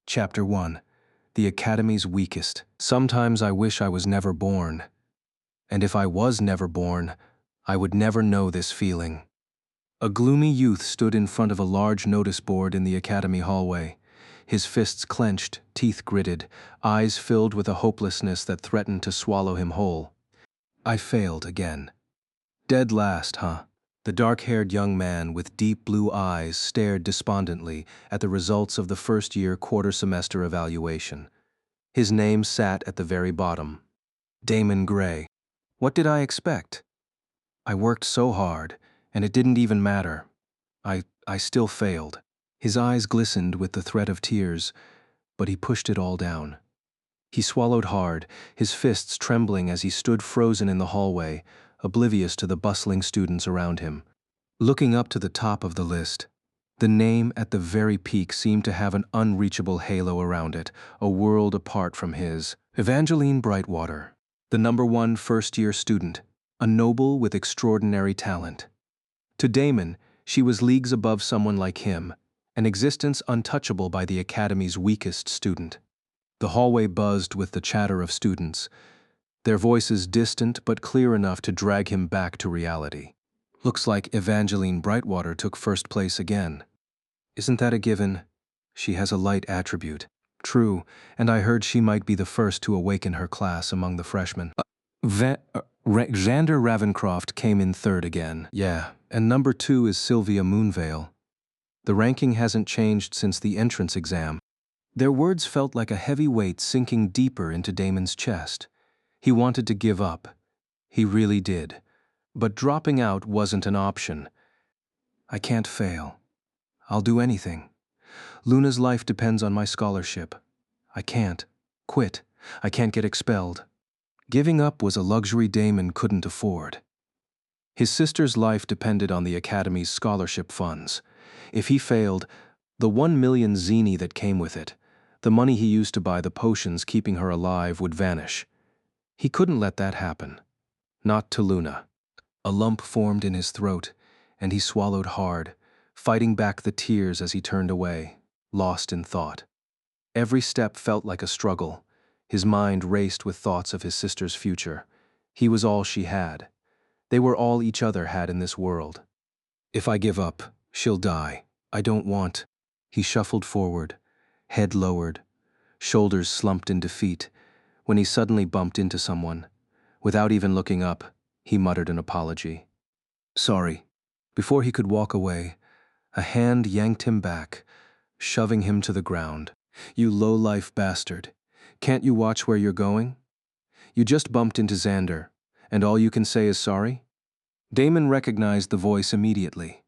Chapter 1. The Academy's Weakest. Sometimes I wish I was never born. And if I was never born, I would never know this feeling. A gloomy youth stood in front of a large notice board in the Academy hallway. His fists clenched, teeth gritted, eyes filled with a hopelessness that threatened to swallow him whole. I failed again. Dead last, huh? The dark-haired young man with deep blue eyes stared despondently at the results of the first-year quarter-semester evaluation. His name sat at the very bottom. Damon Gray. What did I expect? I worked so hard, and it didn't even matter. I still failed. His eyes glistened with the threat of tears, but he pushed it all down. He swallowed hard, his fists trembling as he stood frozen in the hallway, oblivious to the bustling students around him. Looking up to the top of the list, the name at the very peak seemed to have an unreachable halo around it, a world apart from his. Evangeline Brightwater, the #1 first-year student, a noble with extraordinary talent. To Damon, she was leagues above someone like him, an existence untouchable by the Academy's weakest student. The hallway buzzed with the chatter of students, their voices distant but clear enough to drag him back to reality. Looks like Evangeline Brightwater took first place again. Isn't that a given? She has a light attribute. True, and I heard she might be the first to awaken her class among the freshmen. Xander Ravencroft came in third again. Yeah, and #2 is Sylvia Moonvale. The ranking hasn't changed since the entrance exam. Their words felt like a heavy weight sinking deeper into Damon's chest. He wanted to give up. He really did. But dropping out wasn't an option. I can't fail. I'll do anything. Luna's life depends on my scholarship. I can't quit. I can't get expelled. Giving up was a luxury Damon couldn't afford. His sister's life depended on the Academy's scholarship funds. If he failed, the 1 million zeni that came with it, the money he used to buy the potions keeping her alive, would vanish. He couldn't let that happen. Not to Luna. A lump formed in his throat, and he swallowed hard, fighting back the tears as he turned away, lost in thought. Every step felt like a struggle. His mind raced with thoughts of his sister's future. He was all she had. They were all each other had in this world. If I give up, she'll die. I don't want. He shuffled forward, head lowered, shoulders slumped in defeat, when he suddenly bumped into someone. Without even looking up, he muttered an apology. Sorry. Before he could walk away, a hand yanked him back, shoving him to the ground. You low-life bastard. Can't you watch where you're going? You just bumped into Xander, and all you can say is sorry? Damon recognized the voice immediately.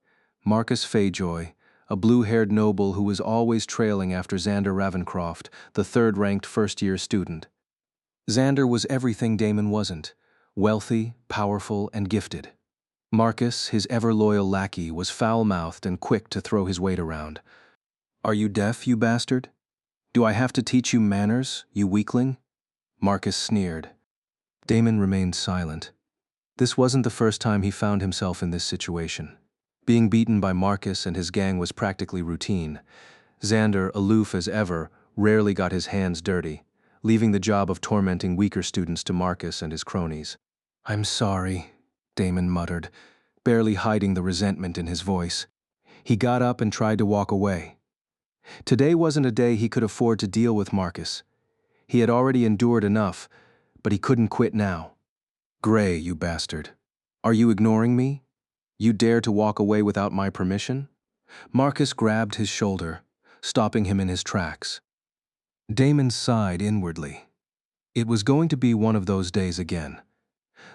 Marcus Fayjoy, a blue-haired noble who was always trailing after Xander Ravencroft, the third-ranked first-year student. Xander was everything Damon wasn't. Wealthy, powerful, and gifted. Marcus, his ever-loyal lackey, was foul-mouthed and quick to throw his weight around. Are you deaf, you bastard? Do I have to teach you manners, you weakling? Marcus sneered. Damon remained silent. This wasn't the first time he found himself in this situation. Being beaten by Marcus and his gang was practically routine. Xander, aloof as ever, rarely got his hands dirty, leaving the job of tormenting weaker students to Marcus and his cronies. I'm sorry, Damon muttered, barely hiding the resentment in his voice. He got up and tried to walk away. Today wasn't a day he could afford to deal with Marcus. He had already endured enough, but he couldn't quit now. Gray, you bastard. Are you ignoring me? You dare to walk away without my permission? Marcus grabbed his shoulder, stopping him in his tracks. Damon sighed inwardly. It was going to be one of those days again.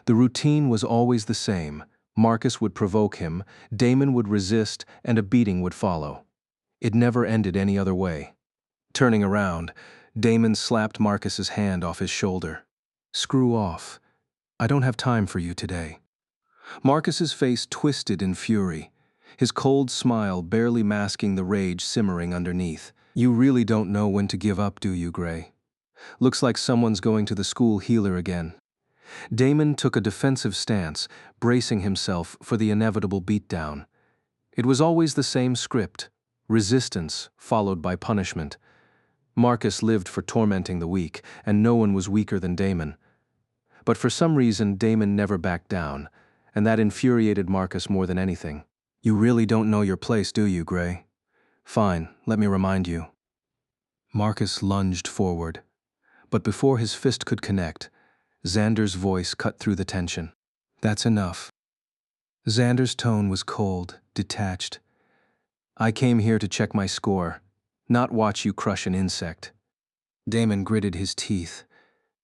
The routine was always the same. Marcus would provoke him, Damon would resist, and a beating would follow. It never ended any other way. Turning around, Damon slapped Marcus's hand off his shoulder. Screw off. I don't have time for you today. Marcus's face twisted in fury, his cold smile barely masking the rage simmering underneath. You really don't know when to give up, do you, Gray? Looks like someone's going to the school healer again. Damon took a defensive stance, bracing himself for the inevitable beatdown. It was always the same script. Resistance followed by punishment. Marcus lived for tormenting the weak, and no one was weaker than Damon. But for some reason, Damon never backed down, and that infuriated Marcus more than anything. "You really don't know your place, do you, Gray? Fine, let me remind you." Marcus lunged forward, but before his fist could connect, Xander's voice cut through the tension. "That's enough." Xander's tone was cold, detached. "I came here to check my score, not watch you crush an insect." Damon gritted his teeth.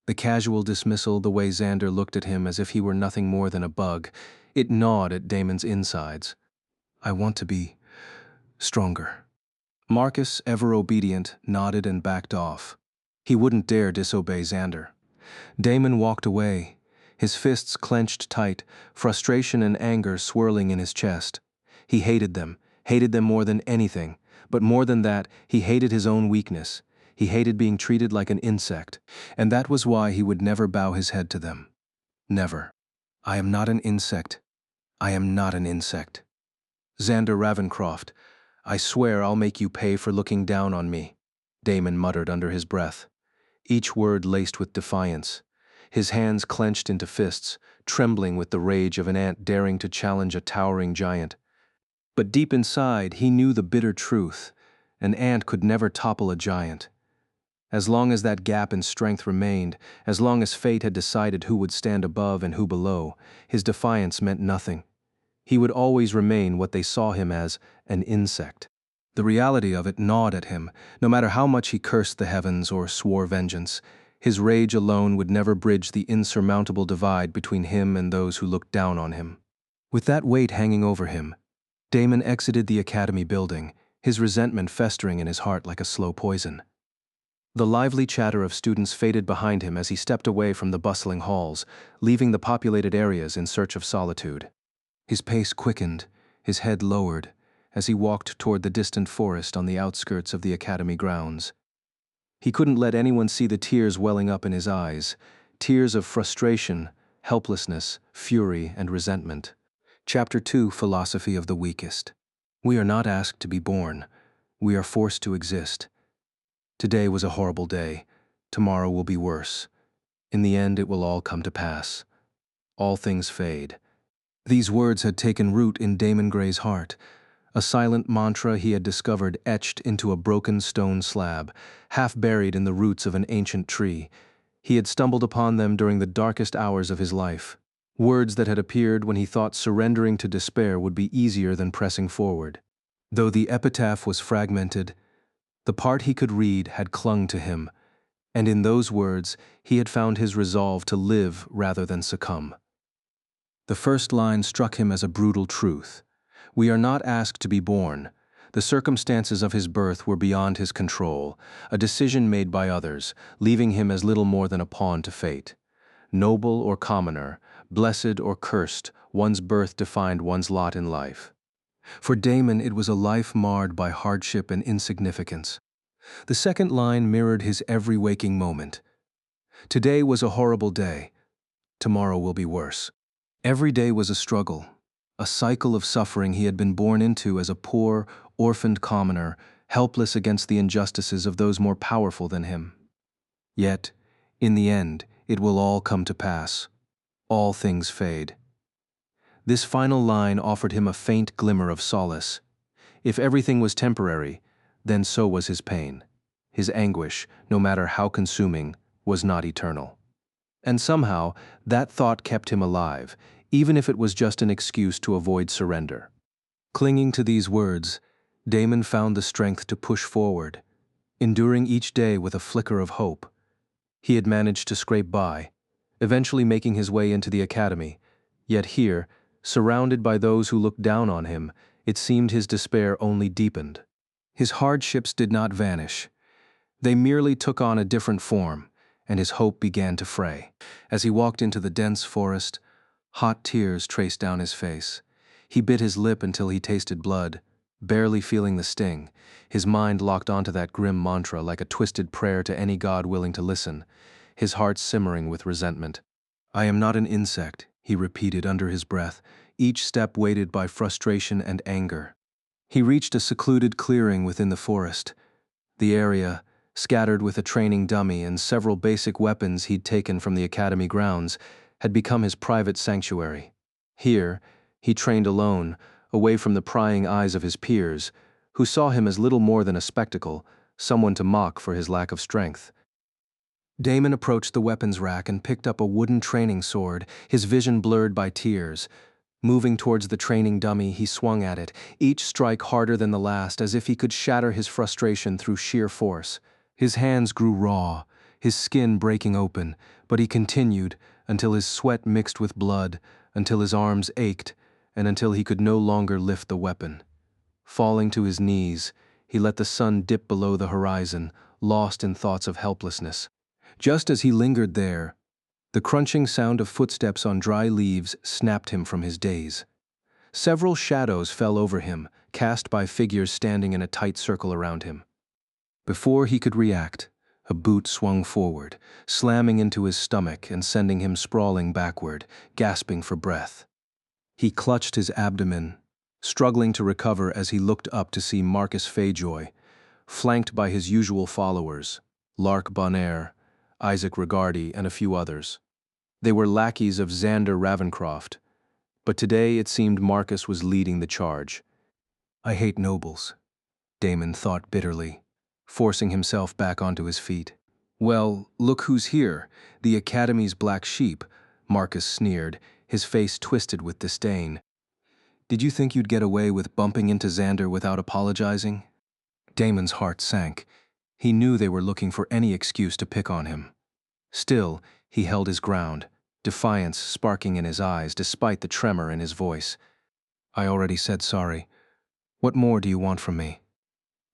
The casual dismissal, the way Xander looked at him as if he were nothing more than a bug, it gnawed at Damon's insides. "I want to be stronger." Marcus, ever obedient, nodded and backed off. He wouldn't dare disobey Xander. Damon walked away, his fists clenched tight, frustration and anger swirling in his chest. He hated them more than anything, but more than that, he hated his own weakness. He hated being treated like an insect, and that was why he would never bow his head to them. Never. "I am not an insect. I am not an insect." "Xander Ravencroft, I swear I'll make you pay for looking down on me," Damon muttered under his breath, each word laced with defiance. His hands clenched into fists, trembling with the rage of an ant daring to challenge a towering giant. But deep inside, he knew the bitter truth: an ant could never topple a giant. As long as that gap in strength remained, as long as fate had decided who would stand above and who below, his defiance meant nothing. He would always remain what they saw him as, an insect. The reality of it gnawed at him, no matter how much he cursed the heavens or swore vengeance. His rage alone would never bridge the insurmountable divide between him and those who looked down on him. With that weight hanging over him, Damon exited the academy building, his resentment festering in his heart like a slow poison. The lively chatter of students faded behind him as he stepped away from the bustling halls, leaving the populated areas in search of solitude. His pace quickened, his head lowered, as he walked toward the distant forest on the outskirts of the academy grounds. He couldn't let anyone see the tears welling up in his eyes, tears of frustration, helplessness, fury, and resentment. Chapter 2: Philosophy of the Weakest. We are not asked to be born. We are forced to exist. Today was a horrible day. Tomorrow will be worse. In the end, it will all come to pass. All things fade. These words had taken root in Damon Gray's heart, a silent mantra he had discovered etched into a broken stone slab, half buried in the roots of an ancient tree. He had stumbled upon them during the darkest hours of his life. Words that had appeared when he thought surrendering to despair would be easier than pressing forward. Though the epitaph was fragmented, the part he could read had clung to him, and in those words he had found his resolve to live rather than succumb. The first line struck him as a brutal truth. We are not asked to be born. The circumstances of his birth were beyond his control, a decision made by others, leaving him as little more than a pawn to fate. Noble or commoner, blessed or cursed, one's birth defined one's lot in life. For Damon, it was a life marred by hardship and insignificance. The second line mirrored his every waking moment. Today was a horrible day. Tomorrow will be worse. Every day was a struggle, a cycle of suffering he had been born into as a poor, orphaned commoner, helpless against the injustices of those more powerful than him. Yet, in the end, it will all come to pass. All things fade. This final line offered him a faint glimmer of solace. If everything was temporary, then so was his pain. His anguish, no matter how consuming, was not eternal. And somehow, that thought kept him alive, even if it was just an excuse to avoid surrender. Clinging to these words, Damon found the strength to push forward, enduring each day with a flicker of hope. He had managed to scrape by, eventually making his way into the academy, yet here, surrounded by those who looked down on him, it seemed his despair only deepened. His hardships did not vanish. They merely took on a different form, and his hope began to fray. As he walked into the dense forest, hot tears traced down his face. He bit his lip until he tasted blood, barely feeling the sting, his mind locked onto that grim mantra like a twisted prayer to any god willing to listen, his heart simmering with resentment. "I am not an insect," he repeated under his breath, each step weighted by frustration and anger. He reached a secluded clearing within the forest. The area, scattered with a training dummy and several basic weapons he'd taken from the academy grounds, had become his private sanctuary. Here, he trained alone, away from the prying eyes of his peers, who saw him as little more than a spectacle, someone to mock for his lack of strength. Damon approached the weapons rack and picked up a wooden training sword, his vision blurred by tears. Moving towards the training dummy, he swung at it, each strike harder than the last, as if he could shatter his frustration through sheer force. His hands grew raw, his skin breaking open, but he continued until his sweat mixed with blood, until his arms ached, and until he could no longer lift the weapon. Falling to his knees, he let the sun dip below the horizon, lost in thoughts of helplessness. Just as he lingered there, the crunching sound of footsteps on dry leaves snapped him from his daze. Several shadows fell over him, cast by figures standing in a tight circle around him. Before he could react, a boot swung forward, slamming into his stomach and sending him sprawling backward, gasping for breath. He clutched his abdomen, struggling to recover as he looked up to see Marcus Fayjoy, flanked by his usual followers, Lark Bonaire, Isaac Rigardi, and a few others. They were lackeys of Xander Ravencroft, but today it seemed Marcus was leading the charge. "I hate nobles," Damon thought bitterly, forcing himself back onto his feet. "Well, look who's here, the Academy's black sheep," Marcus sneered, his face twisted with disdain. "Did you think you'd get away with bumping into Xander without apologizing?" Damon's heart sank. He knew they were looking for any excuse to pick on him. Still, he held his ground, defiance sparking in his eyes despite the tremor in his voice. "I already said sorry. What more do you want from me?"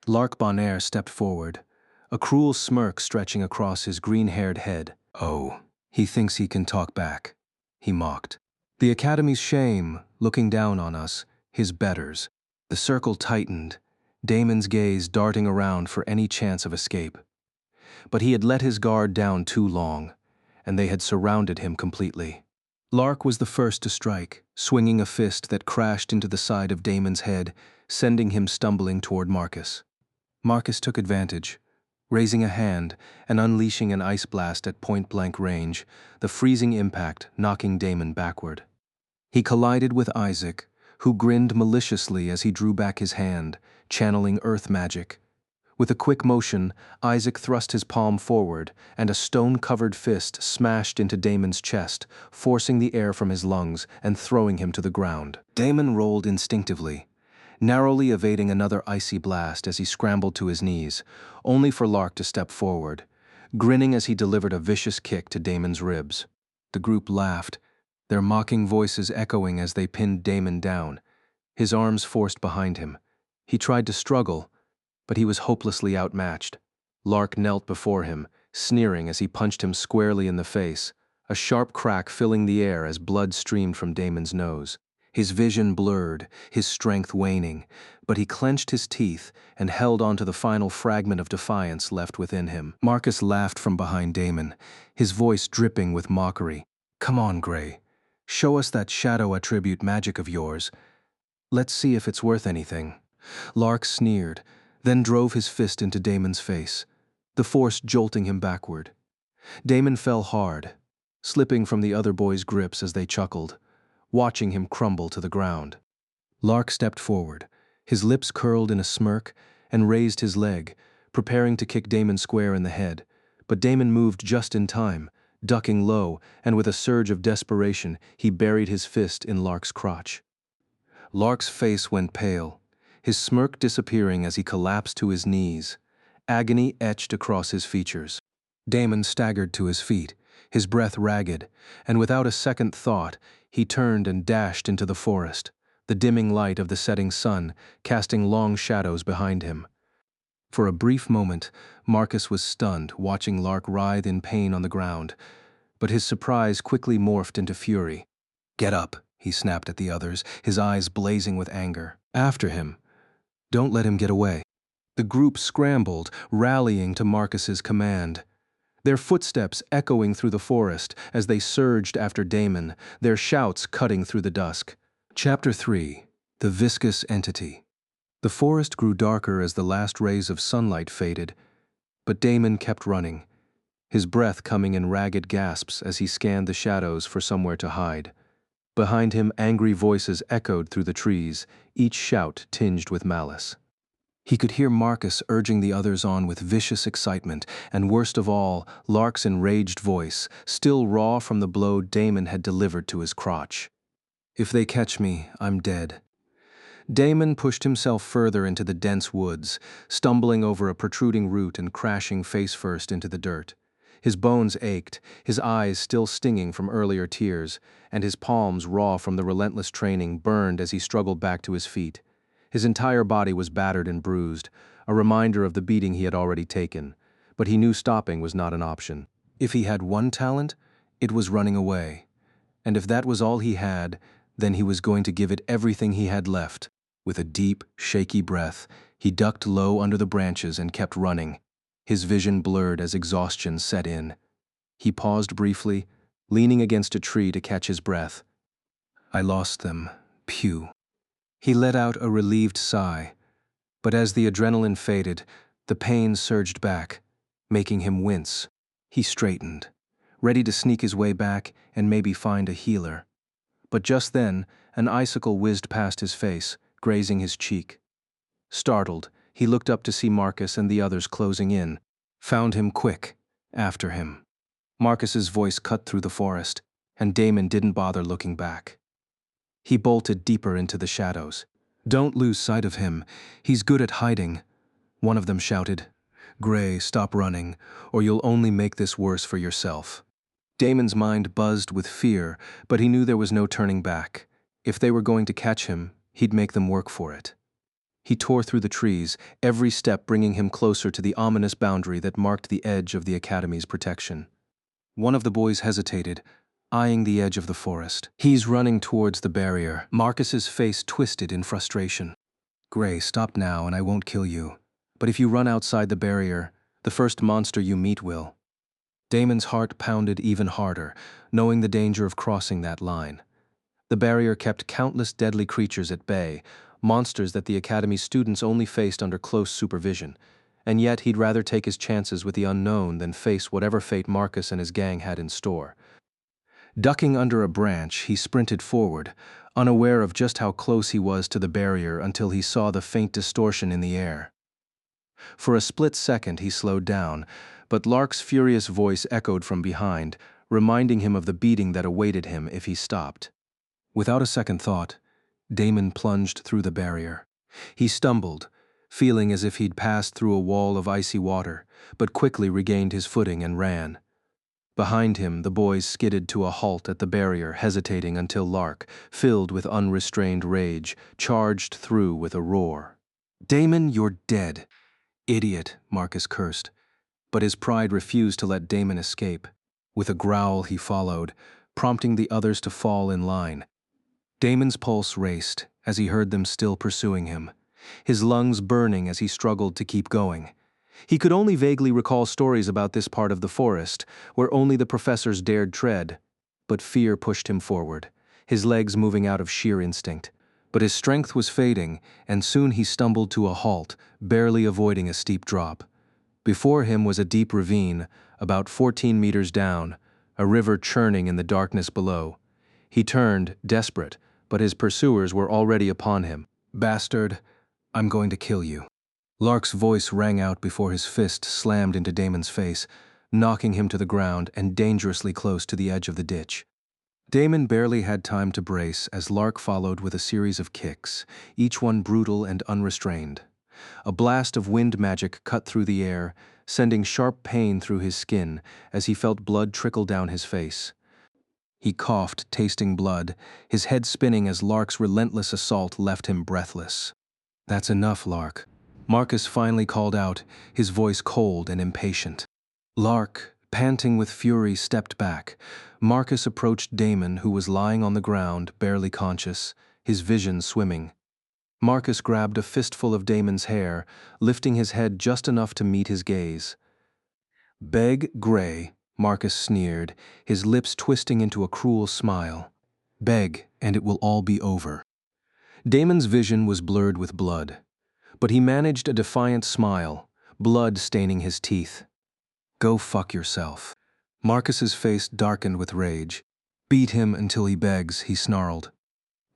Lark Bonaire stepped forward, a cruel smirk stretching across his green-haired head. "Oh, he thinks he can talk back," he mocked. "The Academy's shame, looking down on us, his betters." The circle tightened, Damon's gaze darting around for any chance of escape. But he had let his guard down too long, and they had surrounded him completely. Lark was the first to strike, swinging a fist that crashed into the side of Damon's head, sending him stumbling toward Marcus. Marcus took advantage, raising a hand and unleashing an ice blast at point-blank range, the freezing impact knocking Damon backward. He collided with Isaac, who grinned maliciously as he drew back his hand, channeling earth magic. With a quick motion, Isaac thrust his palm forward, and a stone-covered fist smashed into Damon's chest, forcing the air from his lungs and throwing him to the ground. Damon rolled instinctively, narrowly evading another icy blast as he scrambled to his knees, only for Lark to step forward, grinning as he delivered a vicious kick to Damon's ribs. The group laughed, their mocking voices echoing as they pinned Damon down, his arms forced behind him. He tried to struggle, but he was hopelessly outmatched. Lark knelt before him, sneering as he punched him squarely in the face, a sharp crack filling the air as blood streamed from Damon's nose. His vision blurred, his strength waning, but he clenched his teeth and held on to the final fragment of defiance left within him. Marcus laughed from behind Damon, his voice dripping with mockery. "Come on, Gray. Show us that shadow attribute magic of yours. Let's see if it's worth anything." Lark sneered, then drove his fist into Damon's face, the force jolting him backward. Damon fell hard, slipping from the other boys' grips as they chuckled, watching him crumble to the ground. Lark stepped forward, his lips curled in a smirk, and raised his leg, preparing to kick Damon square in the head, but Damon moved just in time, ducking low, and with a surge of desperation, he buried his fist in Lark's crotch. Lark's face went pale, his smirk disappearing as he collapsed to his knees, agony etched across his features. Damon staggered to his feet, his breath ragged, and without a second thought, he turned and dashed into the forest, the dimming light of the setting sun casting long shadows behind him. For a brief moment, Marcus was stunned, watching Lark writhe in pain on the ground, but his surprise quickly morphed into fury. "Get up," he snapped at the others, his eyes blazing with anger. "After him. Don't let him get away." The group scrambled, rallying to Marcus's command, their footsteps echoing through the forest as they surged after Damon, their shouts cutting through the dusk. Chapter 3. The Viscous Entity. The forest grew darker as the last rays of sunlight faded, But Damon kept running, his breath coming in ragged gasps as he scanned the shadows for somewhere to hide. Behind him, angry voices echoed through the trees, each shout tinged with malice. He could hear Marcus urging the others on with vicious excitement, and worst of all, Lark's enraged voice, still raw from the blow Damon had delivered to his crotch. "If they catch me, I'm dead." Damon pushed himself further into the dense woods, stumbling over a protruding root and crashing face first into the dirt. His bones ached, his eyes still stinging from earlier tears, and his palms, raw from the relentless training, burned as he struggled back to his feet. His entire body was battered and bruised, a reminder of the beating he had already taken, but he knew stopping was not an option. If he had one talent, it was running away. And if that was all he had, then he was going to give it everything he had left. With a deep, shaky breath, he ducked low under the branches and kept running. His vision blurred as exhaustion set in. He paused briefly, leaning against a tree to catch his breath. "I lost them. Pew." He let out a relieved sigh, but as the adrenaline faded, the pain surged back, making him wince. He straightened, ready to sneak his way back and maybe find a healer. But just then, an icicle whizzed past his face, grazing his cheek. Startled, he looked up to see Marcus and the others closing in. "Found him quick. After him." Marcus's voice cut through the forest, and Damon didn't bother looking back. He bolted deeper into the shadows. "Don't lose sight of him. He's good at hiding," one of them shouted. "Gray, stop running, or you'll only make this worse for yourself." Damon's mind buzzed with fear, but he knew there was no turning back. If they were going to catch him, he'd make them work for it. He tore through the trees, every step bringing him closer to the ominous boundary that marked the edge of the academy's protection. One of the boys hesitated, eyeing the edge of the forest. "He's running towards the barrier." Marcus's face twisted in frustration. "Gray, stop now and I won't kill you. But if you run outside the barrier, the first monster you meet will." Damon's heart pounded even harder, knowing the danger of crossing that line. The barrier kept countless deadly creatures at bay, monsters that the Academy's students only faced under close supervision, and yet he'd rather take his chances with the unknown than face whatever fate Marcus and his gang had in store. Ducking under a branch, he sprinted forward, unaware of just how close he was to the barrier until he saw the faint distortion in the air. For a split second he slowed down, but Lark's furious voice echoed from behind, reminding him of the beating that awaited him if he stopped. Without a second thought, Damon plunged through the barrier. He stumbled, feeling as if he'd passed through a wall of icy water, but quickly regained his footing and ran. Behind him, the boys skidded to a halt at the barrier, hesitating until Lark, filled with unrestrained rage, charged through with a roar. "Damon, you're dead." "Idiot," Marcus cursed, but his pride refused to let Damon escape. With a growl he followed, prompting the others to fall in line. Damon's pulse raced as he heard them still pursuing him, his lungs burning as he struggled to keep going. He could only vaguely recall stories about this part of the forest, where only the professors dared tread, but fear pushed him forward, his legs moving out of sheer instinct. But his strength was fading, and soon he stumbled to a halt, barely avoiding a steep drop. Before him was a deep ravine, about 14 meters down, a river churning in the darkness below. He turned, desperate, but his pursuers were already upon him. "Bastard, I'm going to kill you." Lark's voice rang out before his fist slammed into Damon's face, knocking him to the ground and dangerously close to the edge of the ditch. Damon barely had time to brace as Lark followed with a series of kicks, each one brutal and unrestrained. A blast of wind magic cut through the air, sending sharp pain through his skin as he felt blood trickle down his face. He coughed, tasting blood, his head spinning as Lark's relentless assault left him breathless. "That's enough, Lark." Marcus finally called out, his voice cold and impatient. Lark, panting with fury, stepped back. Marcus approached Damon, who was lying on the ground, barely conscious, his vision swimming. Marcus grabbed a fistful of Damon's hair, lifting his head just enough to meet his gaze. "Beg Gray," Marcus sneered, his lips twisting into a cruel smile. "Beg, and it will all be over." Damon's vision was blurred with blood, but he managed a defiant smile, blood staining his teeth. "Go fuck yourself." Marcus's face darkened with rage. "Beat him until he begs," he snarled.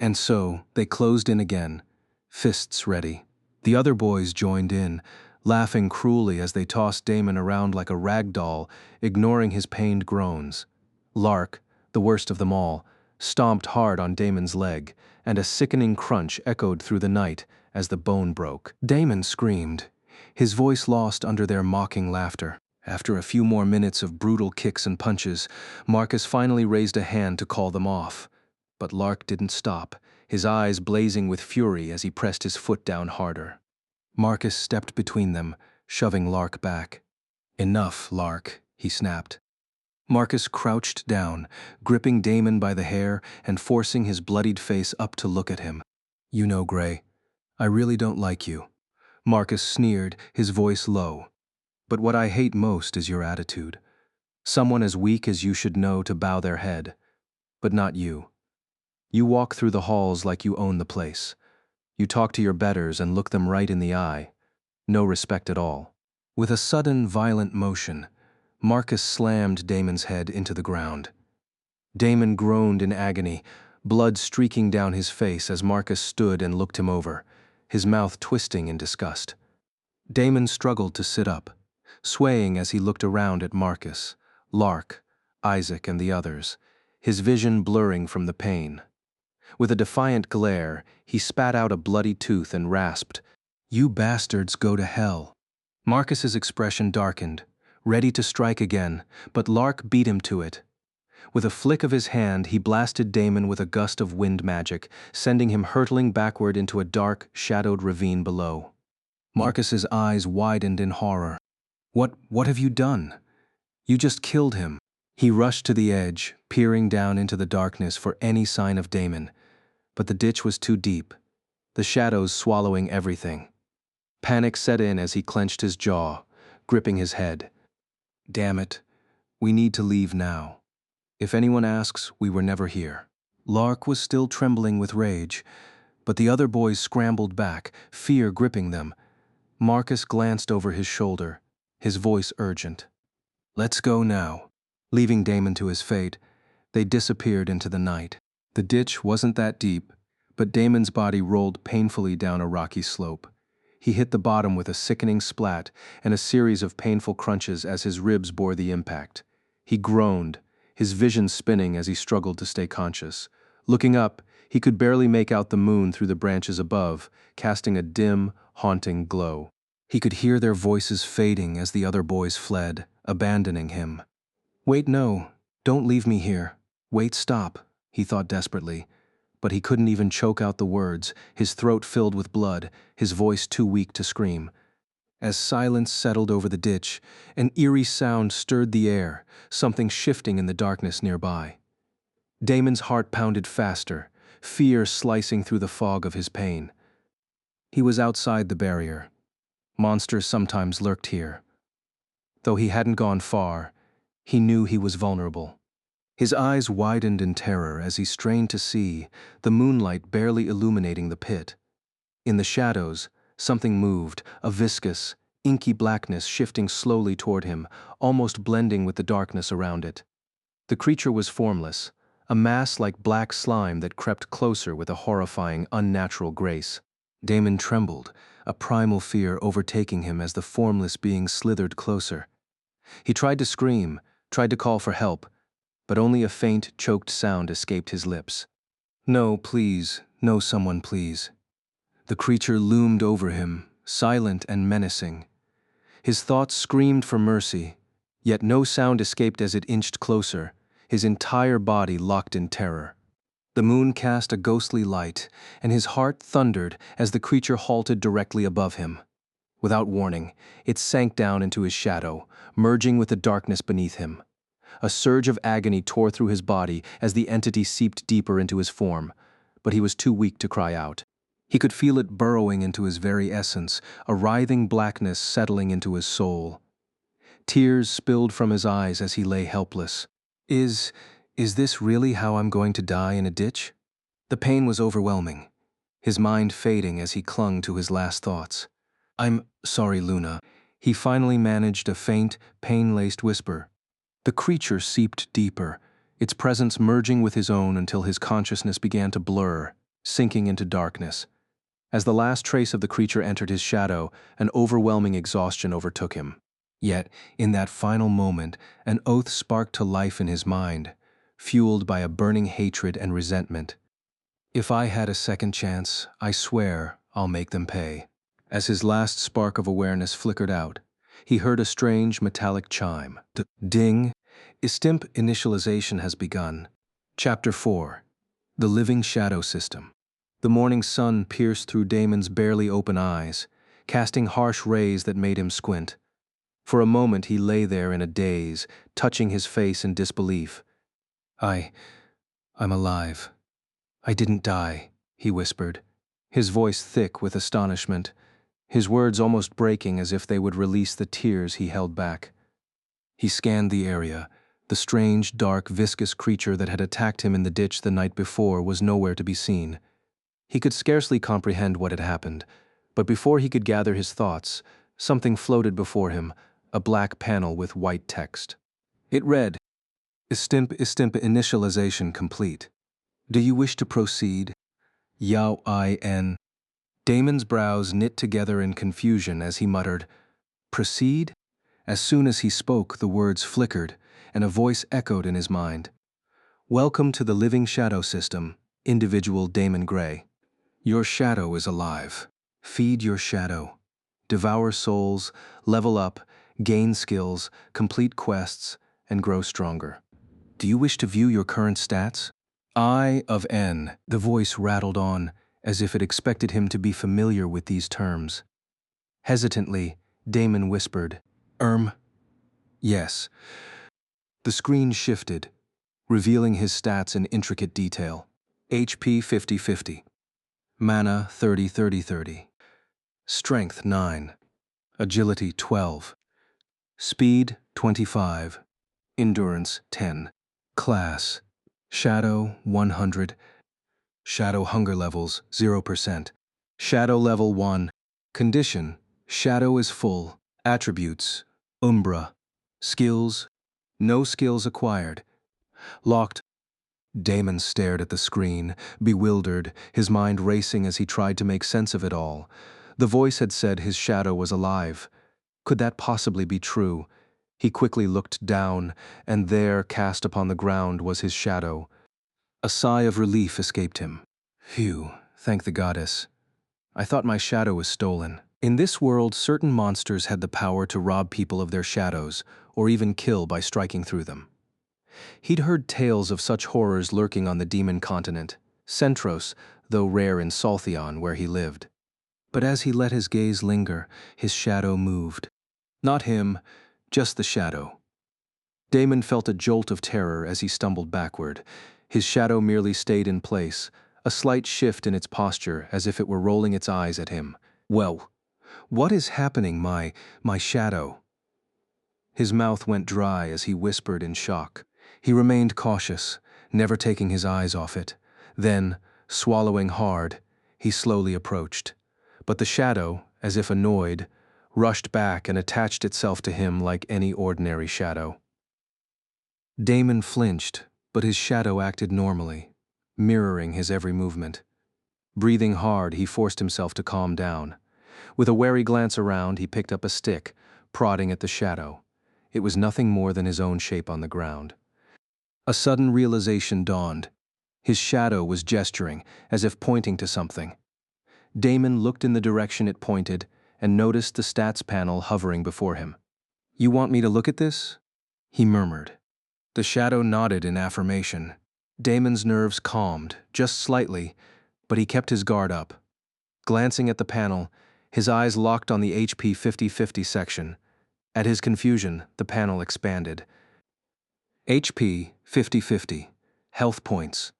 And so, they closed in again, fists ready. The other boys joined in, laughing cruelly as they tossed Damon around like a rag doll, ignoring his pained groans. Lark, the worst of them all, stomped hard on Damon's leg, and a sickening crunch echoed through the night as the bone broke. Damon screamed, his voice lost under their mocking laughter. After a few more minutes of brutal kicks and punches, Marcus finally raised a hand to call them off. But Lark didn't stop, his eyes blazing with fury as he pressed his foot down harder. Marcus stepped between them, shoving Lark back. "Enough, Lark," he snapped. Marcus crouched down, gripping Damon by the hair and forcing his bloodied face up to look at him. "You know, Gray, I really don't like you." Marcus sneered, his voice low. "But what I hate most is your attitude. Someone as weak as you should know to bow their head. But not you. You walk through the halls like you own the place. You talk to your betters and look them right in the eye. No respect at all." With a sudden, violent motion, Marcus slammed Damon's head into the ground. Damon groaned in agony, blood streaking down his face as Marcus stood and looked him over, his mouth twisting in disgust. Damon struggled to sit up, swaying as he looked around at Marcus, Lark, Isaac, and the others, his vision blurring from the pain. With a defiant glare, he spat out a bloody tooth and rasped, "You bastards go to hell." Marcus's expression darkened, ready to strike again, but Lark beat him to it. With a flick of his hand, he blasted Damon with a gust of wind magic, sending him hurtling backward into a dark, shadowed ravine below. Marcus's eyes widened in horror. What have you done? You just killed him." He rushed to the edge, peering down into the darkness for any sign of Damon. But the ditch was too deep, the shadows swallowing everything. Panic set in as he clenched his jaw, gripping his head. "Damn it, we need to leave now. If anyone asks, we were never here." Lark was still trembling with rage, but the other boys scrambled back, fear gripping them. Marcus glanced over his shoulder, his voice urgent. "Let's go now." Leaving Damon to his fate, they disappeared into the night. The ditch wasn't that deep, but Damon's body rolled painfully down a rocky slope. He hit the bottom with a sickening splat and a series of painful crunches as his ribs bore the impact. He groaned, his vision spinning as he struggled to stay conscious. Looking up, he could barely make out the moon through the branches above, casting a dim, haunting glow. He could hear their voices fading as the other boys fled, abandoning him. "Wait, no, don't leave me here. Wait, stop," he thought desperately. But he couldn't even choke out the words, his throat filled with blood, his voice too weak to scream. As silence settled over the ditch, an eerie sound stirred the air, something shifting in the darkness nearby. Damon's heart pounded faster, fear slicing through the fog of his pain. He was outside the barrier. Monsters sometimes lurked here. Though he hadn't gone far, he knew he was vulnerable. His eyes widened in terror as he strained to see, the moonlight barely illuminating the pit. In the shadows, something moved, a viscous, inky blackness shifting slowly toward him, almost blending with the darkness around it. The creature was formless, a mass like black slime that crept closer with a horrifying, unnatural grace. Damon trembled, a primal fear overtaking him as the formless being slithered closer. He tried to scream, tried to call for help, but only a faint, choked sound escaped his lips. "No, please, no someone, please." The creature loomed over him, silent and menacing. His thoughts screamed for mercy, yet no sound escaped as it inched closer, his entire body locked in terror. The moon cast a ghostly light, and his heart thundered as the creature halted directly above him. Without warning, it sank down into his shadow, merging with the darkness beneath him. A surge of agony tore through his body as the entity seeped deeper into his form, but he was too weak to cry out. He could feel it burrowing into his very essence, a writhing blackness settling into his soul. Tears spilled from his eyes as he lay helpless. Is this really how I'm going to die in a ditch? The pain was overwhelming, his mind fading as he clung to his last thoughts. "I'm sorry, Luna." He finally managed a faint, pain-laced whisper. The creature seeped deeper, its presence merging with his own until his consciousness began to blur, sinking into darkness. As the last trace of the creature entered his shadow, an overwhelming exhaustion overtook him. Yet, in that final moment, an oath sparked to life in his mind, fueled by a burning hatred and resentment. If I had a second chance, I swear I'll make them pay. As his last spark of awareness flickered out, he heard a strange metallic chime. Ding! Istimp initialization has begun. Chapter 4. The Living Shadow System. The morning sun pierced through Damon's barely open eyes, casting harsh rays that made him squint. For a moment he lay there in a daze, touching his face in disbelief. I'm alive. I didn't die, he whispered, his voice thick with astonishment, his words almost breaking as if they would release the tears he held back. He scanned the area. The strange, dark, viscous creature that had attacked him in the ditch the night before was nowhere to be seen. He could scarcely comprehend what had happened, but before he could gather his thoughts, something floated before him, a black panel with white text. It read, Istimp initialization complete. Do you wish to proceed? Yao in. Damon's brows knit together in confusion as he muttered, Proceed? As soon as he spoke, the words flickered, and a voice echoed in his mind. Welcome to the Living Shadow System, individual Damon Gray. Your shadow is alive. Feed your shadow. Devour souls, level up, gain skills, complete quests, and grow stronger. Do you wish to view your current stats? I of N, the voice rattled on, as if it expected him to be familiar with these terms. Hesitantly, Damon whispered, Yes. The screen shifted, revealing his stats in intricate detail. HP 50-50. Mana 30-30-30. Strength 9. Agility 12. Speed 25. Endurance 10. Class Shadow 100. Shadow hunger levels 0%. Shadow level 1. Condition Shadow is full. Attributes Umbra. Skills No skills acquired. Locked. Damon stared at the screen, bewildered, his mind racing as he tried to make sense of it all. The voice had said his shadow was alive. Could that possibly be true? He quickly looked down, and there, cast upon the ground, was his shadow. A sigh of relief escaped him. Phew, thank the goddess. I thought my shadow was stolen. In this world, certain monsters had the power to rob people of their shadows, or even kill by striking through them. He'd heard tales of such horrors lurking on the demon continent, Centros, though rare in Saltheon where he lived. But as he let his gaze linger, his shadow moved. Not him, just the shadow. Damon felt a jolt of terror as he stumbled backward. His shadow merely stayed in place, a slight shift in its posture as if it were rolling its eyes at him. Well, what is happening, my shadow? His mouth went dry as he whispered in shock. He remained cautious, never taking his eyes off it. Then, swallowing hard, he slowly approached. But the shadow, as if annoyed, rushed back and attached itself to him like any ordinary shadow. Damon flinched, but his shadow acted normally, mirroring his every movement. Breathing hard, he forced himself to calm down. With a wary glance around, he picked up a stick, prodding at the shadow. It was nothing more than his own shape on the ground. A sudden realization dawned. His shadow was gesturing, as if pointing to something. Damon looked in the direction it pointed and noticed the stats panel hovering before him. You want me to look at this? He murmured. The shadow nodded in affirmation. Damon's nerves calmed, just slightly, but he kept his guard up. Glancing at the panel, his eyes locked on the HP 50-50 section. At his confusion, the panel expanded. HP 50-50. Health points.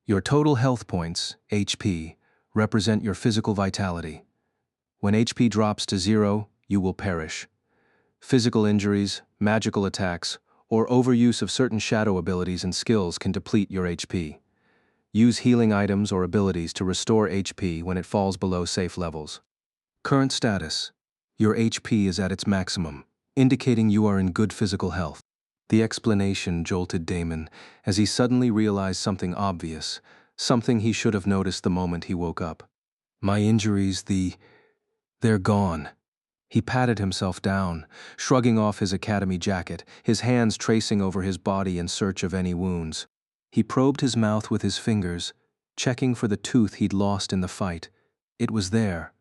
Your total health points, HP, represent your physical vitality. When HP drops to 0, you will perish. Physical injuries, magical attacks, or overuse of certain shadow abilities and skills can deplete your HP. Use healing items or abilities to restore HP when it falls below safe levels. Current status. Your HP is at its maximum, indicating you are in good physical health. The explanation jolted Damon as he suddenly realized something obvious, something he should have noticed the moment he woke up. My injuries, they're gone. He patted himself down, shrugging off his academy jacket, his hands tracing over his body in search of any wounds. He probed his mouth with his fingers, checking for the tooth he'd lost in the fight. It was there.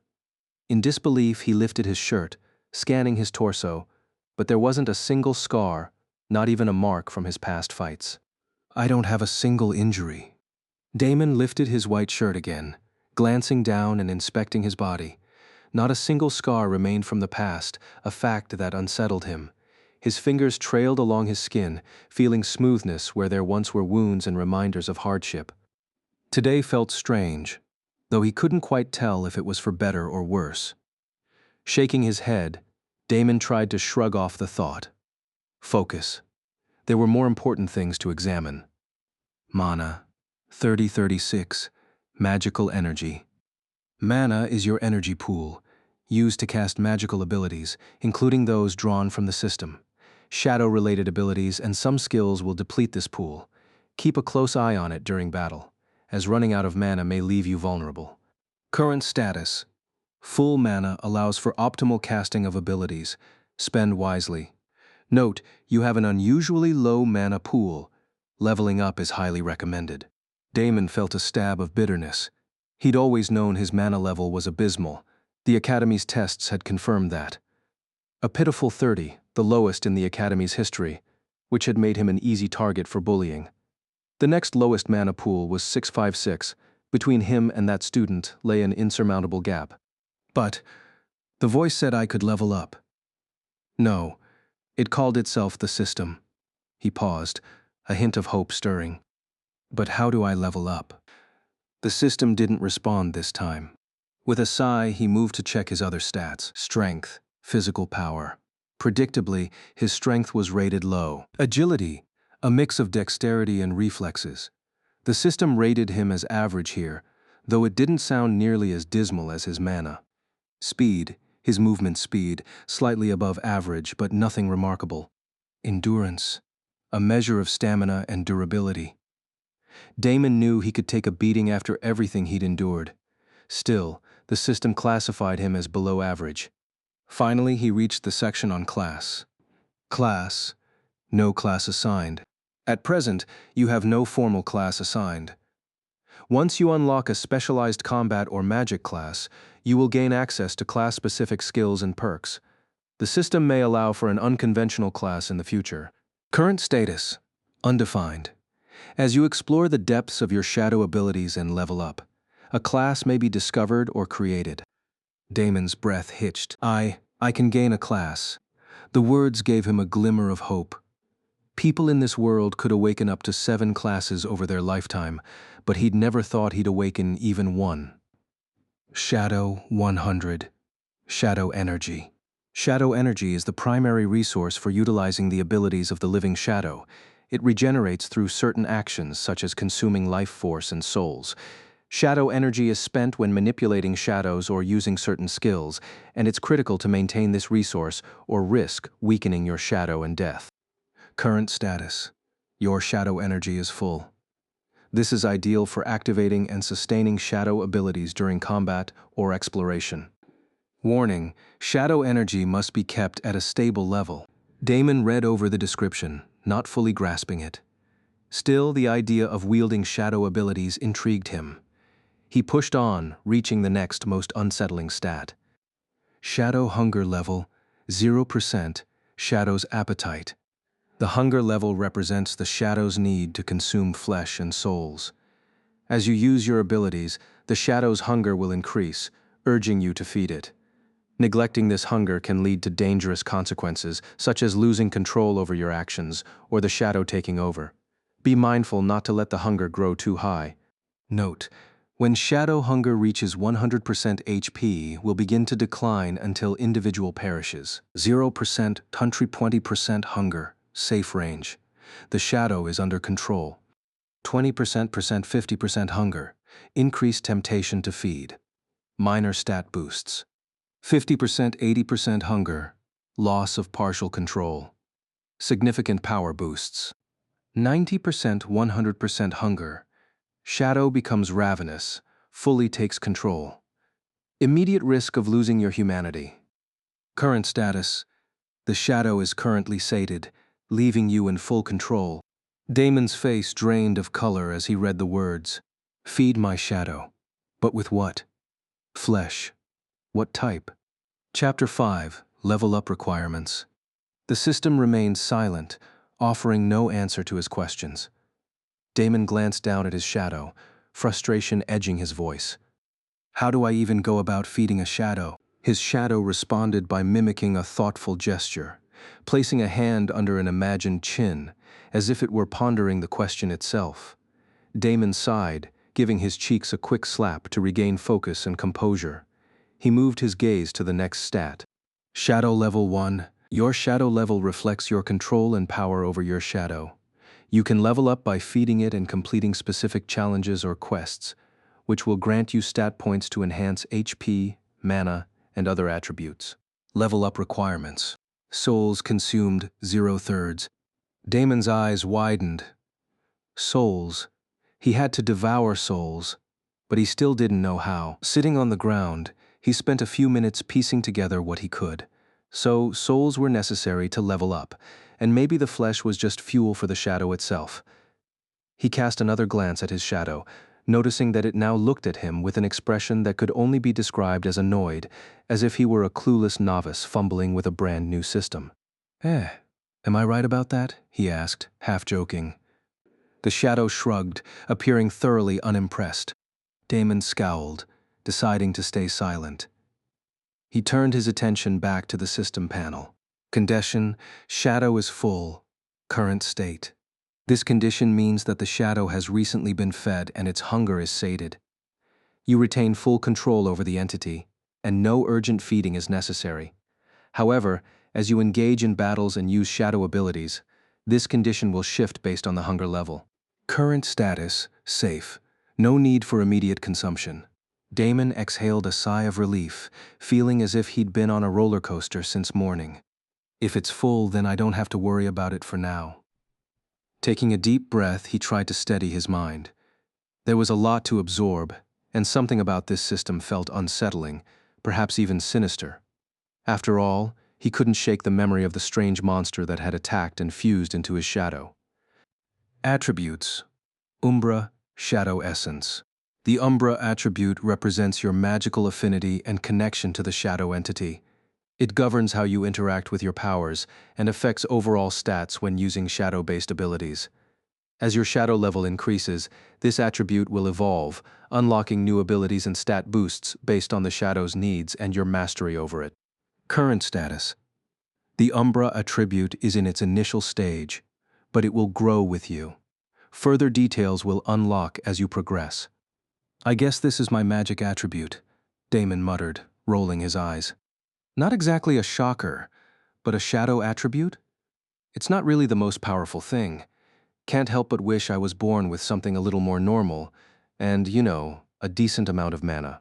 In disbelief, he lifted his shirt, scanning his torso, but there wasn't a single scar, not even a mark from his past fights. I don't have a single injury. Damon lifted his white shirt again, glancing down and inspecting his body. Not a single scar remained from the past, a fact that unsettled him. His fingers trailed along his skin, feeling smoothness where there once were wounds and reminders of hardship. Today felt strange, though he couldn't quite tell if it was for better or worse. Shaking his head, Damon tried to shrug off the thought. Focus. There were more important things to examine. Mana, 3036, magical energy. Mana is your energy pool, used to cast magical abilities, including those drawn from the system. Shadow-related abilities and some skills will deplete this pool. Keep a close eye on it during battle, as running out of mana may leave you vulnerable. Current status. Full mana allows for optimal casting of abilities. Spend wisely. Note, you have an unusually low mana pool. Leveling up is highly recommended. Damon felt a stab of bitterness. He'd always known his mana level was abysmal. The Academy's tests had confirmed that. A pitiful 30, the lowest in the Academy's history, which had made him an easy target for bullying. The next lowest mana pool was 656. Between him and that student lay an insurmountable gap. But the voice said I could level up. No, it called itself the system. He paused, a hint of hope stirring. But how do I level up? The system didn't respond this time. With a sigh, he moved to check his other stats: strength, physical power. Predictably, his strength was rated low. Agility, a mix of dexterity and reflexes. The system rated him as average here, though it didn't sound nearly as dismal as his mana. Speed, his movement speed, slightly above average, but nothing remarkable. Endurance, a measure of stamina and durability. Damon knew he could take a beating after everything he'd endured. Still, the system classified him as below average. Finally, he reached the section on class. Class, no class assigned. At present, you have no formal class assigned. Once you unlock a specialized combat or magic class, you will gain access to class-specific skills and perks. The system may allow for an unconventional class in the future. Current status, undefined. As you explore the depths of your shadow abilities and level up, a class may be discovered or created. Damon's breath hitched. I can gain a class. The words gave him a glimmer of hope. People in this world could awaken up to 7 classes over their lifetime, but he'd never thought he'd awaken even one. Shadow 100. Shadow Energy. Shadow Energy is the primary resource for utilizing the abilities of the living shadow. It regenerates through certain actions such as consuming life force and souls. Shadow energy is spent when manipulating shadows or using certain skills, and it's critical to maintain this resource or risk weakening your shadow and death. Current status. Your shadow energy is full. This is ideal for activating and sustaining shadow abilities during combat or exploration. Warning: shadow energy must be kept at a stable level. Damon read over the description, not fully grasping it. Still, the idea of wielding shadow abilities intrigued him. He pushed on, reaching the next most unsettling stat. Shadow hunger level, 0%, shadow's appetite. The hunger level represents the shadow's need to consume flesh and souls. As you use your abilities, the shadow's hunger will increase, urging you to feed it. Neglecting this hunger can lead to dangerous consequences, such as losing control over your actions or the shadow taking over. Be mindful not to let the hunger grow too high. Note: when shadow hunger reaches 100% HP, will begin to decline until individual perishes. 0% country 20% hunger, safe range. The shadow is under control. 20% 50% hunger, increased temptation to feed. Minor stat boosts. 50%, 80% hunger, loss of partial control, significant power boosts. 90%, 100% hunger, shadow becomes ravenous, fully takes control. Immediate risk of losing your humanity. Current status, the shadow is currently sated, leaving you in full control. Damon's face drained of color as he read the words, "Feed my shadow." But with what? Flesh. What type? Chapter 5, Level Up Requirements. The system remained silent, offering no answer to his questions. Damon glanced down at his shadow, frustration edging his voice. How do I even go about feeding a shadow? His shadow responded by mimicking a thoughtful gesture, placing a hand under an imagined chin, as if it were pondering the question itself. Damon sighed, giving his cheeks a quick slap to regain focus and composure. He moved his gaze to the next stat. Shadow Level 1. Your shadow level reflects your control and power over your shadow. You can level up by feeding it and completing specific challenges or quests, which will grant you stat points to enhance HP, mana, and other attributes. Level Up Requirements. Souls consumed 0/3. Damon's eyes widened. Souls. He had to devour souls, but he still didn't know how. Sitting on the ground, he spent a few minutes piecing together what he could. So, souls were necessary to level up, and maybe the flesh was just fuel for the shadow itself. He cast another glance at his shadow, noticing that it now looked at him with an expression that could only be described as annoyed, as if he were a clueless novice fumbling with a brand new system. Am I right about that? He asked, half joking. The shadow shrugged, appearing thoroughly unimpressed. Damon scowled, deciding to stay silent. He turned his attention back to the system panel. Condition: shadow is full. Current state. This condition means that the shadow has recently been fed and its hunger is sated. You retain full control over the entity, and no urgent feeding is necessary. However, as you engage in battles and use shadow abilities, this condition will shift based on the hunger level. Current status: safe. No need for immediate consumption. Damon exhaled a sigh of relief, feeling as if he'd been on a roller coaster since morning. If it's full, then I don't have to worry about it for now. Taking a deep breath, he tried to steady his mind. There was a lot to absorb, and something about this system felt unsettling, perhaps even sinister. After all, he couldn't shake the memory of the strange monster that had attacked and fused into his shadow. Attributes: Umbra, Shadow Essence. The Umbra attribute represents your magical affinity and connection to the shadow entity. It governs how you interact with your powers and affects overall stats when using shadow-based abilities. As your shadow level increases, this attribute will evolve, unlocking new abilities and stat boosts based on the shadow's needs and your mastery over it. Current status: the Umbra attribute is in its initial stage, but it will grow with you. Further details will unlock as you progress. I guess this is my magic attribute, Damon muttered, rolling his eyes. Not exactly a shocker, but a shadow attribute? It's not really the most powerful thing. Can't help but wish I was born with something a little more normal, and, a decent amount of mana.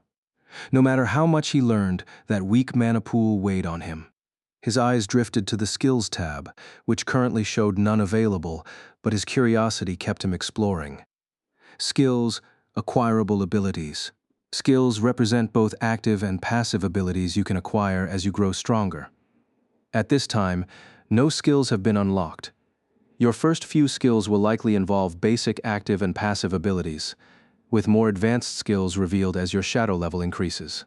No matter how much he learned, that weak mana pool weighed on him. His eyes drifted to the Skills tab, which currently showed none available, but his curiosity kept him exploring. Skills, acquirable abilities. Skills represent both active and passive abilities you can acquire as you grow stronger. At this time, no skills have been unlocked. Your first few skills will likely involve basic active and passive abilities, with more advanced skills revealed as your shadow level increases.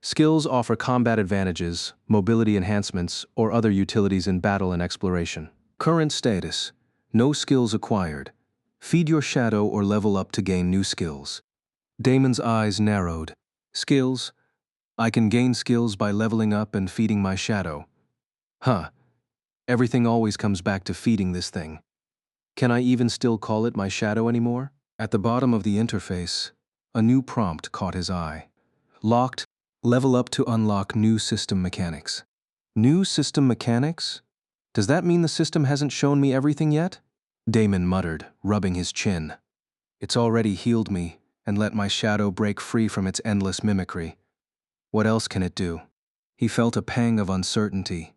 Skills offer combat advantages, mobility enhancements, or other utilities in battle and exploration. Current status: no skills acquired. Feed your shadow or level up to gain new skills. Damon's eyes narrowed. Skills? I can gain skills by leveling up and feeding my shadow. Huh. Everything always comes back to feeding this thing. Can I even still call it my shadow anymore? At the bottom of the interface, a new prompt caught his eye. Locked, level up to unlock new system mechanics. New system mechanics? Does that mean the system hasn't shown me everything yet? Damon muttered, rubbing his chin. It's already healed me and let my shadow break free from its endless mimicry. What else can it do? He felt a pang of uncertainty.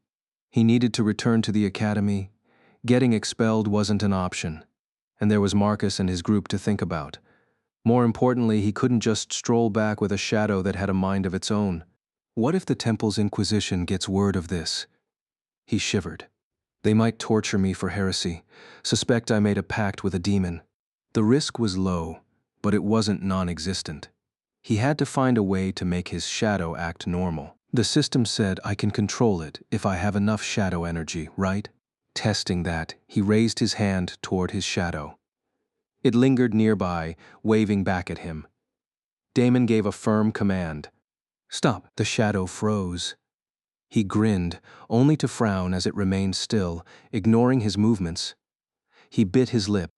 He needed to return to the academy. Getting expelled wasn't an option, and there was Marcus and his group to think about. More importantly, he couldn't just stroll back with a shadow that had a mind of its own. What if the temple's inquisition gets word of this? He shivered. They might torture me for heresy, suspect I made a pact with a demon. The risk was low, but it wasn't non-existent. He had to find a way to make his shadow act normal. The system said I can control it if I have enough shadow energy, right? Testing that, he raised his hand toward his shadow. It lingered nearby, waving back at him. Damon gave a firm command. Stop. The shadow froze. He grinned, only to frown as it remained still, ignoring his movements. He bit his lip.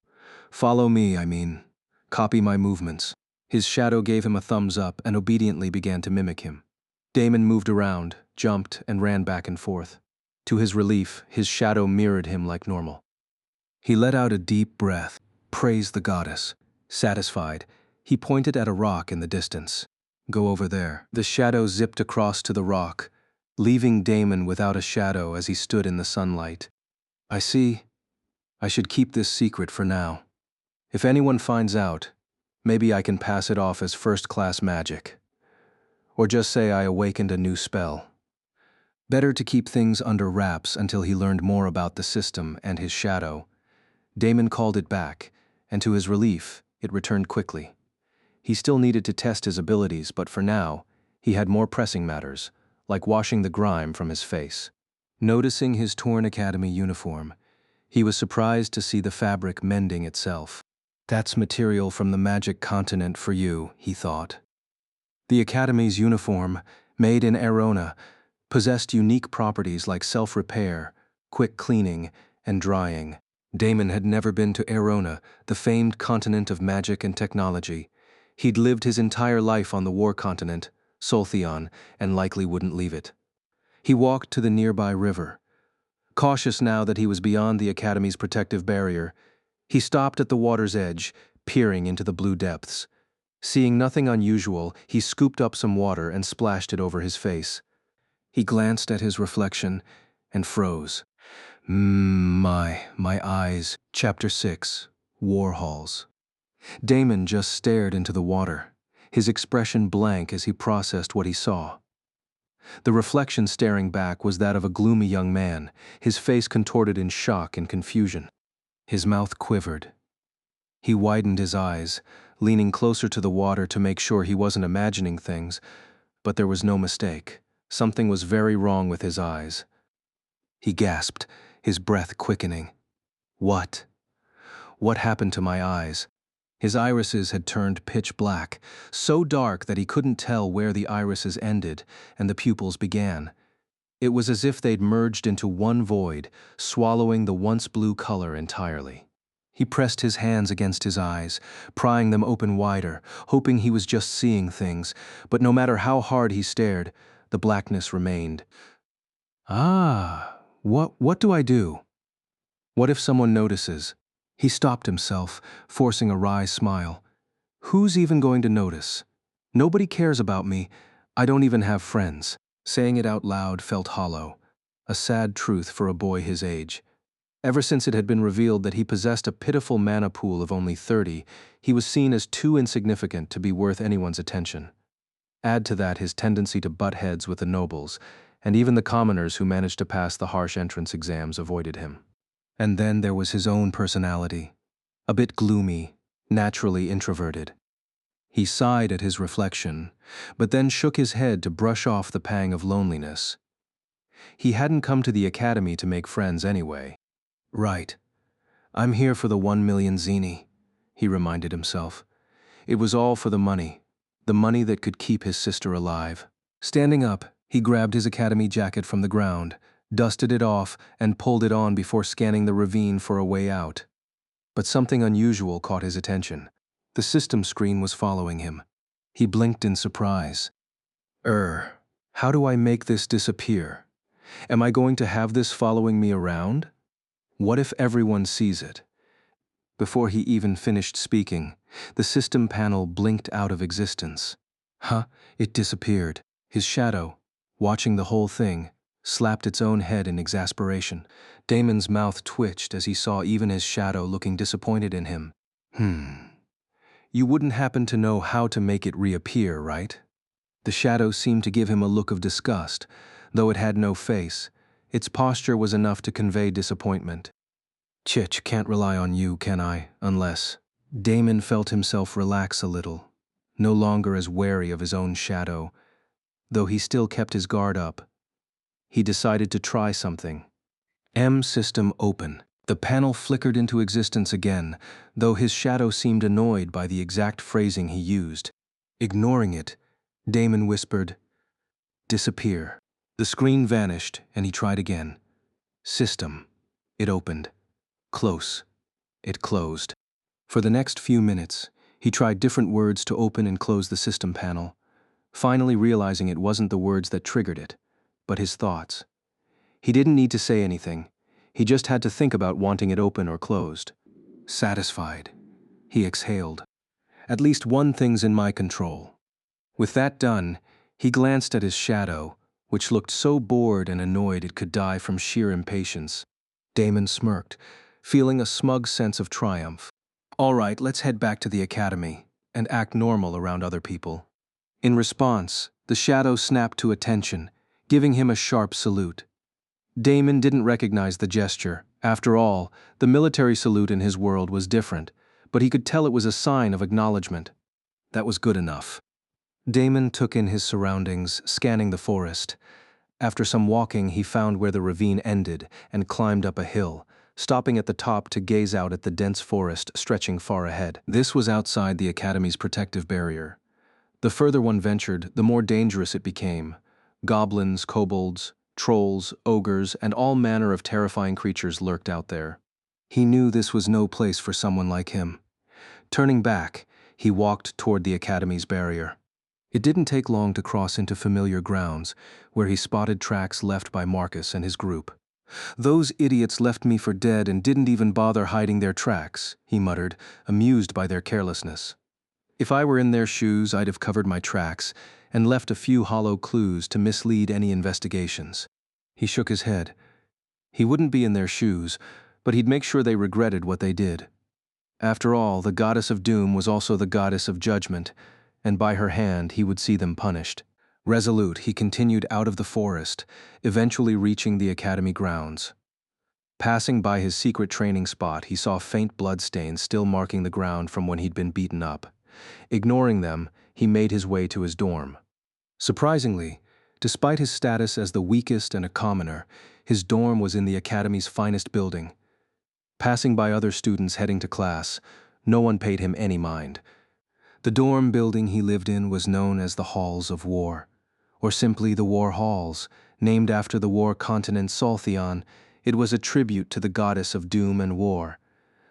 Follow me, I mean. Copy my movements. His shadow gave him a thumbs up and obediently began to mimic him. Damon moved around, jumped, and ran back and forth. To his relief, his shadow mirrored him like normal. He let out a deep breath, praised the goddess. Satisfied, he pointed at a rock in the distance. Go over there. The shadow zipped across to the rock, leaving Damon without a shadow as he stood in the sunlight. I see. I should keep this secret for now. If anyone finds out, maybe I can pass it off as first-class magic. Or just say I awakened a new spell. Better to keep things under wraps until he learned more about the system and his shadow. Damon called it back, and to his relief, it returned quickly. He still needed to test his abilities, but for now, he had more pressing matters, like washing the grime from his face. Noticing his torn academy uniform, he was surprised to see the fabric mending itself. That's material from the magic continent for you, he thought. The academy's uniform, made in Arona, possessed unique properties like self-repair, quick cleaning, and drying. Damon had never been to Arona, the famed continent of magic and technology. He'd lived his entire life on the war continent, Soltheon, and likely wouldn't leave it. He walked to the nearby river. Cautious now that he was beyond the academy's protective barrier, he stopped at the water's edge, peering into the blue depths. Seeing nothing unusual, he scooped up some water and splashed it over his face. He glanced at his reflection and froze. My eyes. Chapter 6. War Halls. Damon just stared into the water, his expression blank as he processed what he saw. The reflection staring back was that of a gloomy young man, his face contorted in shock and confusion. His mouth quivered. He widened his eyes, leaning closer to the water to make sure he wasn't imagining things, but there was no mistake. Something was very wrong with his eyes. He gasped, his breath quickening. What? What happened to my eyes? His irises had turned pitch black, so dark that he couldn't tell where the irises ended and the pupils began. It was as if they'd merged into one void, swallowing the once blue color entirely. He pressed his hands against his eyes, prying them open wider, hoping he was just seeing things, but no matter how hard he stared, the blackness remained. What do I do? What if someone notices? He stopped himself, forcing a wry smile. Who's even going to notice? Nobody cares about me. I don't even have friends. Saying it out loud felt hollow, a sad truth for a boy his age. Ever since it had been revealed that he possessed a pitiful mana pool of only 30, he was seen as too insignificant to be worth anyone's attention. Add to that his tendency to butt heads with the nobles, and even the commoners who managed to pass the harsh entrance exams avoided him. And then there was his own personality, a bit gloomy, naturally introverted. He sighed at his reflection, but then shook his head to brush off the pang of loneliness. He hadn't come to the academy to make friends anyway. Right. I'm here for the 1,000,000 zeni, he reminded himself. It was all for the money that could keep his sister alive. Standing up, he grabbed his academy jacket from the ground, dusted it off, and pulled it on before scanning the ravine for a way out. But something unusual caught his attention. The system screen was following him. He blinked in surprise. How do I make this disappear? Am I going to have this following me around? What if everyone sees it? Before he even finished speaking, the system panel blinked out of existence. It disappeared. His shadow, watching the whole thing, slapped its own head in exasperation. Damon's mouth twitched as he saw even his shadow looking disappointed in him. You wouldn't happen to know how to make it reappear, right? The shadow seemed to give him a look of disgust. Though it had no face, its posture was enough to convey disappointment. Chich, can't rely on you, can I? Unless… Damon felt himself relax a little, no longer as wary of his own shadow, though he still kept his guard up. He decided to try something. M system open. The panel flickered into existence again, though his shadow seemed annoyed by the exact phrasing he used. Ignoring it, Damon whispered, "Disappear." The screen vanished, and he tried again. System. It opened. Close. It closed. For the next few minutes, he tried different words to open and close the system panel, finally realizing it wasn't the words that triggered it, but his thoughts. He didn't need to say anything. He just had to think about wanting it open or closed. Satisfied, he exhaled. At least one thing's in my control. With that done, he glanced at his shadow, which looked so bored and annoyed it could die from sheer impatience. Damon smirked, feeling a smug sense of triumph. All right, let's head back to the academy and act normal around other people. In response, the shadow snapped to attention, giving him a sharp salute. Damon didn't recognize the gesture. After all, the military salute in his world was different, but he could tell it was a sign of acknowledgement. That was good enough. Damon took in his surroundings, scanning the forest. After some walking, he found where the ravine ended and climbed up a hill, stopping at the top to gaze out at the dense forest stretching far ahead. This was outside the academy's protective barrier. The further one ventured, the more dangerous it became. Goblins, kobolds, trolls, ogres, and all manner of terrifying creatures lurked out there. He knew this was no place for someone like him. Turning back, he walked toward the academy's barrier. It didn't take long to cross into familiar grounds, where he spotted tracks left by Marcus and his group. "Those idiots left me for dead and didn't even bother hiding their tracks," he muttered, amused by their carelessness. "If I were in their shoes, I'd have covered my tracks and left a few hollow clues to mislead any investigations." He shook his head. He wouldn't be in their shoes, but he'd make sure they regretted what they did. After all, the goddess of doom was also the goddess of judgment, and by her hand he would see them punished. Resolute, he continued out of the forest, eventually reaching the academy grounds. Passing by his secret training spot, he saw faint bloodstains still marking the ground from when he'd been beaten up. Ignoring them, he made his way to his dorm. Surprisingly, despite his status as the weakest and a commoner, his dorm was in the academy's finest building. Passing by other students heading to class, no one paid him any mind. The dorm building he lived in was known as the Halls of War, or simply the War Halls, named after the war continent Saltheon. It was a tribute to the goddess of doom and war.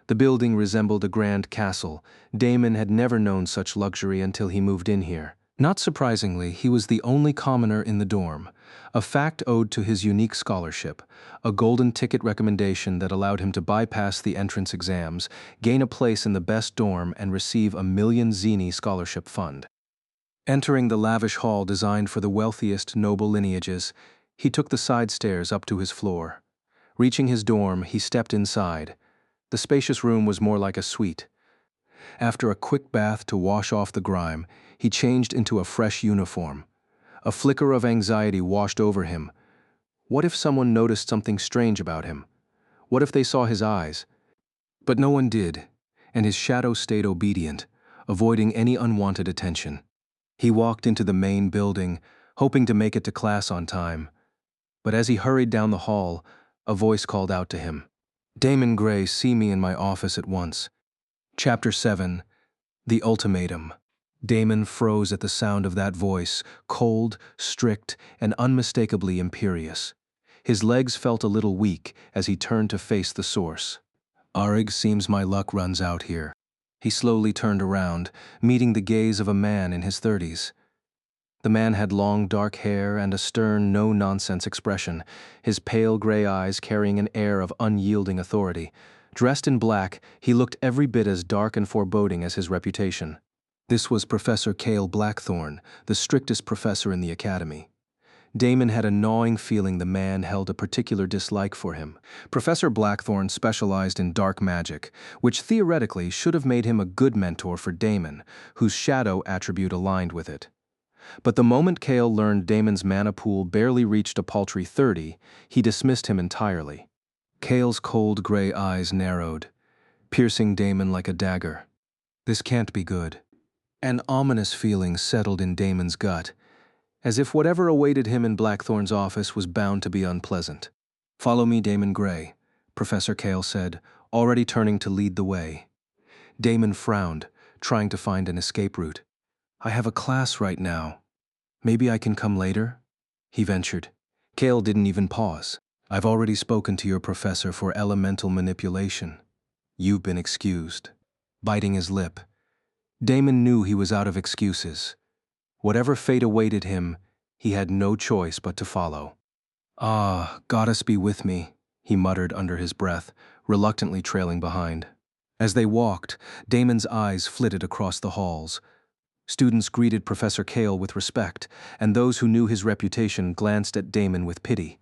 The building resembled a grand castle. Damon had never known such luxury until he moved in here. Not surprisingly, he was the only commoner in the dorm, a fact owed to his unique scholarship, a golden ticket recommendation that allowed him to bypass the entrance exams, gain a place in the best dorm, and receive a 1,000,000 zeni scholarship fund. Entering the lavish hall designed for the wealthiest noble lineages, he took the side stairs up to his floor. Reaching his dorm, he stepped inside. The spacious room was more like a suite. After a quick bath to wash off the grime, he changed into a fresh uniform. A flicker of anxiety washed over him. What if someone noticed something strange about him? What if they saw his eyes? But no one did, and his shadow stayed obedient, avoiding any unwanted attention. He walked into the main building, hoping to make it to class on time. But as he hurried down the hall, a voice called out to him. "Damon Gray, see me in my office at once." Chapter 7. The Ultimatum. Damon froze at the sound of that voice, cold, strict, and unmistakably imperious. His legs felt a little weak as he turned to face the source. "Arig, seems my luck runs out here." He slowly turned around, meeting the gaze of a man in his 30s. The man had long, dark hair and a stern, no-nonsense expression, his pale gray eyes carrying an air of unyielding authority. Dressed in black, he looked every bit as dark and foreboding as his reputation. This was Professor Cale Blackthorne, the strictest professor in the academy. Damon had a gnawing feeling the man held a particular dislike for him. Professor Blackthorne specialized in dark magic, which theoretically should have made him a good mentor for Damon, whose shadow attribute aligned with it. But the moment Kale learned Damon's mana pool barely reached a paltry 30, he dismissed him entirely. Kale's cold gray eyes narrowed, piercing Damon like a dagger. This can't be good. An ominous feeling settled in Damon's gut, as if whatever awaited him in Blackthorne's office was bound to be unpleasant. "Follow me, Damon Gray," Professor Kale said, already turning to lead the way. Damon frowned, trying to find an escape route. "I have a class right now. Maybe I can come later?" he ventured. Kale didn't even pause. "I've already spoken to your professor for elemental manipulation. You've been excused." Biting his lip, Damon knew he was out of excuses. Whatever fate awaited him, he had no choice but to follow. "Ah, goddess be with me," he muttered under his breath, reluctantly trailing behind. As they walked, Damon's eyes flitted across the halls. Students greeted Professor Kale with respect, and those who knew his reputation glanced at Damon with pity.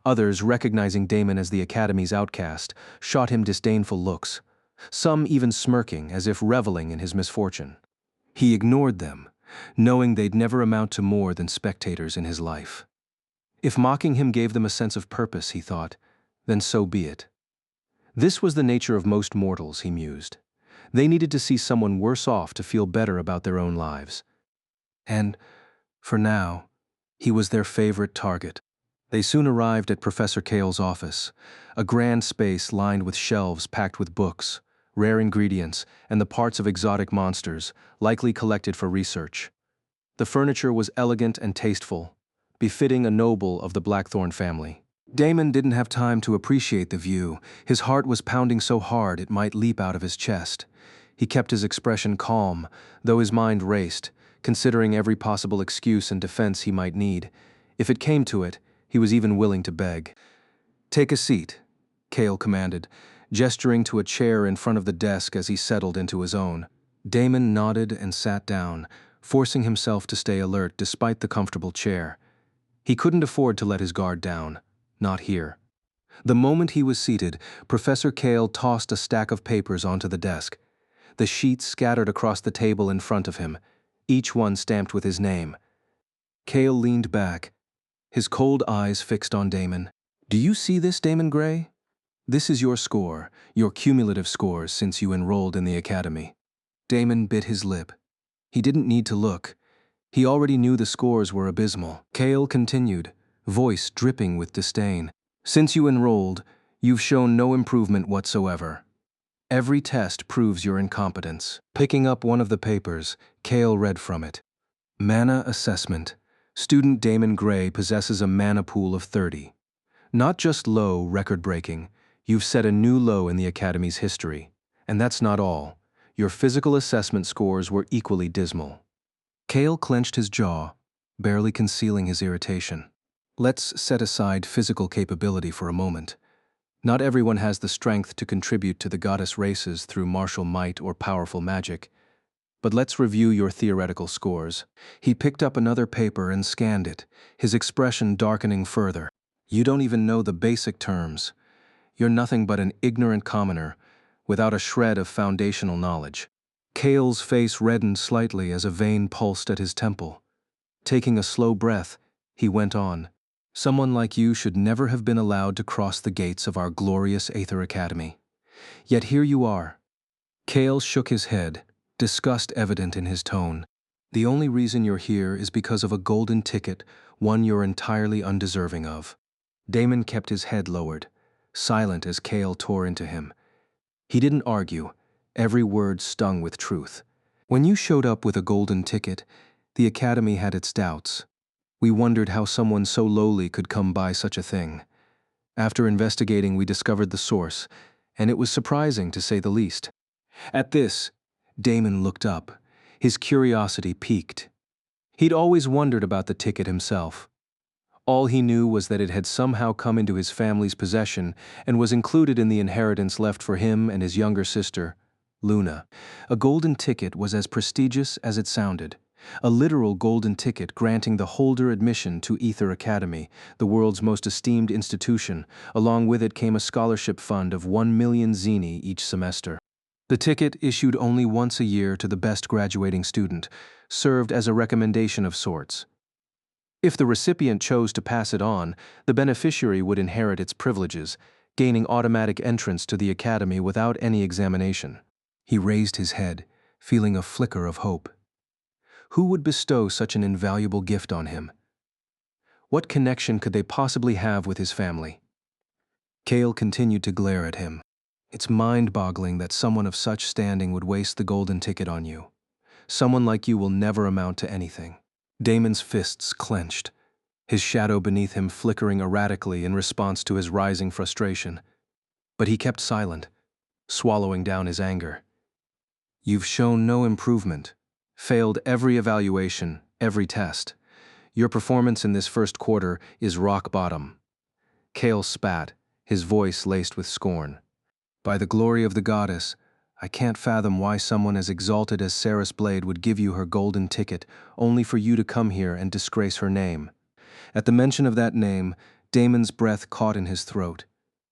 Others, recognizing Damon as the Academy's outcast, shot him disdainful looks, some even smirking as if reveling in his misfortune. He ignored them, knowing they'd never amount to more than spectators in his life. If mocking him gave them a sense of purpose, he thought, then so be it. This was the nature of most mortals, he mused. They needed to see someone worse off to feel better about their own lives. And, for now, he was their favorite target. They soon arrived at Professor Kale's office, a grand space lined with shelves packed with books, rare ingredients, and the parts of exotic monsters, likely collected for research. The furniture was elegant and tasteful, befitting a noble of the Blackthorne family. Damon didn't have time to appreciate the view. His heart was pounding so hard it might leap out of his chest. He kept his expression calm, though his mind raced, considering every possible excuse and defense he might need. If it came to it, he was even willing to beg. "Take a seat," Kale commanded, gesturing to a chair in front of the desk as he settled into his own. Damon nodded and sat down, forcing himself to stay alert despite the comfortable chair. He couldn't afford to let his guard down. Not here. The moment he was seated, Professor Kale tossed a stack of papers onto the desk. The sheets scattered across the table in front of him, each one stamped with his name. Kale leaned back, his cold eyes fixed on Damon. "Do you see this, Damon Gray? This is your score, your cumulative scores since you enrolled in the academy." Damon bit his lip. He didn't need to look. He already knew the scores were abysmal. Kale continued, voice dripping with disdain. "Since you enrolled, you've shown no improvement whatsoever. Every test proves your incompetence." Picking up one of the papers, Kale read from it. "Mana assessment. Student Damon Gray possesses a mana pool of 30. Not just low, record-breaking. You've set a new low in the Academy's history. And that's not all. Your physical assessment scores were equally dismal." Kale clenched his jaw, barely concealing his irritation. Let's set aside physical capability for a moment. Not everyone has the strength to contribute to the goddess races through martial might or powerful magic. But let's review your theoretical scores. He picked up another paper and scanned it, his expression darkening further. "You don't even know the basic terms. You're nothing but an ignorant commoner, without a shred of foundational knowledge." Kale's face reddened slightly as a vein pulsed at his temple. Taking a slow breath, he went on. "Someone like you should never have been allowed to cross the gates of our glorious Aether Academy. Yet here you are." Kale shook his head, disgust evident in his tone. "The only reason you're here is because of a golden ticket, one you're entirely undeserving of." Damon kept his head lowered, silent as Kale tore into him. He didn't argue. Every word stung with truth. "When you showed up with a golden ticket, the Academy had its doubts. We wondered how someone so lowly could come by such a thing. After investigating, we discovered the source, and it was surprising to say the least." At this, Damon looked up, his curiosity piqued. He'd always wondered about the ticket himself. All he knew was that it had somehow come into his family's possession and was included in the inheritance left for him and his younger sister, Luna. A golden ticket was as prestigious as it sounded. A literal golden ticket granting the holder admission to Ether Academy, the world's most esteemed institution. Along with it came a scholarship fund of 1 million zeni each semester. The ticket, issued only once a year to the best graduating student, served as a recommendation of sorts. If the recipient chose to pass it on, the beneficiary would inherit its privileges, gaining automatic entrance to the academy without any examination. He raised his head, feeling a flicker of hope. Who would bestow such an invaluable gift on him? What connection could they possibly have with his family? Kale continued to glare at him. It's mind-boggling that someone of such standing would waste the golden ticket on you. Someone like you will never amount to anything. Damon's fists clenched, his shadow beneath him flickering erratically in response to his rising frustration. But he kept silent, swallowing down his anger. You've shown no improvement, failed every evaluation, every test. Your performance in this first quarter is rock bottom. Kale spat, his voice laced with scorn. By the glory of the goddess, I can't fathom why someone as exalted as Saris Blade would give you her golden ticket only for you to come here and disgrace her name. At the mention of that name, Damon's breath caught in his throat.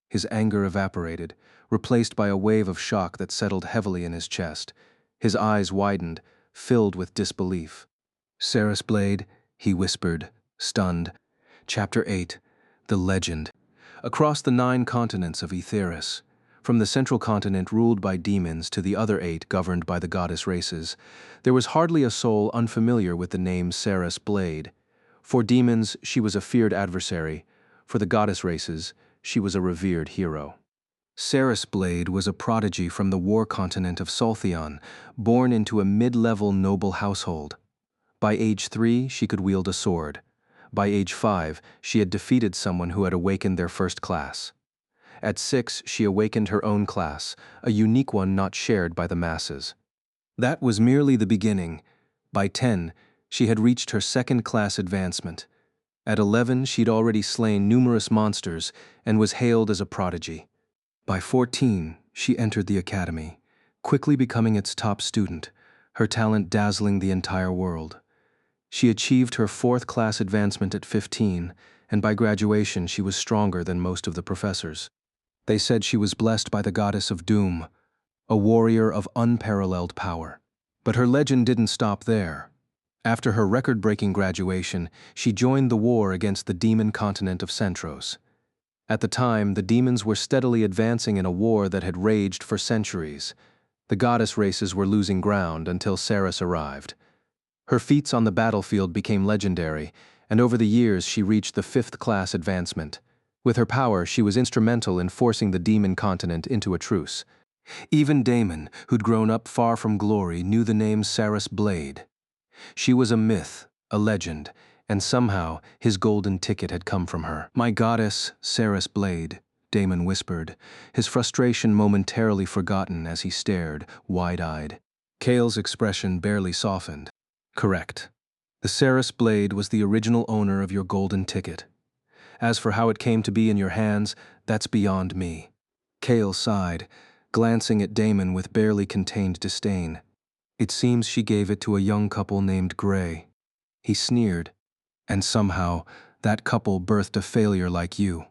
His anger evaporated, replaced by a wave of shock that settled heavily in his chest. His eyes widened, filled with disbelief. Saris Blade, he whispered, stunned. Chapter 8. The Legend. Across the 9 continents of Etheris, from the central continent ruled by demons to the other 8 governed by the goddess races, there was hardly a soul unfamiliar with the name Saris Blade. For demons, she was a feared adversary. For the goddess races, she was a revered hero. Saris Blade was a prodigy from the war continent of Soltheon, born into a mid-level noble household. By age 3, she could wield a sword. By age 5, she had defeated someone who had awakened their first class. At 6, she awakened her own class, a unique one not shared by the masses. That was merely the beginning. By 10, she had reached her second-class advancement. At 11, she'd already slain numerous monsters and was hailed as a prodigy. By 14, she entered the academy, quickly becoming its top student, her talent dazzling the entire world. She achieved her 4th-class advancement at 15, and by graduation she was stronger than most of the professors. They said she was blessed by the goddess of doom, a warrior of unparalleled power. But her legend didn't stop there. After her record-breaking graduation, she joined the war against the demon continent of Centros. At the time, the demons were steadily advancing in a war that had raged for centuries. The goddess races were losing ground until Saris arrived. Her feats on the battlefield became legendary, and over the years she reached the 5th-class advancement. With her power, she was instrumental in forcing the demon continent into a truce. Even Damon, who'd grown up far from glory, knew the name Saris Blade. She was a myth, a legend, and somehow his golden ticket had come from her. My goddess, Saris Blade, Damon whispered, his frustration momentarily forgotten as he stared, wide-eyed. Kale's expression barely softened. Correct. The Saris Blade was the original owner of your golden ticket. As for how it came to be in your hands, that's beyond me. Kale sighed, glancing at Damon with barely contained disdain. It seems she gave it to a young couple named Gray. He sneered. And somehow, that couple birthed a failure like you.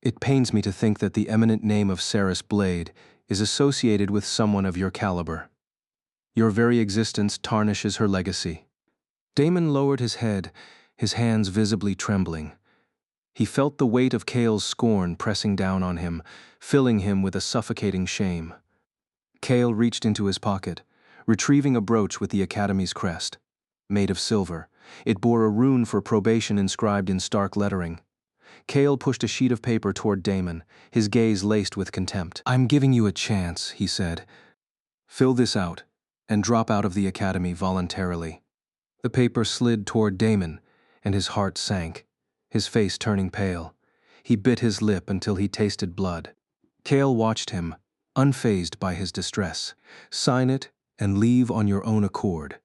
It pains me to think that the eminent name of Saris Blade is associated with someone of your caliber. Your very existence tarnishes her legacy. Damon lowered his head, his hands visibly trembling. He felt the weight of Kale's scorn pressing down on him, filling him with a suffocating shame. Kale reached into his pocket, retrieving a brooch with the Academy's crest. Made of silver, it bore a rune for probation inscribed in stark lettering. Kale pushed a sheet of paper toward Damon, his gaze laced with contempt. I'm giving you a chance, he said. Fill this out, and drop out of the Academy voluntarily. The paper slid toward Damon, and his heart sank, his face turning pale. He bit his lip until he tasted blood. Kale watched him, unfazed by his distress. Sign it and leave on your own accord.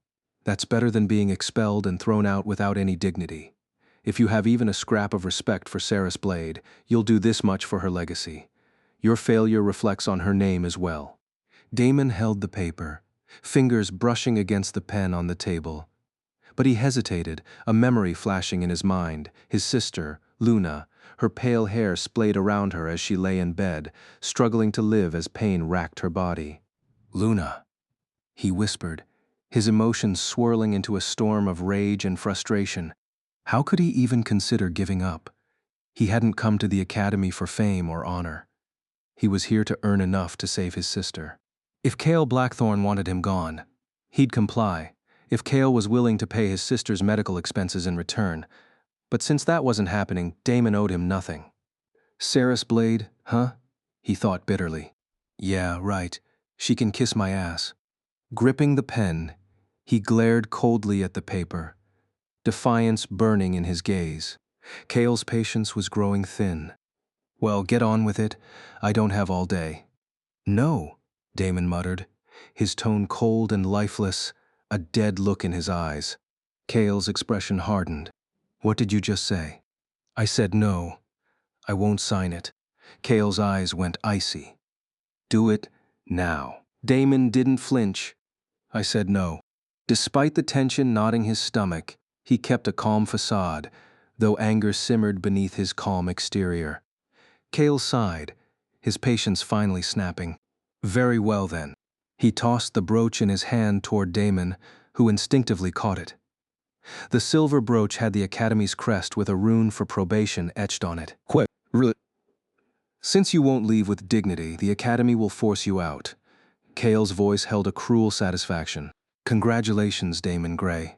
That's better than being expelled and thrown out without any dignity. If you have even a scrap of respect for Saris Blade, you'll do this much for her legacy. Your failure reflects on her name as well. Damon held the paper, fingers brushing against the pen on the table. But he hesitated, a memory flashing in his mind, his sister, Luna, her pale hair splayed around her as she lay in bed, struggling to live as pain racked her body. "Luna," he whispered, his emotions swirling into a storm of rage and frustration. How could he even consider giving up? He hadn't come to the academy for fame or honor. He was here to earn enough to save his sister. If Cale Blackthorne wanted him gone, he'd comply, if Cale was willing to pay his sister's medical expenses in return. But since that wasn't happening, Damon owed him nothing. Saris Blade, huh? He thought bitterly. Yeah, right. She can kiss my ass. Gripping the pen, he glared coldly at the paper, defiance burning in his gaze. Cale's patience was growing thin. Well, get on with it. I don't have all day. No, Damon muttered, his tone cold and lifeless, a dead look in his eyes. Cale's expression hardened. What did you just say? I said no. I won't sign it. Cale's eyes went icy. Do it now. Damon didn't flinch. I said no. Despite the tension knotting his stomach, he kept a calm facade, though anger simmered beneath his calm exterior. Cale sighed, his patience finally snapping. Very well then. He tossed the brooch in his hand toward Damon, who instinctively caught it. The silver brooch had the Academy's crest with a rune for probation etched on it. Since you won't leave with dignity, the Academy will force you out. Cale's voice held a cruel satisfaction. Congratulations, Damon Gray.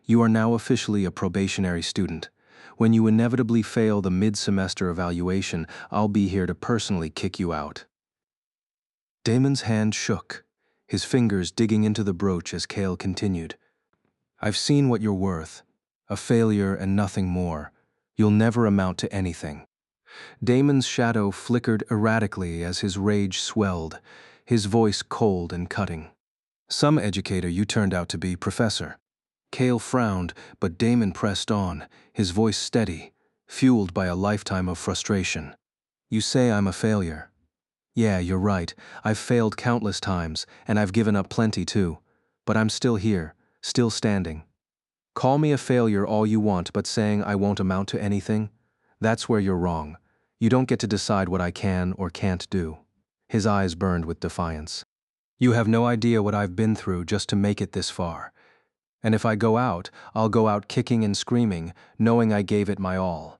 You are now officially a probationary student. When you inevitably fail the mid-semester evaluation, I'll be here to personally kick you out. Damon's hand shook, his fingers digging into the brooch as Cale continued. I've seen what you're worth. A failure and nothing more. You'll never amount to anything. Damon's shadow flickered erratically as his rage swelled, his voice cold and cutting. Some educator you turned out to be, Professor. Cale frowned, but Damon pressed on, his voice steady, fueled by a lifetime of frustration. You say I'm a failure. Yeah, you're right. I've failed countless times, and I've given up plenty too. But I'm still here, still standing. Call me a failure all you want, but saying I won't amount to anything? That's where you're wrong. You don't get to decide what I can or can't do. His eyes burned with defiance. You have no idea what I've been through just to make it this far. And if I go out, I'll go out kicking and screaming, knowing I gave it my all.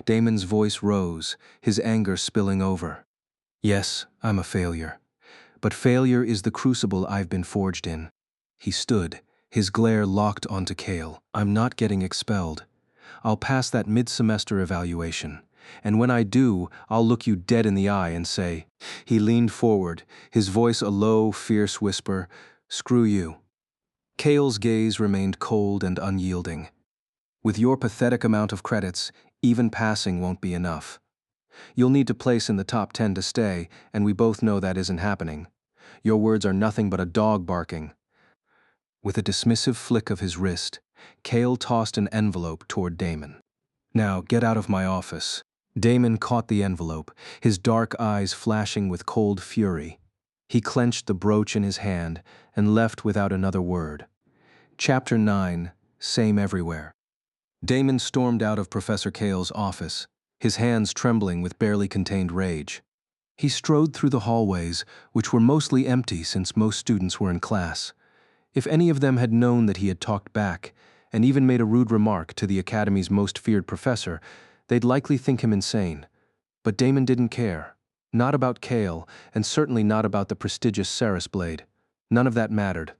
Damon's voice rose, his anger spilling over. Yes, I'm a failure. But failure is the crucible I've been forged in. He stood, his glare locked onto Cale. I'm not getting expelled. I'll pass that mid-semester evaluation. And when I do, I'll look you dead in the eye and say, he leaned forward, his voice a low, fierce whisper, screw you. Cale's gaze remained cold and unyielding. With your pathetic amount of credits, even passing won't be enough. You'll need to place in the top 10 to stay, and we both know that isn't happening. Your words are nothing but a dog barking. With a dismissive flick of his wrist, Cale tossed an envelope toward Damon. Now, get out of my office. Damon caught the envelope, his dark eyes flashing with cold fury. He clenched the brooch in his hand and left without another word. Chapter 9, Same Everywhere. Damon stormed out of Professor Cale's office, his hands trembling with barely contained rage. He strode through the hallways, which were mostly empty since most students were in class. If any of them had known that he had talked back, and even made a rude remark to the Academy's most feared professor, they'd likely think him insane. But Damon didn't care. Not about Cale, and certainly not about the prestigious Saris Blade. None of that mattered.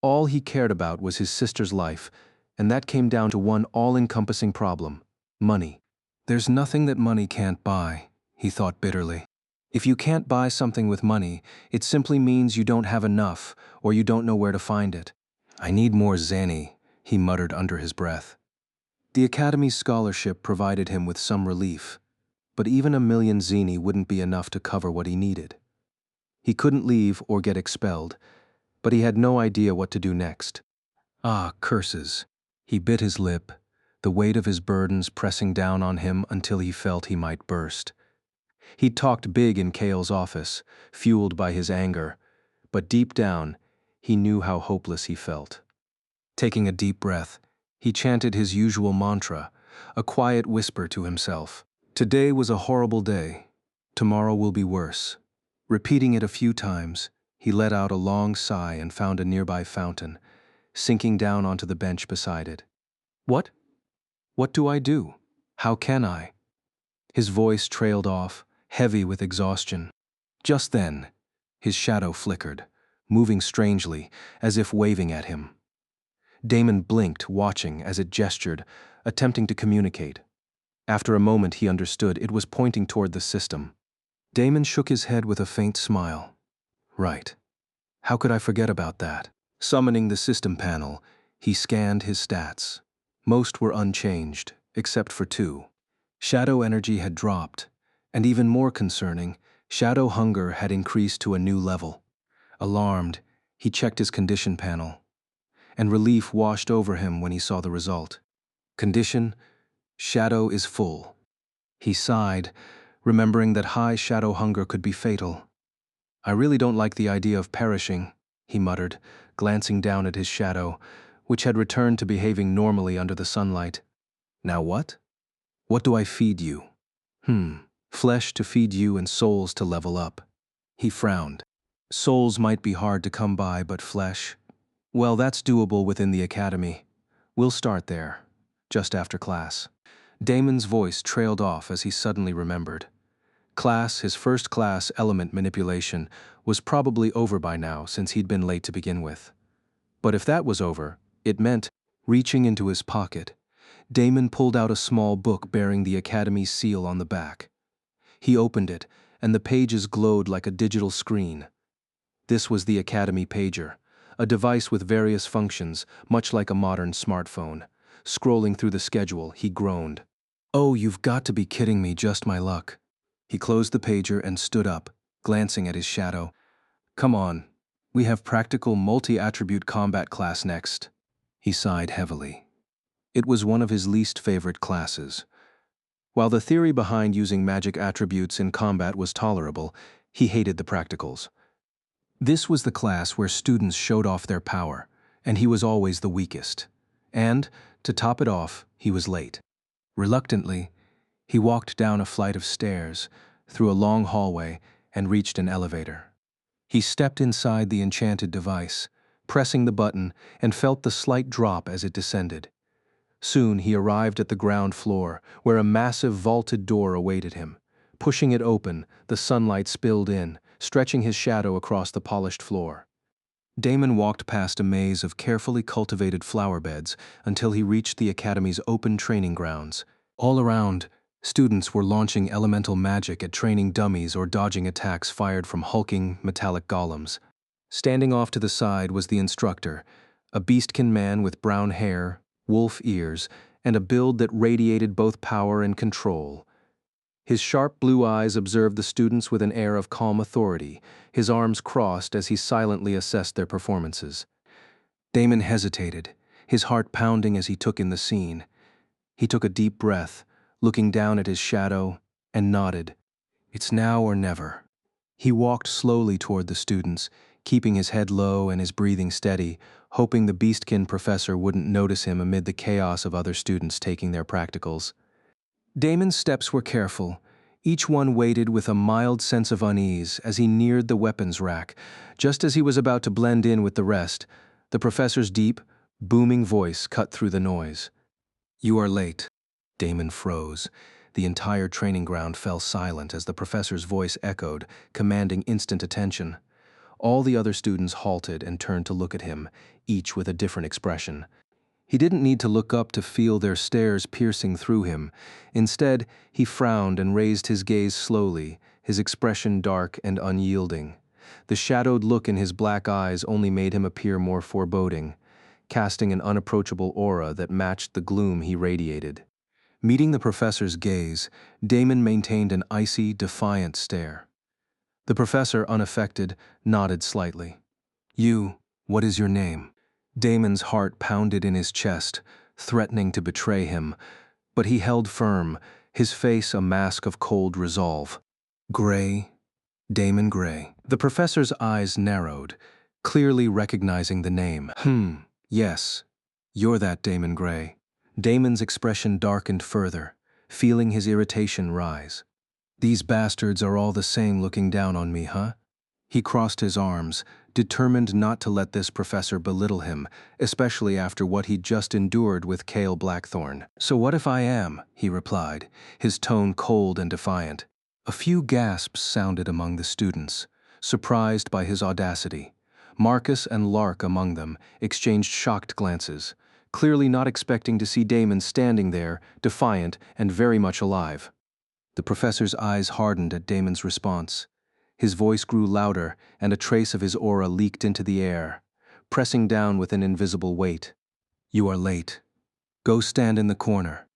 All he cared about was his sister's life, and that came down to one all-encompassing problem: money. There's nothing that money can't buy, he thought bitterly. If you can't buy something with money, it simply means you don't have enough, or you don't know where to find it. I need more zany, he muttered under his breath. The Academy's scholarship provided him with some relief, but even 1,000,000 zeni wouldn't be enough to cover what he needed. He couldn't leave or get expelled, but he had no idea what to do next. Ah, curses. He bit his lip, the weight of his burdens pressing down on him until he felt he might burst. He talked big in Cale's office, fueled by his anger, but deep down, he knew how hopeless he felt. Taking a deep breath, he chanted his usual mantra, a quiet whisper to himself. Today was a horrible day. Tomorrow will be worse. Repeating it a few times, he let out a long sigh and found a nearby fountain, sinking down onto the bench beside it. What? What do I do? How can I? His voice trailed off, heavy with exhaustion. Just then, his shadow flickered, moving strangely, as if waving at him. Damon blinked, watching as it gestured, attempting to communicate. After a moment, he understood it was pointing toward the system. Damon shook his head with a faint smile. Right. How could I forget about that? Summoning the system panel, he scanned his stats. Most were unchanged, except for two. Shadow energy had dropped, and even more concerning, shadow hunger had increased to a new level. Alarmed, he checked his condition panel, and relief washed over him when he saw the result. Condition: shadow is full. He sighed, remembering that high shadow hunger could be fatal. I really don't like the idea of perishing, he muttered, glancing down at his shadow, which had returned to behaving normally under the sunlight. Now what? What do I feed you? Flesh to feed you and souls to level up. He frowned. Souls might be hard to come by, but flesh? Well, that's doable within the academy. We'll start there, just after class. Damon's voice trailed off as he suddenly remembered. Class, his first class, element manipulation, was probably over by now since he'd been late to begin with. But if that was over, it meant, reaching into his pocket, Damon pulled out a small book bearing the Academy's seal on the back. He opened it, and the pages glowed like a digital screen. This was the Academy pager, a device with various functions, much like a modern smartphone. Scrolling through the schedule, he groaned. Oh, you've got to be kidding me, just my luck. He closed the pager and stood up, glancing at his shadow. Come on, we have practical multi-attribute combat class next. He sighed heavily. It was one of his least favorite classes. While the theory behind using magic attributes in combat was tolerable, he hated the practicals. This was the class where students showed off their power, and he was always the weakest. And, to top it off, he was late. Reluctantly, he walked down a flight of stairs, through a long hallway, and reached an elevator. He stepped inside the enchanted device, pressing the button, and felt the slight drop as it descended. Soon he arrived at the ground floor, where a massive vaulted door awaited him. Pushing it open, the sunlight spilled in, stretching his shadow across the polished floor. Damon walked past a maze of carefully cultivated flower beds until he reached the Academy's open training grounds. All around, students were launching elemental magic at training dummies or dodging attacks fired from hulking, metallic golems. Standing off to the side was the instructor, a beastkin man with brown hair, wolf ears, and a build that radiated both power and control. His sharp blue eyes observed the students with an air of calm authority, his arms crossed as he silently assessed their performances. Damon hesitated, his heart pounding as he took in the scene. He took a deep breath, looking down at his shadow, and nodded. It's now or never. He walked slowly toward the students, keeping his head low and his breathing steady, hoping the beastkin professor wouldn't notice him amid the chaos of other students taking their practicals. Damon's steps were careful, each one weighted with a mild sense of unease as he neared the weapons rack. Just as he was about to blend in with the rest, the professor's deep, booming voice cut through the noise. You are late. Damon froze. The entire training ground fell silent as the professor's voice echoed, commanding instant attention. All the other students halted and turned to look at him, each with a different expression. He didn't need to look up to feel their stares piercing through him. Instead, he frowned and raised his gaze slowly, his expression dark and unyielding. The shadowed look in his black eyes only made him appear more foreboding, casting an unapproachable aura that matched the gloom he radiated. Meeting the professor's gaze, Damon maintained an icy, defiant stare. The professor, unaffected, nodded slightly. What is your name? Damon's heart pounded in his chest, threatening to betray him, but he held firm, his face a mask of cold resolve. Gray, Damon Gray. The professor's eyes narrowed, clearly recognizing the name. Yes, you're that Damon Gray. Damon's expression darkened further, feeling his irritation rise. These bastards are all the same looking down on me, huh? He crossed his arms, determined not to let this professor belittle him, especially after what he'd just endured with Cale Blackthorn. So what if I am? He replied, his tone cold and defiant. A few gasps sounded among the students, surprised by his audacity. Marcus and Lark among them exchanged shocked glances, clearly not expecting to see Damon standing there, defiant and very much alive. The professor's eyes hardened at Damon's response. His voice grew louder, and a trace of his aura leaked into the air, pressing down with an invisible weight. You are late. Go stand in the corner.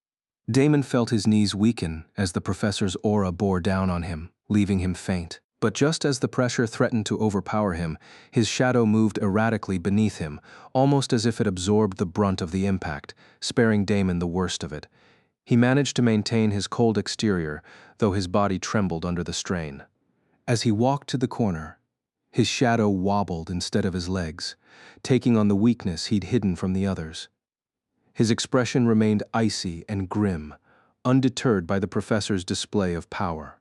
Damon felt his knees weaken as the professor's aura bore down on him, leaving him faint. But just as the pressure threatened to overpower him, his shadow moved erratically beneath him, almost as if it absorbed the brunt of the impact, sparing Damon the worst of it. He managed to maintain his cold exterior, though his body trembled under the strain. As he walked to the corner, his shadow wobbled instead of his legs, taking on the weakness he'd hidden from the others. His expression remained icy and grim, undeterred by the professor's display of power.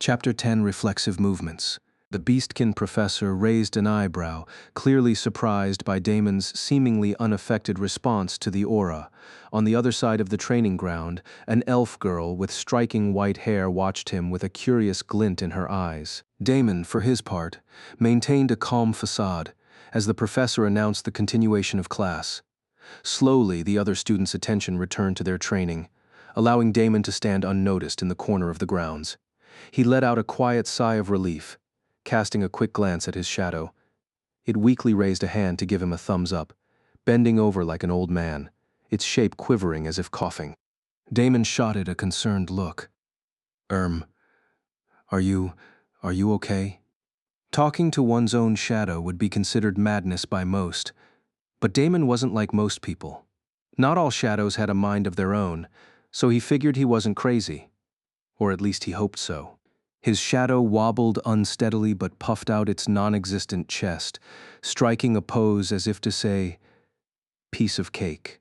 Chapter 10: Reflexive Movements. The beastkin professor raised an eyebrow, clearly surprised by Damon's seemingly unaffected response to the aura. On the other side of the training ground, an elf girl with striking white hair watched him with a curious glint in her eyes. Damon, for his part, maintained a calm facade as the professor announced the continuation of class. Slowly, the other students' attention returned to their training, allowing Damon to stand unnoticed in the corner of the grounds. He let out a quiet sigh of relief, casting a quick glance at his shadow. It weakly raised a hand to give him a thumbs up, bending over like an old man, its shape quivering as if coughing. Damon shot it a concerned look. Are you okay? Talking to one's own shadow would be considered madness by most, but Damon wasn't like most people. Not all shadows had a mind of their own, so he figured he wasn't crazy. Or at least he hoped so. His shadow wobbled unsteadily but puffed out its non-existent chest, striking a pose as if to say, "Piece of cake."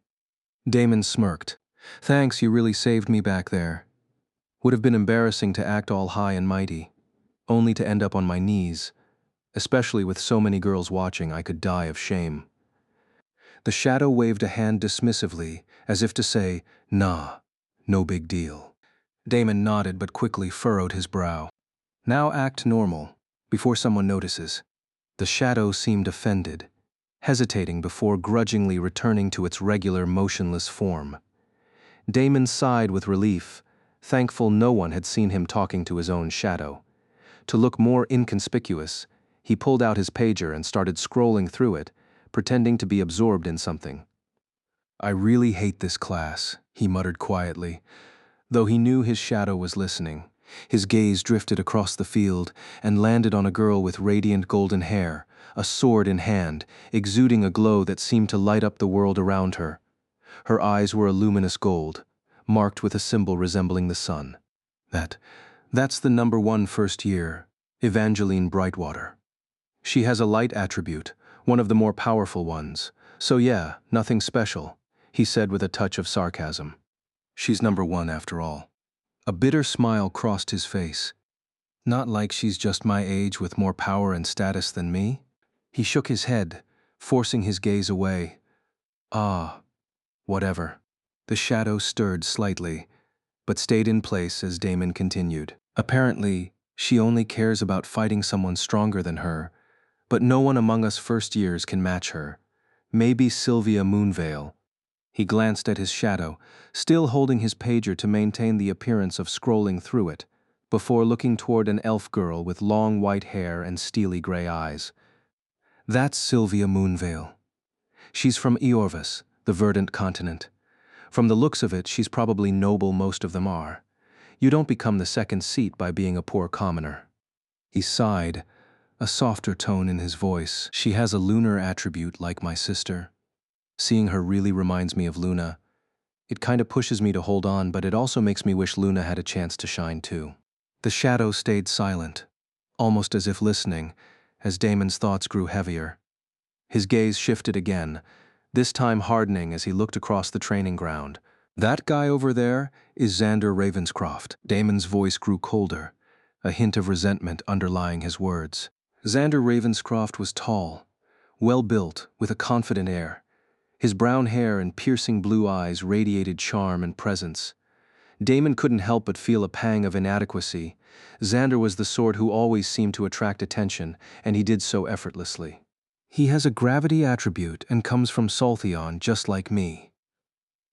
Damon smirked. "Thanks, you really saved me back there. Would have been embarrassing to act all high and mighty, only to end up on my knees. Especially with so many girls watching, I could die of shame." The shadow waved a hand dismissively, as if to say, "Nah, no big deal." Damon nodded but quickly furrowed his brow. "Now act normal, before someone notices." The shadow seemed offended, hesitating before grudgingly returning to its regular motionless form. Damon sighed with relief, thankful no one had seen him talking to his own shadow. To look more inconspicuous, he pulled out his pager and started scrolling through it, pretending to be absorbed in something. "I really hate this class," he muttered quietly. Though he knew his shadow was listening, his gaze drifted across the field and landed on a girl with radiant golden hair, a sword in hand, exuding a glow that seemed to light up the world around her. Her eyes were a luminous gold, marked with a symbol resembling the sun. That's the number 1 first year, Evangeline Brightwater. She has a light attribute, one of the more powerful ones. So yeah, nothing special, he said with a touch of sarcasm. She's number 1 after all. A bitter smile crossed his face. Not like she's just my age with more power and status than me? He shook his head, forcing his gaze away. Ah, whatever. The shadow stirred slightly, but stayed in place as Damon continued. Apparently, she only cares about fighting someone stronger than her, but no one among us first years can match her. Maybe Sylvia Moonvale. He glanced at his shadow, still holding his pager to maintain the appearance of scrolling through it, before looking toward an elf girl with long white hair and steely gray eyes. That's Sylvia Moonvale. She's from Eorvis, the verdant continent. From the looks of it, she's probably noble, most of them are. You don't become the second seat by being a poor commoner. He sighed, a softer tone in his voice. She has a lunar attribute like my sister. Seeing her really reminds me of Luna. It kind of pushes me to hold on, but it also makes me wish Luna had a chance to shine too. The shadow stayed silent, almost as if listening, as Damon's thoughts grew heavier. His gaze shifted again, this time hardening as he looked across the training ground. That guy over there is Xander Ravenscroft. Damon's voice grew colder, a hint of resentment underlying his words. Xander Ravenscroft was tall, well-built, with a confident air. His brown hair and piercing blue eyes radiated charm and presence. Damon couldn't help but feel a pang of inadequacy. Xander was the sort who always seemed to attract attention, and he did so effortlessly. He has a gravity attribute and comes from Saltheon just like me.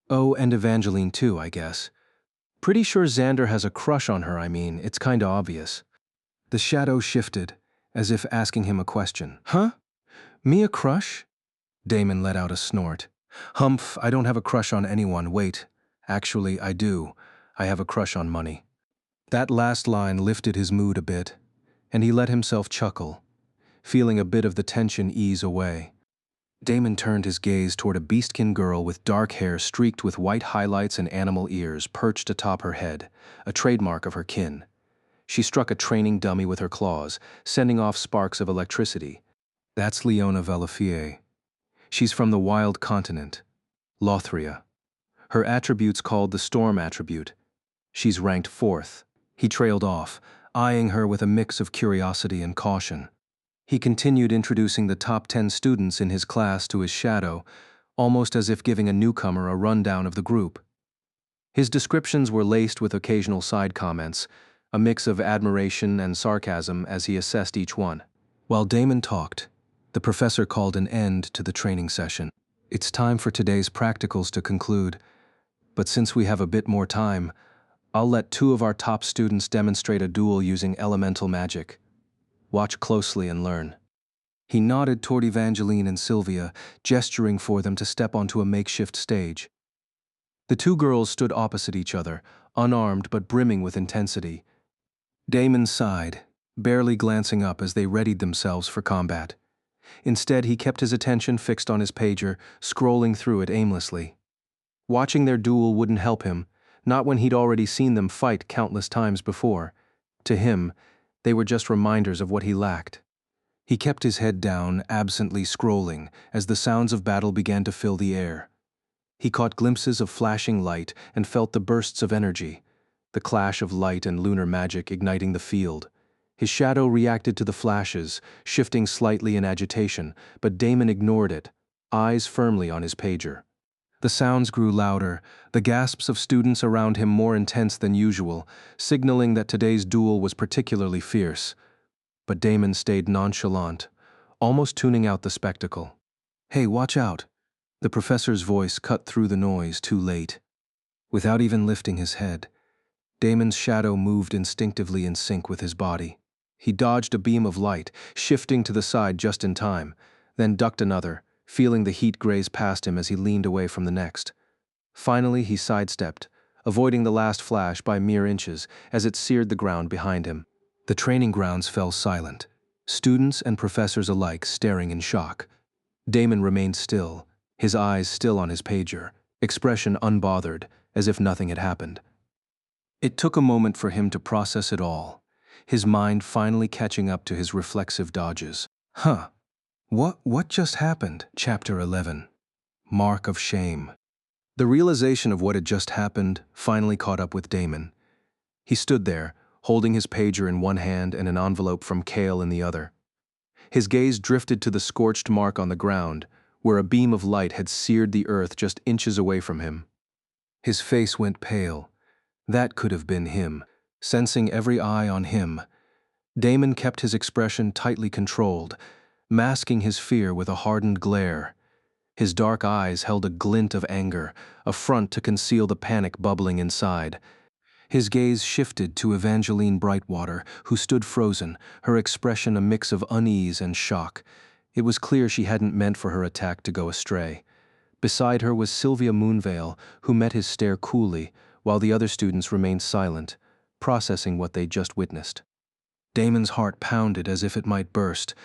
Oh, and Evangeline too, I guess. Pretty sure Xander has a crush on her, it's kinda obvious. The shadow shifted, as if asking him a question. Huh? Me a crush? Damon let out a snort. Humph, I don't have a crush on anyone, wait. Actually, I do. I have a crush on money. That last line lifted his mood a bit, and he let himself chuckle, feeling a bit of the tension ease away. Damon turned his gaze toward a beastkin girl with dark hair streaked with white highlights and animal ears perched atop her head, a trademark of her kin. She struck a training dummy with her claws, sending off sparks of electricity. That's Leona Valafie. She's from the wild continent, Lothria. Her attribute's called the Storm attribute. She's ranked 4th. He trailed off, eyeing her with a mix of curiosity and caution. He continued introducing the top 10 students in his class to his shadow, almost as if giving a newcomer a rundown of the group. His descriptions were laced with occasional side comments, a mix of admiration and sarcasm as he assessed each one. While Damon talked, the professor called an end to the training session. It's time for today's practicals to conclude, but since we have a bit more time, I'll let 2 of our top students demonstrate a duel using elemental magic. Watch closely and learn. He nodded toward Evangeline and Sylvia, gesturing for them to step onto a makeshift stage. The 2 girls stood opposite each other, unarmed but brimming with intensity. Damon sighed, barely glancing up as they readied themselves for combat. Instead, he kept his attention fixed on his pager, scrolling through it aimlessly. Watching their duel wouldn't help him, not when he'd already seen them fight countless times before. To him, they were just reminders of what he lacked. He kept his head down, absently scrolling, as the sounds of battle began to fill the air. He caught glimpses of flashing light and felt the bursts of energy, the clash of light and lunar magic igniting the field. His shadow reacted to the flashes, shifting slightly in agitation, but Damon ignored it, eyes firmly on his pager. The sounds grew louder, the gasps of students around him more intense than usual, signaling that today's duel was particularly fierce. But Damon stayed nonchalant, almost tuning out the spectacle. Hey, watch out! The professor's voice cut through the noise too late. Without even lifting his head, Damon's shadow moved instinctively in sync with his body. He dodged a beam of light, shifting to the side just in time, then ducked another, feeling the heat graze past him as he leaned away from the next. Finally, he sidestepped, avoiding the last flash by mere inches as it seared the ground behind him. The training grounds fell silent, students and professors alike staring in shock. Damon remained still, his eyes still on his pager, expression unbothered, as if nothing had happened. It took a moment for him to process it all, his mind finally catching up to his reflexive dodges. What just happened? Chapter 11. Mark of Shame. The realization of what had just happened finally caught up with Damon. He stood there, holding his pager in one hand and an envelope from Kale in the other. His gaze drifted to the scorched mark on the ground, where a beam of light had seared the earth just inches away from him. His face went pale. That could have been him, sensing every eye on him. Damon kept his expression tightly controlled, masking his fear with a hardened glare. His dark eyes held a glint of anger, a front to conceal the panic bubbling inside. His gaze shifted to Evangeline Brightwater, who stood frozen, her expression a mix of unease and shock. It was clear she hadn't meant for her attack to go astray. Beside her was Sylvia Moonvale, who met his stare coolly, while the other students remained silent, processing what they'd just witnessed. Damon's heart pounded as if it might burst,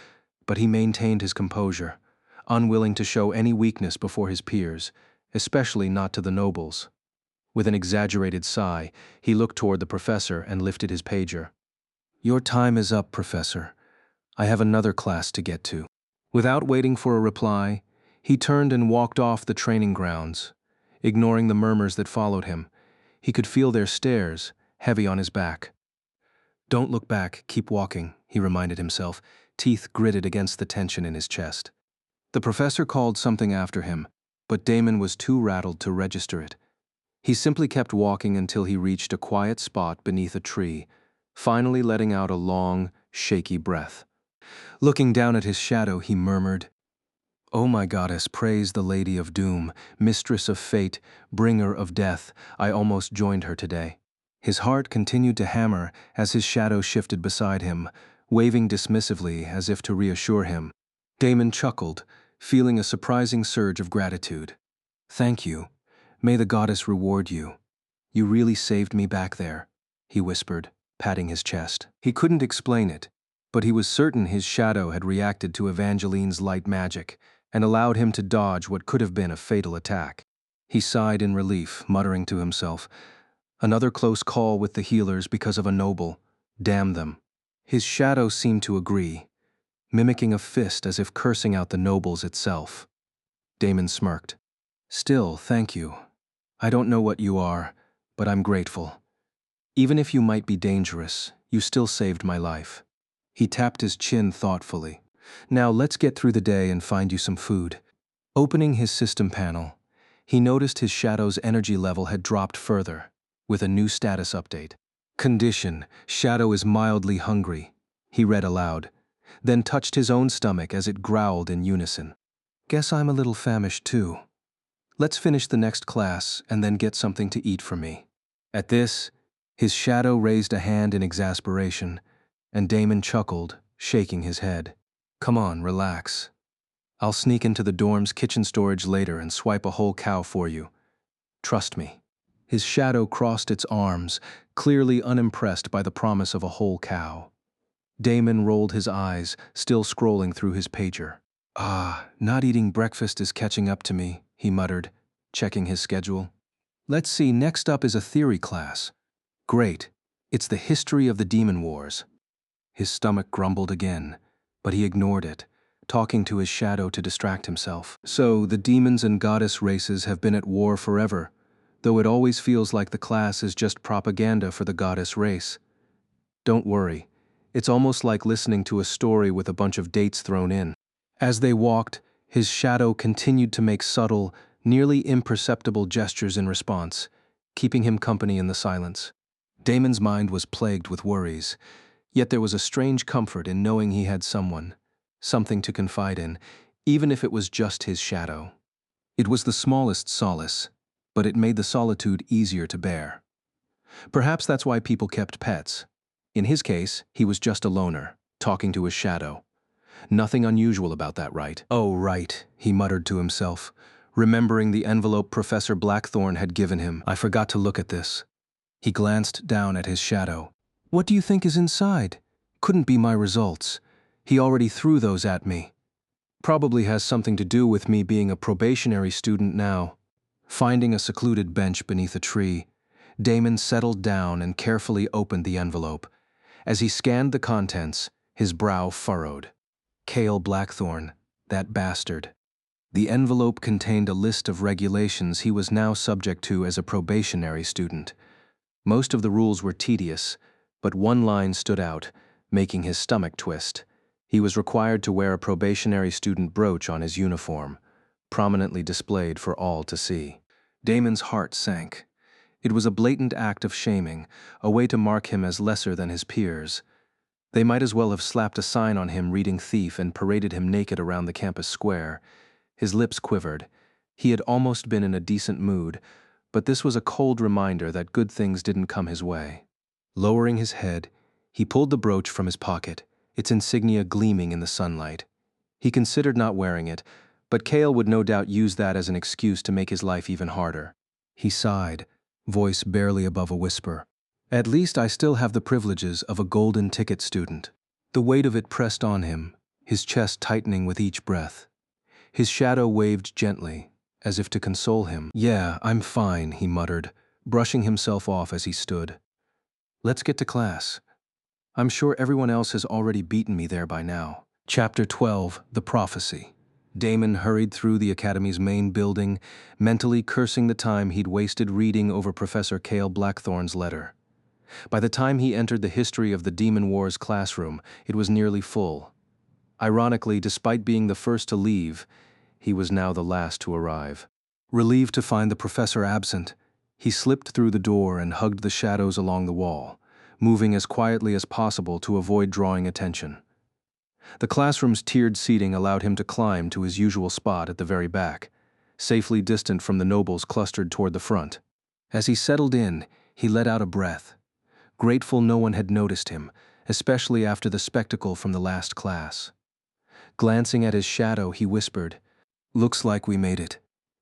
but he maintained his composure, unwilling to show any weakness before his peers, especially not to the nobles. With an exaggerated sigh, he looked toward the professor and lifted his pager. "Your time is up, Professor. I have another class to get to. Without waiting for a reply, he turned and walked off the training grounds. Ignoring the murmurs that followed him, he could feel their stares, heavy on his back. Don't look back, keep walking, he reminded himself, teeth gritted against the tension in his chest. The professor called something after him, but Damon was too rattled to register it. He simply kept walking until he reached a quiet spot beneath a tree, finally letting out a long, shaky breath. Looking down at his shadow, he murmured, "O my goddess, praise the Lady of Doom, mistress of fate, bringer of death, I almost joined her today." His heart continued to hammer as his shadow shifted beside him, waving dismissively as if to reassure him. Damon chuckled, feeling a surprising surge of gratitude. "Thank you. May the goddess reward you. You really saved me back there," he whispered, patting his chest. He couldn't explain it, but he was certain his shadow had reacted to Evangeline's light magic and allowed him to dodge what could have been a fatal attack. He sighed in relief, muttering to himself, "Another close call with the healers because of a noble. Damn them." His shadow seemed to agree, mimicking a fist as if cursing out the nobles itself. Damon smirked. "Still, thank you. I don't know what you are, but I'm grateful. Even if you might be dangerous, you still saved my life." He tapped his chin thoughtfully. "Now let's get through the day and find you some food." Opening his system panel, he noticed his shadow's energy level had dropped further, with a new status update. "Condition: Shadow is mildly hungry," he read aloud, then touched his own stomach as it growled in unison. "Guess I'm a little famished too. Let's finish the next class and then get something to eat for me." At this, his shadow raised a hand in exasperation, and Damon chuckled, shaking his head. "Come on, relax. I'll sneak into the dorm's kitchen storage later and swipe a whole cow for you. Trust me." His shadow crossed its arms, clearly unimpressed by the promise of a whole cow. Damon rolled his eyes, still scrolling through his pager. Not eating breakfast is catching up to me," he muttered, checking his schedule. "Let's see, next up is a theory class. Great, it's the history of the Demon Wars." His stomach grumbled again, but he ignored it, talking to his shadow to distract himself. "So, the demons and goddess races have been at war forever, though it always feels like the class is just propaganda for the goddess race. Don't worry, it's almost like listening to a story with a bunch of dates thrown in." As they walked, his shadow continued to make subtle, nearly imperceptible gestures in response, keeping him company in the silence. Damon's mind was plagued with worries, yet there was a strange comfort in knowing he had something to confide in, even if it was just his shadow. It was the smallest solace, but it made the solitude easier to bear. Perhaps that's why people kept pets. In his case, he was just a loner, talking to his shadow. Nothing unusual about that, right? "Oh, right," he muttered to himself, remembering the envelope Professor Blackthorne had given him. "I forgot to look at this." He glanced down at his shadow. "What do you think is inside? Couldn't be my results. He already threw those at me. Probably has something to do with me being a probationary student now." Finding a secluded bench beneath a tree, Damon settled down and carefully opened the envelope. As he scanned the contents, his brow furrowed. Cale Blackthorne, that bastard. The envelope contained a list of regulations he was now subject to as a probationary student. Most of the rules were tedious, but one line stood out, making his stomach twist. He was required to wear a probationary student brooch on his uniform, prominently displayed for all to see. Damon's heart sank. It was a blatant act of shaming, a way to mark him as lesser than his peers. They might as well have slapped a sign on him reading thief and paraded him naked around the campus square. His lips quivered. He had almost been in a decent mood, but this was a cold reminder that good things didn't come his way. Lowering his head, he pulled the brooch from his pocket, its insignia gleaming in the sunlight. He considered not wearing it, but Cale would no doubt use that as an excuse to make his life even harder. He sighed, voice barely above a whisper. "At least I still have the privileges of a golden ticket student." The weight of it pressed on him, his chest tightening with each breath. His shadow waved gently, as if to console him. "Yeah, I'm fine," he muttered, brushing himself off as he stood. "Let's get to class." I'm sure everyone else has already beaten me there by now. Chapter 12, The Prophecy. Damon hurried through the Academy's main building, mentally cursing the time he'd wasted reading over Professor Cale Blackthorn's letter. By the time he entered the History of the Demon Wars classroom, it was nearly full. Ironically, despite being the first to leave, he was now the last to arrive. Relieved to find the professor absent, he slipped through the door and hugged the shadows along the wall, moving as quietly as possible to avoid drawing attention. The classroom's tiered seating allowed him to climb to his usual spot at the very back, safely distant from the nobles clustered toward the front. As he settled in, he let out a breath, grateful no one had noticed him, especially after the spectacle from the last class. Glancing at his shadow, he whispered, "Looks like we made it."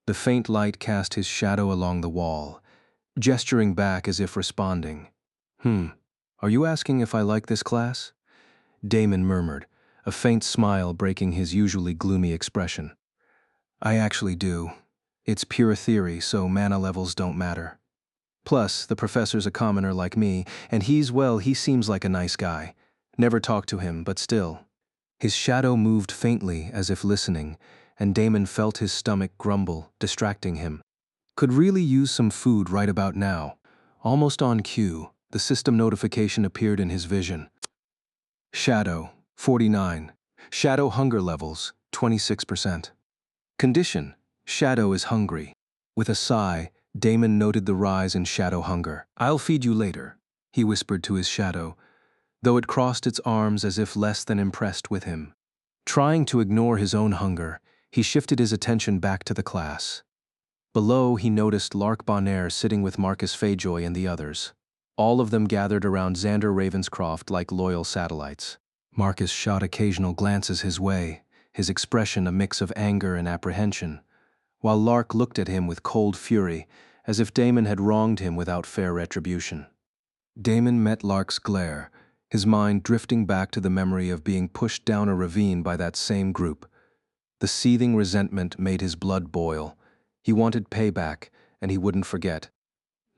The faint light cast his shadow along the wall, gesturing back as if responding. Are you asking if I like this class?" Damon murmured, a faint smile breaking his usually gloomy expression. "I actually do. It's pure theory, so mana levels don't matter. Plus, the professor's a commoner like me, and he seems like a nice guy. Never talked to him, but still." His shadow moved faintly as if listening, and Damon felt his stomach grumble, distracting him. Could really use some food right about now. Almost on cue, the system notification appeared in his vision. Shadow, 49. Shadow hunger levels, 26%. Condition, Shadow is hungry. With a sigh, Damon noted the rise in shadow hunger. "I'll feed you later," he whispered to his shadow, though it crossed its arms as if less than impressed with him. Trying to ignore his own hunger, he shifted his attention back to the class. Below, he noticed Lark Bonaire sitting with Marcus Fayjoy and the others. All of them gathered around Xander Ravenscroft like loyal satellites. Marcus shot occasional glances his way, his expression a mix of anger and apprehension, while Lark looked at him with cold fury, as if Damon had wronged him without fair retribution. Damon met Lark's glare, his mind drifting back to the memory of being pushed down a ravine by that same group. The seething resentment made his blood boil. He wanted payback, and he wouldn't forget.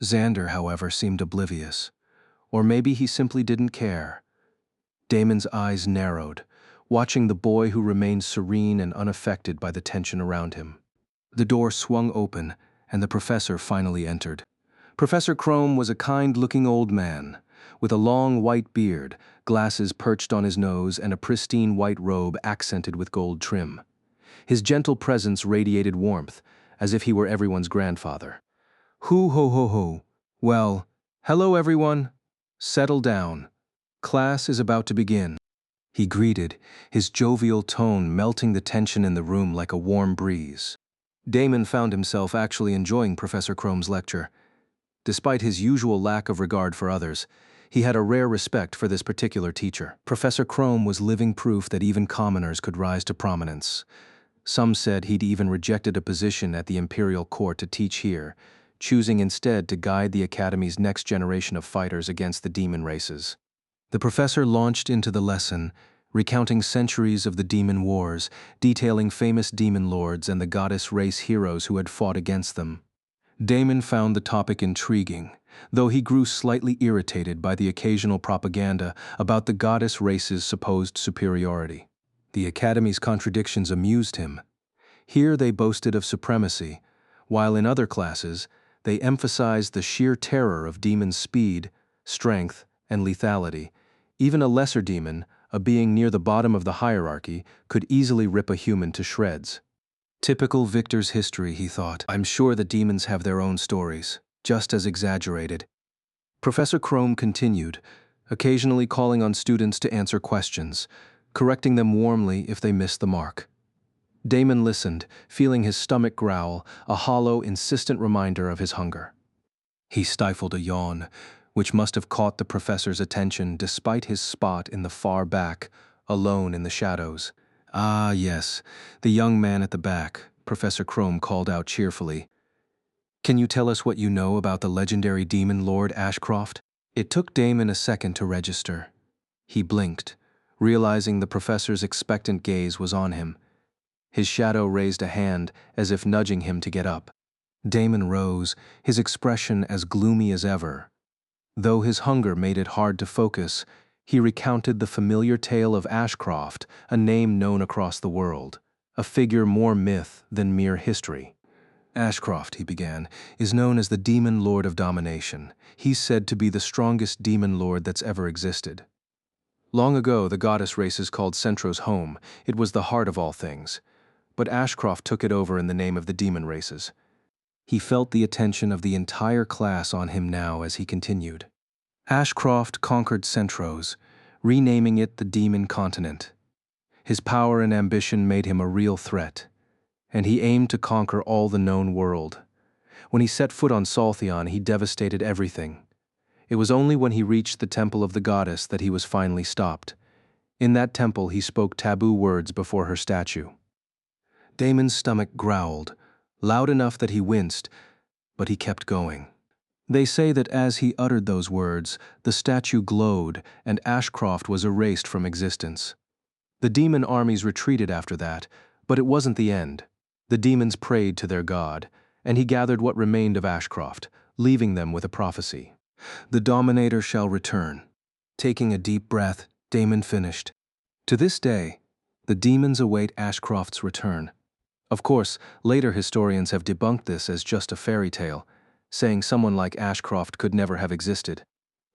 Xander, however, seemed oblivious. Or maybe he simply didn't care. Damon's eyes narrowed, watching the boy who remained serene and unaffected by the tension around him. The door swung open, and the professor finally entered. Professor Crome was a kind-looking old man, with a long white beard, glasses perched on his nose, and a pristine white robe accented with gold trim. His gentle presence radiated warmth, as if he were everyone's grandfather. "Hoo ho ho ho. Well, hello everyone. Settle down. Class is about to begin," he greeted, his jovial tone melting the tension in the room like a warm breeze. Damon found himself actually enjoying Professor Chrome's lecture. Despite his usual lack of regard for others, he had a rare respect for this particular teacher. Professor Chrome was living proof that even commoners could rise to prominence. Some said he'd even rejected a position at the imperial court to teach here, choosing instead to guide the Academy's next generation of fighters against the demon races. The professor launched into the lesson, recounting centuries of the demon wars, detailing famous demon lords and the goddess race heroes who had fought against them. Damon found the topic intriguing, though he grew slightly irritated by the occasional propaganda about the goddess race's supposed superiority. The Academy's contradictions amused him. Here they boasted of supremacy, while in other classes they emphasized the sheer terror of demons' speed, strength, and lethality. Even a lesser demon, a being near the bottom of the hierarchy, could easily rip a human to shreds. Typical Victor's history, he thought. I'm sure the demons have their own stories, just as exaggerated. Professor Chrome continued, occasionally calling on students to answer questions, correcting them warmly if they missed the mark. Damon listened, feeling his stomach growl, a hollow, insistent reminder of his hunger. He stifled a yawn, which must have caught the professor's attention despite his spot in the far back, alone in the shadows. "Ah, yes, the young man at the back," Professor Chrome called out cheerfully. "Can you tell us what you know about the legendary demon lord Ashcroft?" It took Damon a second to register. He blinked, realizing the professor's expectant gaze was on him. His shadow raised a hand as if nudging him to get up. Damon rose, his expression as gloomy as ever. Though his hunger made it hard to focus, He recounted the familiar tale of Ashcroft, a name known across the world, a figure more myth than mere history. Ashcroft, he began, is known as the Demon Lord of Domination. He's said to be the strongest demon lord that's ever existed. Long ago, the goddess races called Centro's home. It was the heart of all things. But Ashcroft took it over in the name of the demon races. He felt the attention of the entire class on him now as he continued. Ashcroft conquered Centros, renaming it the Demon Continent. His power and ambition made him a real threat, and he aimed to conquer all the known world. When he set foot on Saltheon, he devastated everything. It was only when he reached the temple of the goddess that he was finally stopped. In that temple, he spoke taboo words before her statue. Damon's stomach growled, loud enough that he winced, but he kept going. They say that as he uttered those words, the statue glowed and Ashcroft was erased from existence. The demon armies retreated after that, but it wasn't the end. The demons prayed to their god, and he gathered what remained of Ashcroft, leaving them with a prophecy. The Dominator shall return. Taking a deep breath, Damon finished. To this day, the demons await Ashcroft's return. Of course, later historians have debunked this as just a fairy tale, saying someone like Ashcroft could never have existed.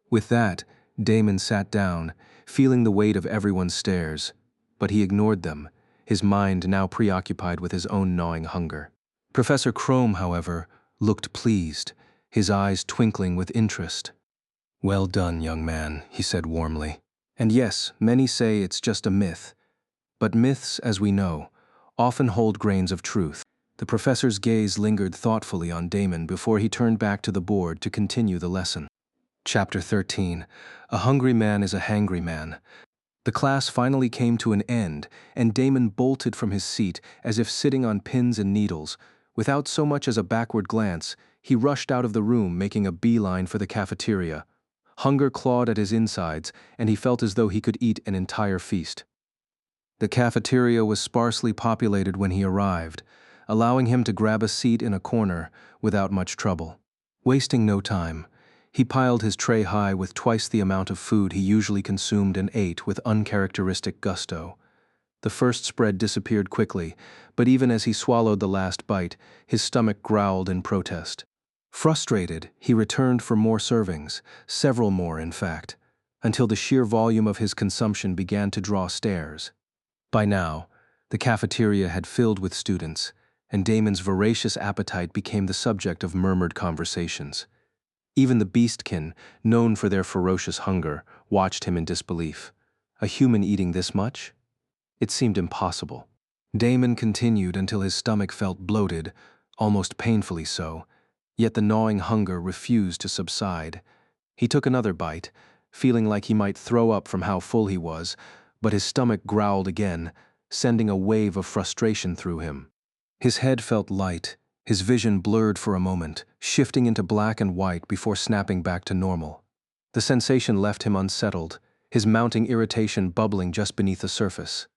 With that, Damon sat down, feeling the weight of everyone's stares, but he ignored them, his mind now preoccupied with his own gnawing hunger. Professor Crome, however, looked pleased, his eyes twinkling with interest. "Well done, young man," he said warmly. "And yes, many say it's just a myth, but myths, as we know, often hold grains of truth." The professor's gaze lingered thoughtfully on Damon before he turned back to the board to continue the lesson. Chapter 13. A hungry man is a hangry man. The class finally came to an end, and Damon bolted from his seat as if sitting on pins and needles. Without so much as a backward glance, he rushed out of the room, making a beeline for the cafeteria. Hunger clawed at his insides, and he felt as though he could eat an entire feast. The cafeteria was sparsely populated when he arrived, allowing him to grab a seat in a corner without much trouble. Wasting no time, he piled his tray high with twice the amount of food he usually consumed and ate with uncharacteristic gusto. The first spread disappeared quickly, but even as he swallowed the last bite, his stomach growled in protest. Frustrated, he returned for more servings, several more in fact, until the sheer volume of his consumption began to draw stares. By now, the cafeteria had filled with students, and Damon's voracious appetite became the subject of murmured conversations. Even the beastkin, known for their ferocious hunger, watched him in disbelief. A human eating this much? It seemed impossible. Damon continued until his stomach felt bloated, almost painfully so, yet the gnawing hunger refused to subside. He took another bite, feeling like he might throw up from how full he was, but his stomach growled again, sending a wave of frustration through him. His head felt light, his vision blurred for a moment, shifting into black and white before snapping back to normal. The sensation left him unsettled, his mounting irritation bubbling just beneath the surface.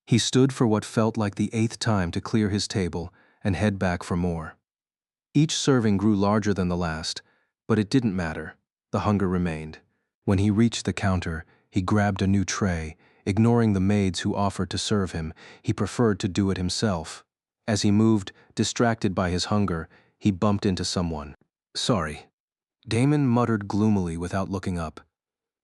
He stood for what felt like the 8th time to clear his table and head back for more. Each serving grew larger than the last, but it didn't matter. The hunger remained. When he reached the counter, he grabbed a new tray. Ignoring the maids who offered to serve him, he preferred to do it himself. As he moved, distracted by his hunger, he bumped into someone. "Sorry," Damon muttered gloomily without looking up.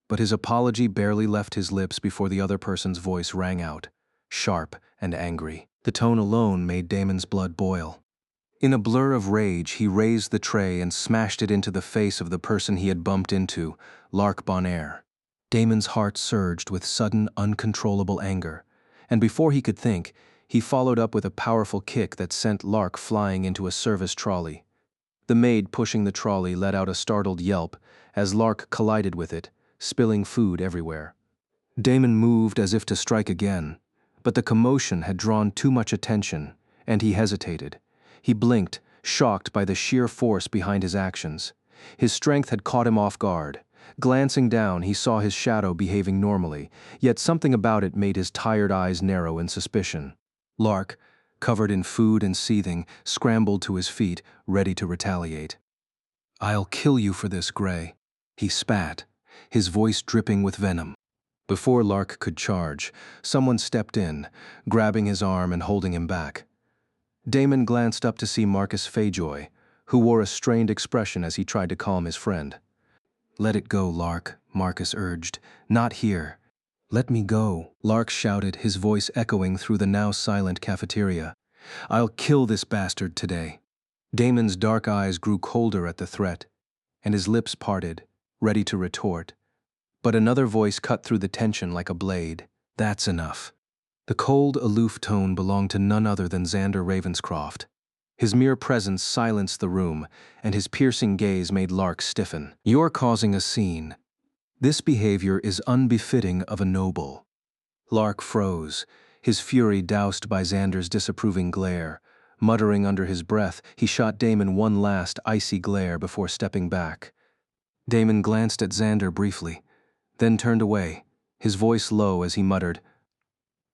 But his apology barely left his lips before the other person's voice rang out, sharp and angry. The tone alone made Damon's blood boil. In a blur of rage, he raised the tray and smashed it into the face of the person he had bumped into, Lark Bonaire. Damon's heart surged with sudden, uncontrollable anger, and before he could think, he followed up with a powerful kick that sent Lark flying into a service trolley. The maid pushing the trolley let out a startled yelp as Lark collided with it, spilling food everywhere. Damon moved as if to strike again, but the commotion had drawn too much attention, and he hesitated. He blinked, shocked by the sheer force behind his actions. His strength had caught him off guard. Glancing down, he saw his shadow behaving normally, yet something about it made his tired eyes narrow in suspicion. Lark, covered in food and seething, scrambled to his feet, ready to retaliate. "I'll kill you for this, Gray," he spat, his voice dripping with venom. Before Lark could charge, someone stepped in, grabbing his arm and holding him back. Damon glanced up to see Marcus Fayjoy, who wore a strained expression as he tried to calm his friend. "Let it go, Lark," Marcus urged. "Not here." "Let me go," Lark shouted, his voice echoing through the now silent cafeteria. "I'll kill this bastard today." Damon's dark eyes grew colder at the threat, and his lips parted, ready to retort. But another voice cut through the tension like a blade. "That's enough." The cold, aloof tone belonged to none other than Xander Ravenscroft. His mere presence silenced the room, and his piercing gaze made Lark stiffen. "You're causing a scene. This behavior is unbefitting of a noble." Lark froze, his fury doused by Xander's disapproving glare. Muttering under his breath, he shot Damon one last icy glare before stepping back. Damon glanced at Xander briefly, then turned away, his voice low as he muttered,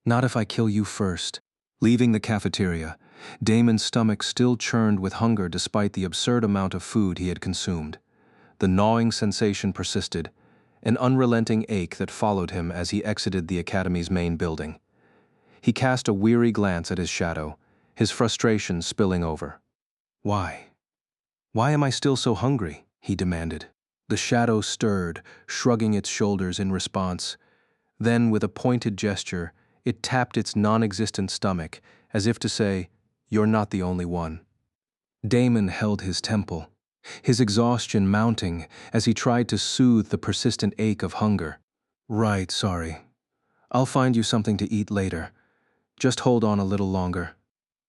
"Not if I kill you first." Leaving the cafeteria, Damon's stomach still churned with hunger despite the absurd amount of food he had consumed. The gnawing sensation persisted, an unrelenting ache that followed him as he exited the academy's main building. He cast a weary glance at his shadow, his frustration spilling over. "Why? Why am I still so hungry?" he demanded. The shadow stirred, shrugging its shoulders in response. Then, with a pointed gesture, it tapped its non-existent stomach, as if to say, "You're not the only one." Damon held his temple, his exhaustion mounting as he tried to soothe the persistent ache of hunger. "Right, sorry. I'll find you something to eat later. Just hold on a little longer."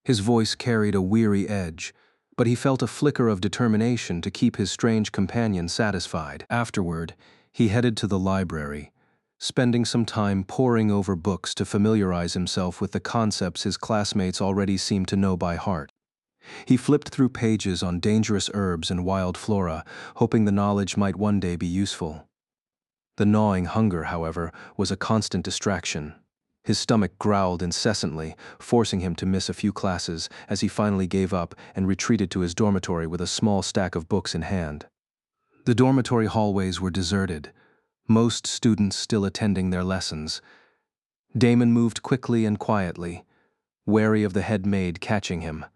His voice carried a weary edge, but he felt a flicker of determination to keep his strange companion satisfied. Afterward, he headed to the library, spending some time poring over books to familiarize himself with the concepts his classmates already seemed to know by heart. He flipped through pages on dangerous herbs and wild flora, hoping the knowledge might one day be useful. The gnawing hunger, however, was a constant distraction. His stomach growled incessantly, forcing him to miss a few classes as he finally gave up and retreated to his dormitory with a small stack of books in hand. The dormitory hallways were deserted, most students still attending their lessons. Damon moved quickly and quietly, wary of the head maid catching him.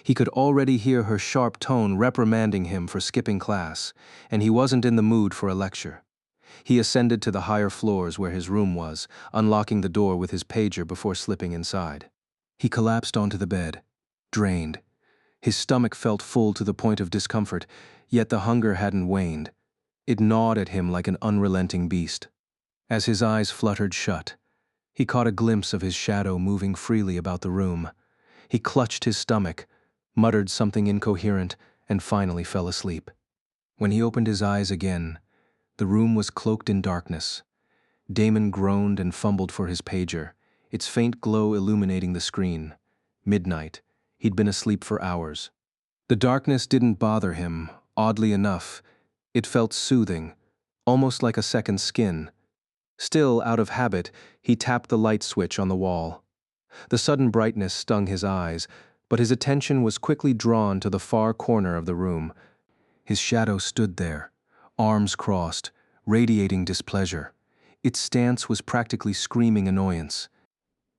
He could already hear her sharp tone reprimanding him for skipping class, and he wasn't in the mood for a lecture. He ascended to the higher floors where his room was, unlocking the door with his pager before slipping inside. He collapsed onto the bed, drained. His stomach felt full to the point of discomfort, yet the hunger hadn't waned. It gnawed at him like an unrelenting beast. As his eyes fluttered shut, he caught a glimpse of his shadow moving freely about the room. He clutched his stomach, muttered something incoherent, and finally fell asleep. When he opened his eyes again, the room was cloaked in darkness. Damon groaned and fumbled for his pager, its faint glow illuminating the screen. Midnight. He'd been asleep for hours. The darkness didn't bother him, oddly enough. It felt soothing, almost like a second skin. Still, out of habit, he tapped the light switch on the wall. The sudden brightness stung his eyes, but his attention was quickly drawn to the far corner of the room. His shadow stood there, arms crossed, radiating displeasure. Its stance was practically screaming annoyance.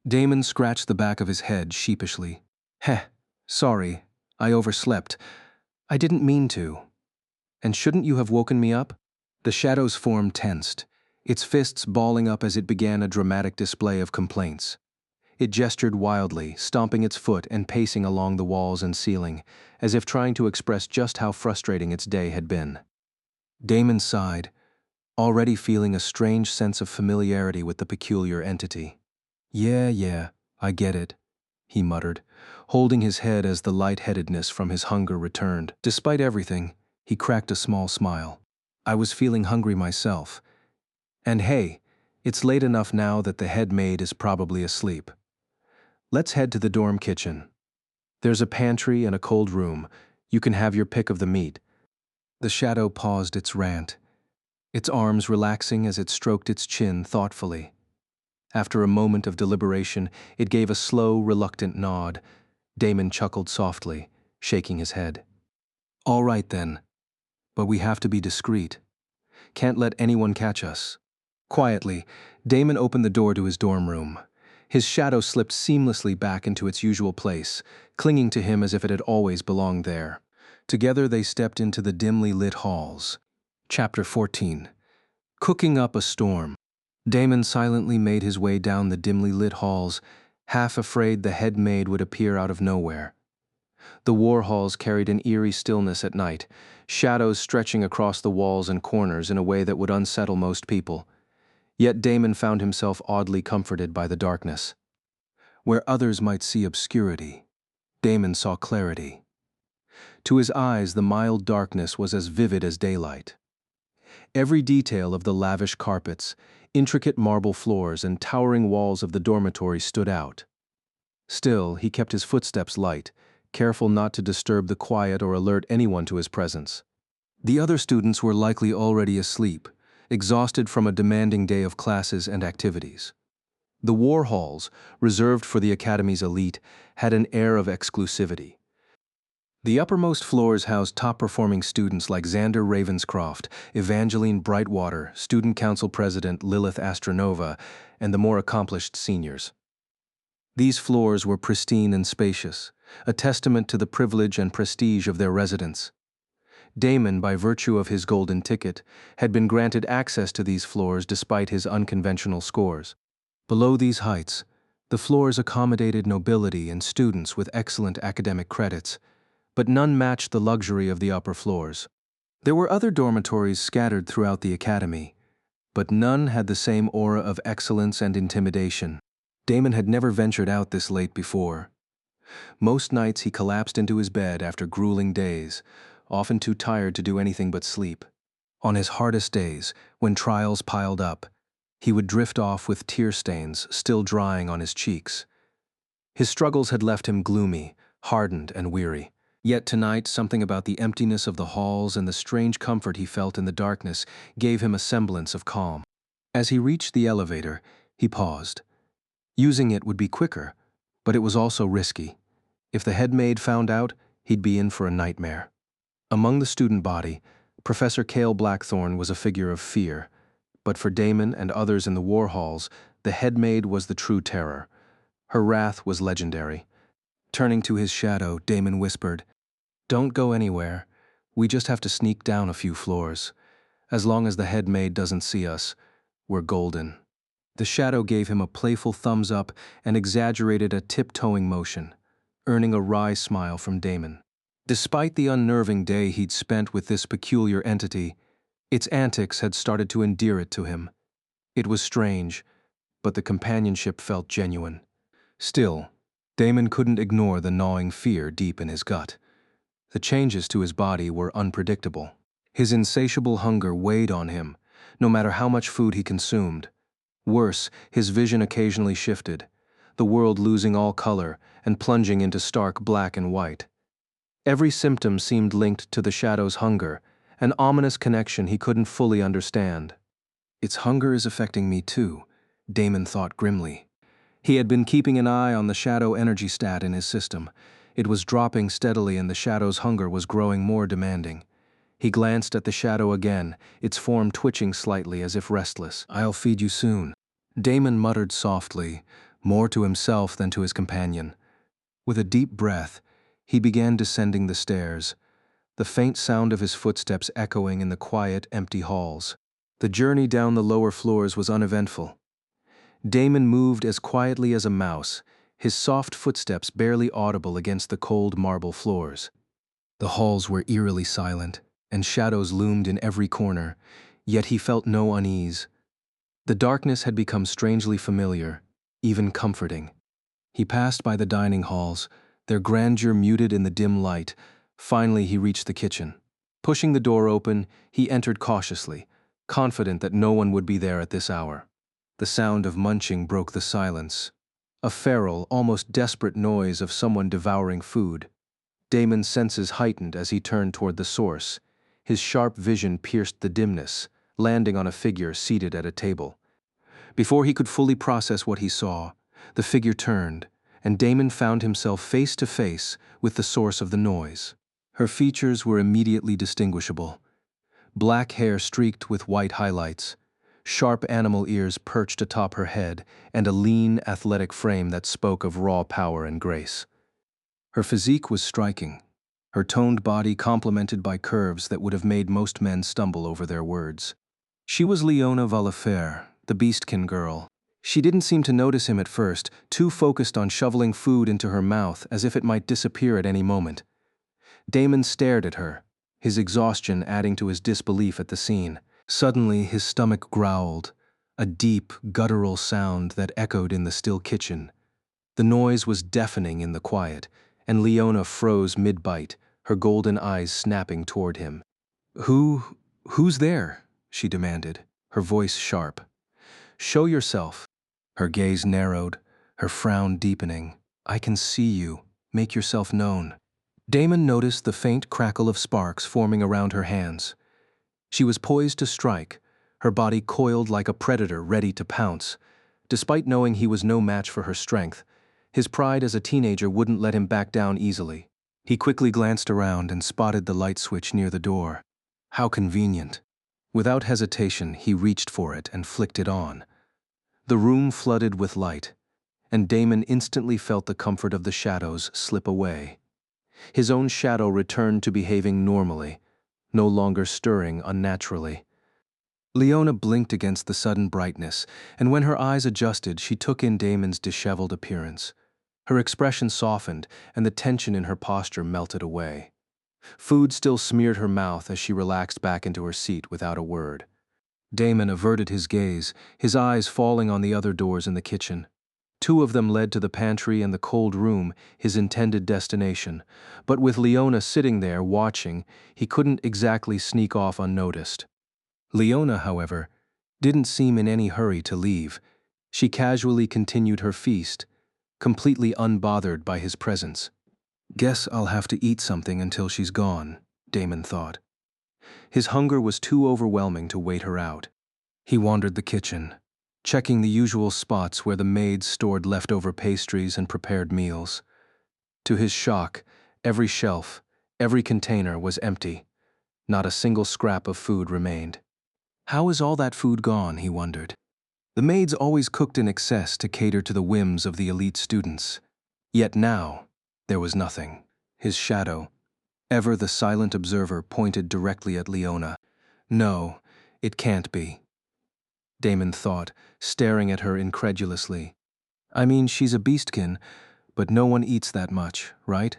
Damon scratched the back of his head sheepishly. "Heh, sorry, I overslept. I didn't mean to." "And shouldn't you have woken me up?" The shadow's form tensed, its fists balling up as it began a dramatic display of complaints. It gestured wildly, stomping its foot and pacing along the walls and ceiling, as if trying to express just how frustrating its day had been. Damon sighed, already feeling a strange sense of familiarity with the peculiar entity. Yeah, I get it," he muttered, holding his head as the lightheadedness from his hunger returned. Despite everything, he cracked a small smile. "I was feeling hungry myself. And hey, it's late enough now that the head maid is probably asleep. Let's head to the dorm kitchen. There's a pantry and a cold room. You can have your pick of the meat." The shadow paused its rant, its arms relaxing as it stroked its chin thoughtfully. After a moment of deliberation, it gave a slow, reluctant nod. Damon chuckled softly, shaking his head. "All right then, but we have to be discreet. Can't let anyone catch us." Quietly, Damon opened the door to his dorm room. His shadow slipped seamlessly back into its usual place, clinging to him as if it had always belonged there. Together they stepped into the dimly lit halls. Chapter 14. Cooking up a storm. Damon silently made his way down the dimly lit halls, half afraid the head maid would appear out of nowhere. The war halls carried an eerie stillness at night, shadows stretching across the walls and corners in a way that would unsettle most people. Yet Damon found himself oddly comforted by the darkness. Where others might see obscurity, Damon saw clarity. To his eyes, the mild darkness was as vivid as daylight. Every detail of the lavish carpets, intricate marble floors, and towering walls of the dormitory stood out. Still, he kept his footsteps light, careful not to disturb the quiet or alert anyone to his presence. The other students were likely already asleep, exhausted from a demanding day of classes and activities. The war halls, reserved for the academy's elite, had an air of exclusivity. The uppermost floors housed top-performing students like Xander Ravenscroft, Evangeline Brightwater, Student Council President Lilith Astronova, and the more accomplished seniors. These floors were pristine and spacious, a testament to the privilege and prestige of their residents. Damon, by virtue of his golden ticket, had been granted access to these floors despite his unconventional scores. Below these heights, the floors accommodated nobility and students with excellent academic credits, but none matched the luxury of the upper floors. There were other dormitories scattered throughout the academy, but none had the same aura of excellence and intimidation. Damon had never ventured out this late before. Most nights he collapsed into his bed after grueling days, often too tired to do anything but sleep. On his hardest days, when trials piled up, he would drift off with tear stains still drying on his cheeks. His struggles had left him gloomy, hardened, and weary. Yet tonight, something about the emptiness of the halls and the strange comfort he felt in the darkness gave him a semblance of calm. As he reached the elevator, he paused. Using it would be quicker, but it was also risky. If the head maid found out, he'd be in for a nightmare. Among the student body, Professor Cale Blackthorne was a figure of fear, but for Damon and others in the war halls, the head maid was the true terror. Her wrath was legendary. Turning to his shadow, Damon whispered, "Don't go anywhere. We just have to sneak down a few floors. As long as the head maid doesn't see us, we're golden." The shadow gave him a playful thumbs up and exaggerated a tiptoeing motion, earning a wry smile from Damon. Despite the unnerving day he'd spent with this peculiar entity, its antics had started to endear it to him. It was strange, but the companionship felt genuine. Still, Damon couldn't ignore the gnawing fear deep in his gut. The changes to his body were unpredictable. His insatiable hunger weighed on him, no matter how much food he consumed. Worse, his vision occasionally shifted, the world losing all color and plunging into stark black and white. Every symptom seemed linked to the shadow's hunger, an ominous connection he couldn't fully understand. "Its hunger is affecting me too," Damon thought grimly. He had been keeping an eye on the shadow energy stat in his system. It was dropping steadily and the shadow's hunger was growing more demanding. He glanced at the shadow again, its form twitching slightly as if restless. "I'll feed you soon," Damon muttered softly, more to himself than to his companion. With a deep breath, he began descending the stairs, the faint sound of his footsteps echoing in the quiet, empty halls. The journey down the lower floors was uneventful. Damon moved as quietly as a mouse, his soft footsteps barely audible against the cold marble floors. The halls were eerily silent, and shadows loomed in every corner, yet he felt no unease. The darkness had become strangely familiar, even comforting. He passed by the dining halls, their grandeur muted in the dim light. Finally, he reached the kitchen. Pushing the door open, he entered cautiously, confident that no one would be there at this hour. The sound of munching broke the silence, a feral, almost desperate noise of someone devouring food. Damon's senses heightened as he turned toward the source. His sharp vision pierced the dimness, landing on a figure seated at a table. Before he could fully process what he saw, the figure turned, and Damon found himself face to face with the source of the noise. Her features were immediately distinguishable. Black hair streaked with white highlights, sharp animal ears perched atop her head, and a lean, athletic frame that spoke of raw power and grace. Her physique was striking, her toned body complemented by curves that would have made most men stumble over their words. She was Leona Vallafere, the Beastkin girl. She didn't seem to notice him at first, too focused on shoveling food into her mouth as if it might disappear at any moment. Damon stared at her, his exhaustion adding to his disbelief at the scene. Suddenly, his stomach growled, a deep, guttural sound that echoed in the still kitchen. The noise was deafening in the quiet, and Leona froze mid-bite, her golden eyes snapping toward him. Who's there?" she demanded, her voice sharp. "Show yourself." Her gaze narrowed, her frown deepening. "I can see you. Make yourself known." Damon noticed the faint crackle of sparks forming around her hands. She was poised to strike, her body coiled like a predator ready to pounce. Despite knowing he was no match for her strength, his pride as a teenager wouldn't let him back down easily. He quickly glanced around and spotted the light switch near the door. How convenient. Without hesitation, he reached for it and flicked it on. The room flooded with light, and Damon instantly felt the comfort of the shadows slip away. His own shadow returned to behaving normally, no longer stirring unnaturally. Leona blinked against the sudden brightness, and when her eyes adjusted, she took in Damon's disheveled appearance. Her expression softened, and the tension in her posture melted away. Food still smeared her mouth as she relaxed back into her seat without a word. Damon averted his gaze, his eyes falling on the other doors in the kitchen. Two of them led to the pantry and the cold room, his intended destination, but with Leona sitting there watching, he couldn't exactly sneak off unnoticed. Leona, however, didn't seem in any hurry to leave. She casually continued her feast, completely unbothered by his presence. "Guess I'll have to eat something until she's gone," Damon thought. His hunger was too overwhelming to wait her out. He wandered the kitchen, checking the usual spots where the maids stored leftover pastries and prepared meals. To his shock, every shelf, every container was empty. Not a single scrap of food remained. How is all that food gone, he wondered. The maids always cooked in excess to cater to the whims of the elite students. Yet now, there was nothing. His shadow, ever the silent observer, pointed directly at Leona. No, it can't be, Damon thought, staring at her incredulously. I mean, she's a beastkin, but no one eats that much, right?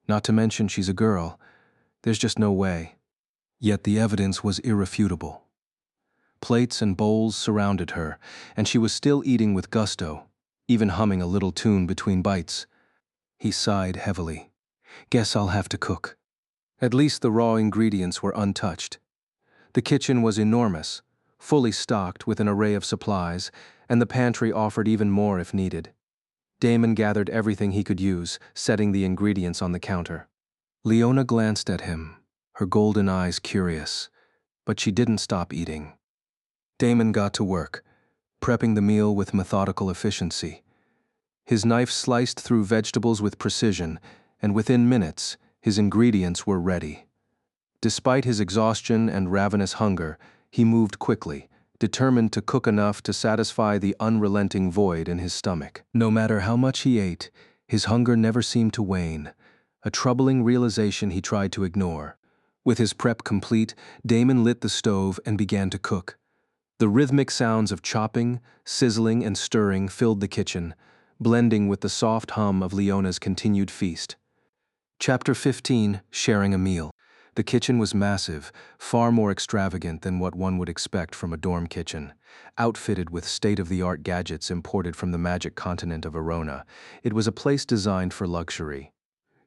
Not to mention she's a girl. There's just no way. Yet the evidence was irrefutable. Plates and bowls surrounded her, and she was still eating with gusto, even humming a little tune between bites. He sighed heavily. Guess I'll have to cook. At least the raw ingredients were untouched. The kitchen was enormous, fully stocked with an array of supplies, and the pantry offered even more if needed. Damon gathered everything he could use, setting the ingredients on the counter. Leona glanced at him, her golden eyes curious, but she didn't stop eating. Damon got to work, prepping the meal with methodical efficiency. His knife sliced through vegetables with precision, and within minutes, his ingredients were ready. Despite his exhaustion and ravenous hunger, he moved quickly, determined to cook enough to satisfy the unrelenting void in his stomach. No matter how much he ate, his hunger never seemed to wane, a troubling realization he tried to ignore. With his prep complete, Damon lit the stove and began to cook. The rhythmic sounds of chopping, sizzling, and stirring filled the kitchen, blending with the soft hum of Leona's continued feast. Chapter 15, Sharing a Meal. The kitchen was massive, far more extravagant than what one would expect from a dorm kitchen. Outfitted with state-of-the-art gadgets imported from the magic continent of Arona, it was a place designed for luxury.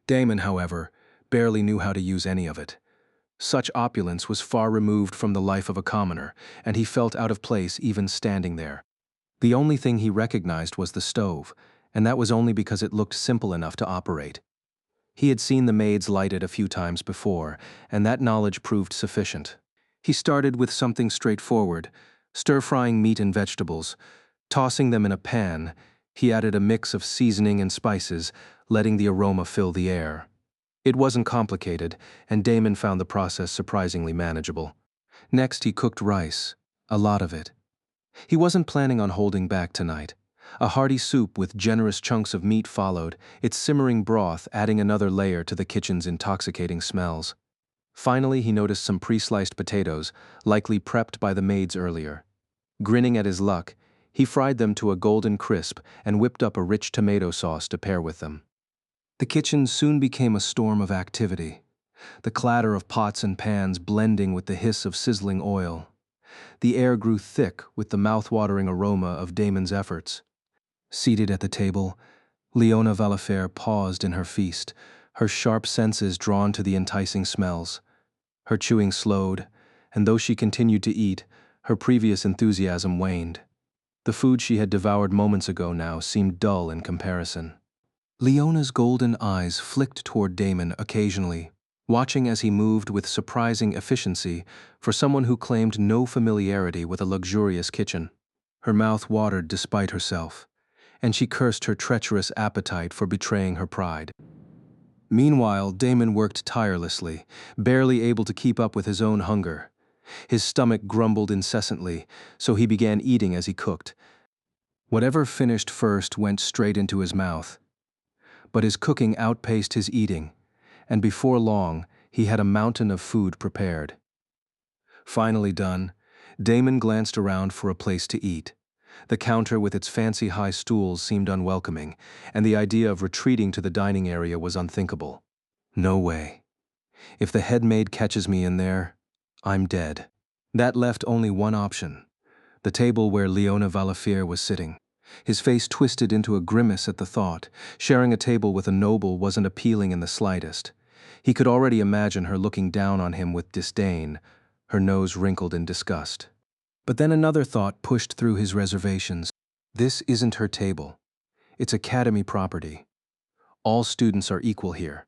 Damon, however, barely knew how to use any of it. Such opulence was far removed from the life of a commoner, and he felt out of place even standing there. The only thing he recognized was the stove, and that was only because it looked simple enough to operate. He had seen the maids light it a few times before, and that knowledge proved sufficient. He started with something straightforward, stir-frying meat and vegetables. Tossing them in a pan, he added a mix of seasoning and spices, letting the aroma fill the air. It wasn't complicated, and Damon found the process surprisingly manageable. Next, he cooked rice, A lot of it. He wasn't planning on holding back tonight. A hearty soup with generous chunks of meat followed, its simmering broth adding another layer to the kitchen's intoxicating smells. Finally, he noticed some pre-sliced potatoes, likely prepped by the maids earlier. Grinning at his luck, he fried them to a golden crisp and whipped up a rich tomato sauce to pair with them. The kitchen soon became a storm of activity, the clatter of pots and pans blending with the hiss of sizzling oil. The air grew thick with the mouth-watering aroma of Damon's efforts. Seated at the table, Leona Vallafere paused in her feast, her sharp senses drawn to the enticing smells. Her chewing slowed, and though she continued to eat, her previous enthusiasm waned. The food she had devoured moments ago now seemed dull in comparison. Leona's golden eyes flicked toward Damon occasionally, watching as he moved with surprising efficiency for someone who claimed no familiarity with a luxurious kitchen. Her mouth watered despite herself, and she cursed her treacherous appetite for betraying her pride. Meanwhile, Damon worked tirelessly, barely able to keep up with his own hunger. His stomach grumbled incessantly, so he began eating as he cooked. Whatever finished first went straight into his mouth. But his cooking outpaced his eating, and before long, he had a mountain of food prepared. Finally done, Damon glanced around for a place to eat. The counter with its fancy high stools seemed unwelcoming, and the idea of retreating to the dining area was unthinkable. No way. If the head maid catches me in there, I'm dead. That left only one option: the table where Leona Vallafere was sitting. His face twisted into a grimace at the thought. Sharing a table with a noble wasn't appealing in the slightest. He could already imagine her looking down on him with disdain, her nose wrinkled in disgust. But then another thought pushed through his reservations. This isn't her table. It's academy property. All students are equal here.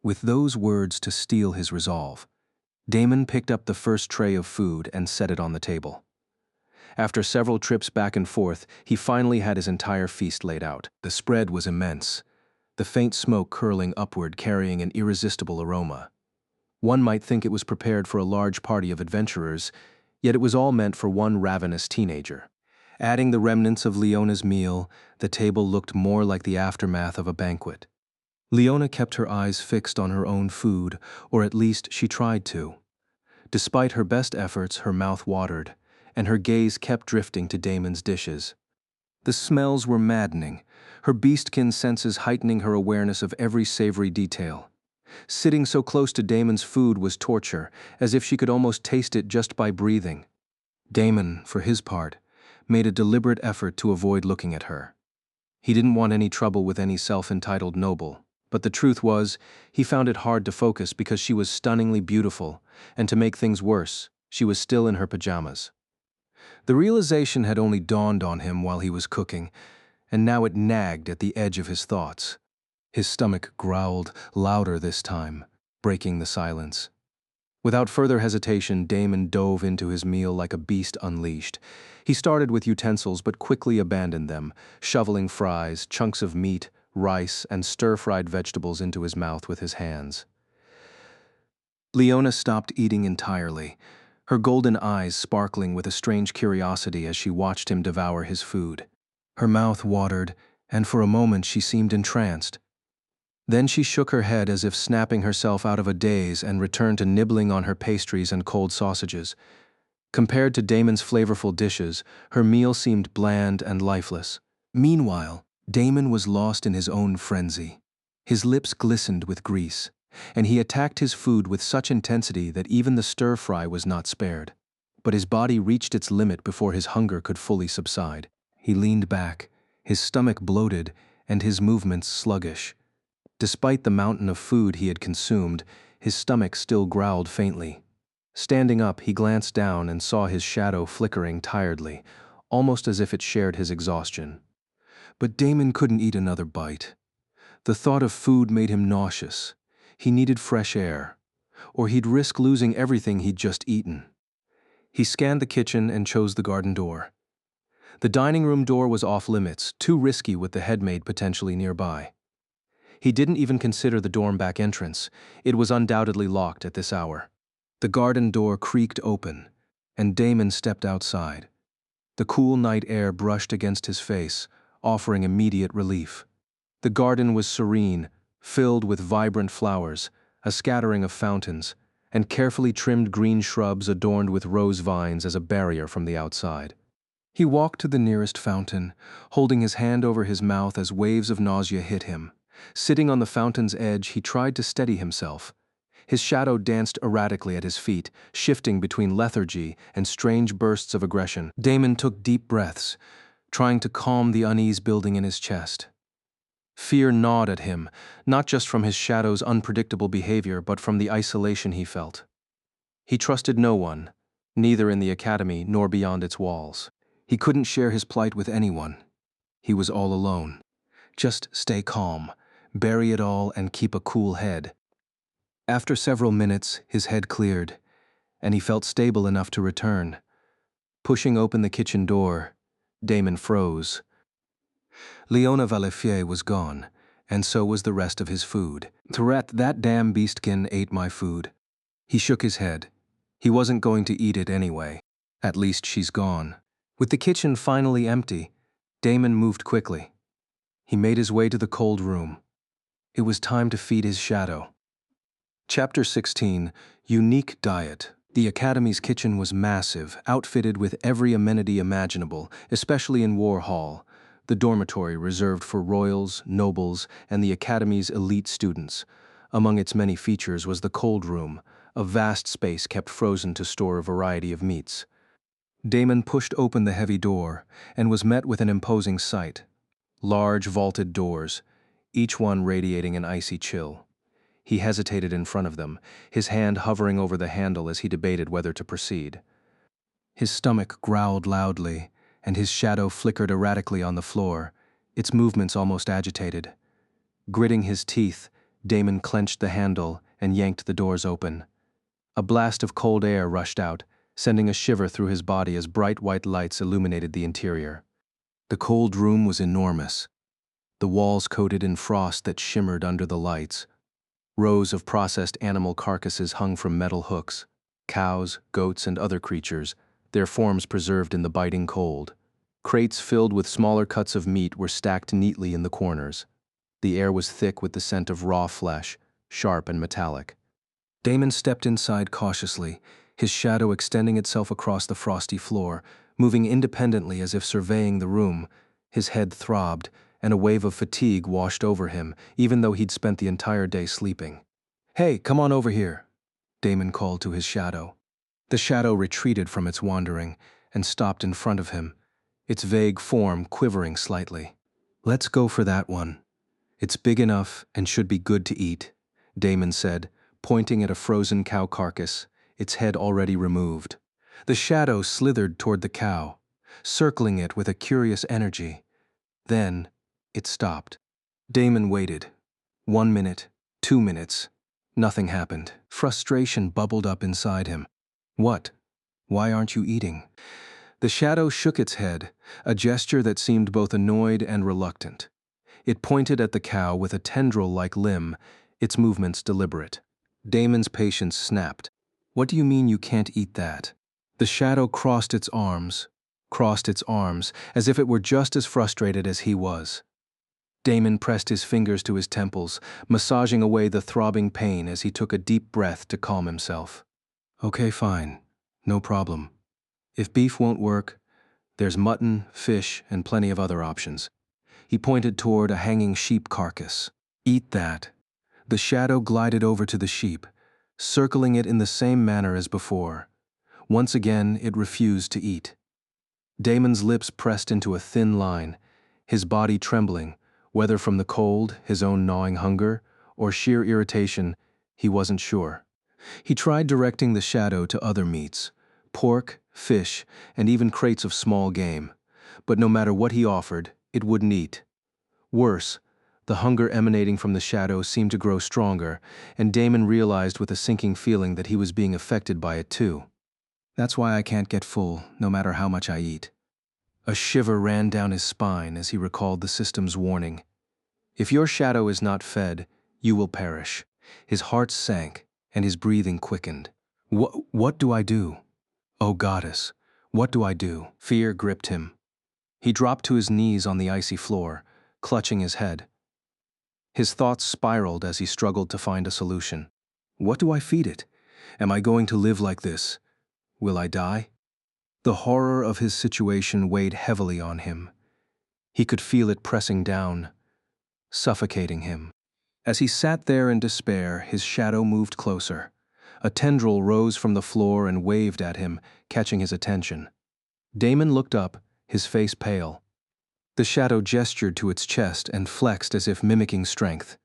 With those words to steel his resolve, Damon picked up the first tray of food and set it on the table. After several trips back and forth, he finally had his entire feast laid out. The spread was immense, the faint smoke curling upward carrying an irresistible aroma. One might think it was prepared for a large party of adventurers, yet it was all meant for one ravenous teenager. Adding the remnants of Leona's meal, the table looked more like the aftermath of a banquet. Leona kept her eyes fixed on her own food, or at least she tried to. Despite her best efforts, her mouth watered, and her gaze kept drifting to Damon's dishes. The smells were maddening, her beastkin senses heightening her awareness of every savory detail. Sitting so close to Damon's food was torture, as if she could almost taste it just by breathing. Damon, for his part, made a deliberate effort to avoid looking at her. He didn't want any trouble with any self-entitled noble, but the truth was, he found it hard to focus because she was stunningly beautiful, and to make things worse, she was still in her pajamas. The realization had only dawned on him while he was cooking, and now it nagged at the edge of his thoughts. His stomach growled, louder this time, breaking the silence. Without further hesitation, Damon dove into his meal like a beast unleashed. He started with utensils but quickly abandoned them, shoveling fries, chunks of meat, rice, and stir-fried vegetables into his mouth with his hands. Leona stopped eating entirely, her golden eyes sparkling with a strange curiosity as she watched him devour his food. Her mouth watered, and for a moment she seemed entranced. Then she shook her head as if snapping herself out of a daze and returned to nibbling on her pastries and cold sausages. Compared to Damon's flavorful dishes, her meal seemed bland and lifeless. Meanwhile, Damon was lost in his own frenzy. His lips glistened with grease, and he attacked his food with such intensity that even the stir-fry was not spared. But his body reached its limit before his hunger could fully subside. He leaned back, his stomach bloated and his movements sluggish. Despite the mountain of food he had consumed, his stomach still growled faintly. Standing up, he glanced down and saw his shadow flickering tiredly, almost as if it shared his exhaustion. But Damon couldn't eat another bite. The thought of food made him nauseous. He needed fresh air, or he'd risk losing everything he'd just eaten. He scanned the kitchen and chose the garden door. The dining room door was off limits, too risky with the headmaid potentially nearby. He didn't even consider the dorm back entrance. It was undoubtedly locked at this hour. The garden door creaked open, and Damon stepped outside. The cool night air brushed against his face, offering immediate relief. The garden was serene, filled with vibrant flowers, a scattering of fountains, and carefully trimmed green shrubs adorned with rose vines as a barrier from the outside. He walked to the nearest fountain, holding his hand over his mouth as waves of nausea hit him. Sitting on the fountain's edge, he tried to steady himself. His shadow danced erratically at his feet, shifting between lethargy and strange bursts of aggression. Damon took deep breaths, trying to calm the unease building in his chest. Fear gnawed at him, not just from his shadow's unpredictable behavior, but from the isolation he felt. He trusted no one, neither in the academy nor beyond its walls. He couldn't share his plight with anyone. He was all alone. Just stay calm, bury it all, and keep a cool head. After several minutes, his head cleared, and he felt stable enough to return. Pushing open the kitchen door, Damon froze. Leona Valefier was gone, and so was the rest of his food. That damn beastkin ate my food. He shook his head. He wasn't going to eat it anyway. At least she's gone. With the kitchen finally empty, Damon moved quickly. He made his way to the cold room. It was time to feed his shadow. Chapter 16, Unique Diet. The Academy's kitchen was massive, outfitted with every amenity imaginable, especially in War Hall, the dormitory reserved for royals, nobles, and the Academy's elite students. Among its many features was the cold room, a vast space kept frozen to store a variety of meats. Damon pushed open the heavy door and was met with an imposing sight. Large vaulted doors, each one radiating an icy chill. He hesitated in front of them, his hand hovering over the handle as he debated whether to proceed. His stomach growled loudly, and his shadow flickered erratically on the floor, its movements almost agitated. Gritting his teeth, Damon clenched the handle and yanked the doors open. A blast of cold air rushed out, sending a shiver through his body as bright white lights illuminated the interior. The cold room was enormous, the walls coated in frost that shimmered under the lights. Rows of processed animal carcasses hung from metal hooks, cows, goats, and other creatures, their forms preserved in the biting cold. Crates filled with smaller cuts of meat were stacked neatly in the corners. The air was thick with the scent of raw flesh, sharp and metallic. Damon stepped inside cautiously, his shadow extending itself across the frosty floor, moving independently as if surveying the room. His head throbbed, and a wave of fatigue washed over him, even though he'd spent the entire day sleeping. "Hey, come on over here," Damon called to his shadow. The shadow retreated from its wandering and stopped in front of him, its vague form quivering slightly. "Let's go for that one. It's big enough and should be good to eat," Damon said, pointing at a frozen cow carcass, its head already removed. The shadow slithered toward the cow, circling it with a curious energy. Then, it stopped. Damon waited. 1 minute, 2 minutes. Nothing happened. Frustration bubbled up inside him. "What? Why aren't you eating?" The shadow shook its head, a gesture that seemed both annoyed and reluctant. It pointed at the cow with a tendril-like limb, its movements deliberate. Damon's patience snapped. "What do you mean you can't eat that?" The shadow crossed its arms, as if it were just as frustrated as he was. Damon pressed his fingers to his temples, massaging away the throbbing pain as he took a deep breath to calm himself. "Okay, fine. No problem. If beef won't work, there's mutton, fish, and plenty of other options." He pointed toward a hanging sheep carcass. "Eat that." The shadow glided over to the sheep, circling it in the same manner as before. Once again, it refused to eat. Damon's lips pressed into a thin line, his body trembling, whether from the cold, his own gnawing hunger, or sheer irritation, he wasn't sure. He tried directing the shadow to other meats, pork, fish, and even crates of small game, but no matter what he offered, it wouldn't eat. Worse, the hunger emanating from the shadow seemed to grow stronger, and Damon realized with a sinking feeling that he was being affected by it too. "That's why I can't get full, no matter how much I eat." A shiver ran down his spine as he recalled the system's warning. "If your shadow is not fed, you will perish." His heart sank, and his breathing quickened. What do I do?" Oh goddess, what do I do? Fear gripped him. He dropped to his knees on the icy floor, clutching his head. His thoughts spiraled as he struggled to find a solution. What do I feed it? Am I going to live like this? Will I die? The horror of his situation weighed heavily on him. He could feel it pressing down, suffocating him. As he sat there in despair, his shadow moved closer. A tendril rose from the floor and waved at him, catching his attention. Damon looked up, his face pale. The shadow gestured to its chest and flexed as if mimicking strength.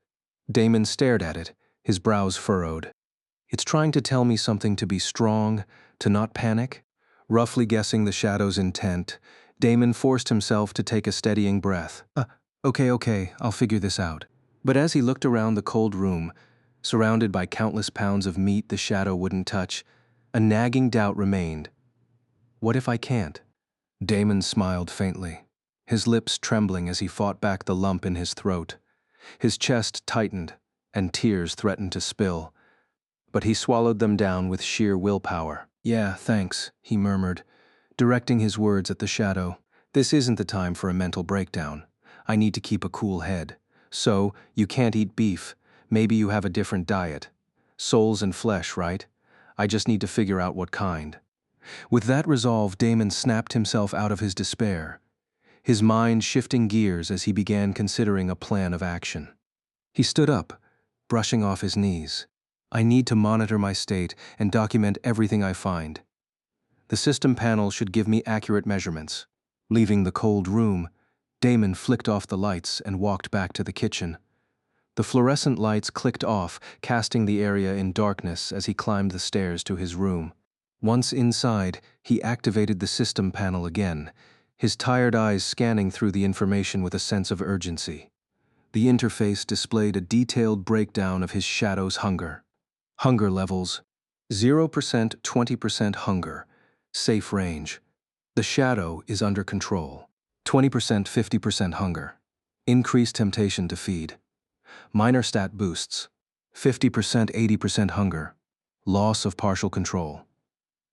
Damon stared at it, his brows furrowed. It's trying to tell me something, to be strong, to not panic? Roughly guessing the shadow's intent, Damon forced himself to take a steadying breath. Okay, I'll figure this out. But as he looked around the cold room, surrounded by countless pounds of meat the shadow wouldn't touch, a nagging doubt remained. What if I can't? Damon smiled faintly, his lips trembling as he fought back the lump in his throat. His chest tightened, and tears threatened to spill. But he swallowed them down with sheer willpower. Yeah, thanks, he murmured, directing his words at the shadow. This isn't the time for a mental breakdown. I need to keep a cool head. So, you can't eat beef. Maybe you have a different diet. Souls and flesh, right? I just need to figure out what kind. With that resolve, Damon snapped himself out of his despair, his mind shifting gears as he began considering a plan of action. He stood up, brushing off his knees. I need to monitor my state and document everything I find. The system panel should give me accurate measurements. Leaving the cold room, Damon flicked off the lights and walked back to the kitchen. The fluorescent lights clicked off, casting the area in darkness as he climbed the stairs to his room. Once inside, he activated the system panel again, his tired eyes scanning through the information with a sense of urgency. The interface displayed a detailed breakdown of his shadow's hunger. Hunger levels: 0%, 20% hunger. Safe range. The shadow is under control. 20%, 50% hunger. Increased temptation to feed. Minor stat boosts. 50%, 80% hunger. Loss of partial control.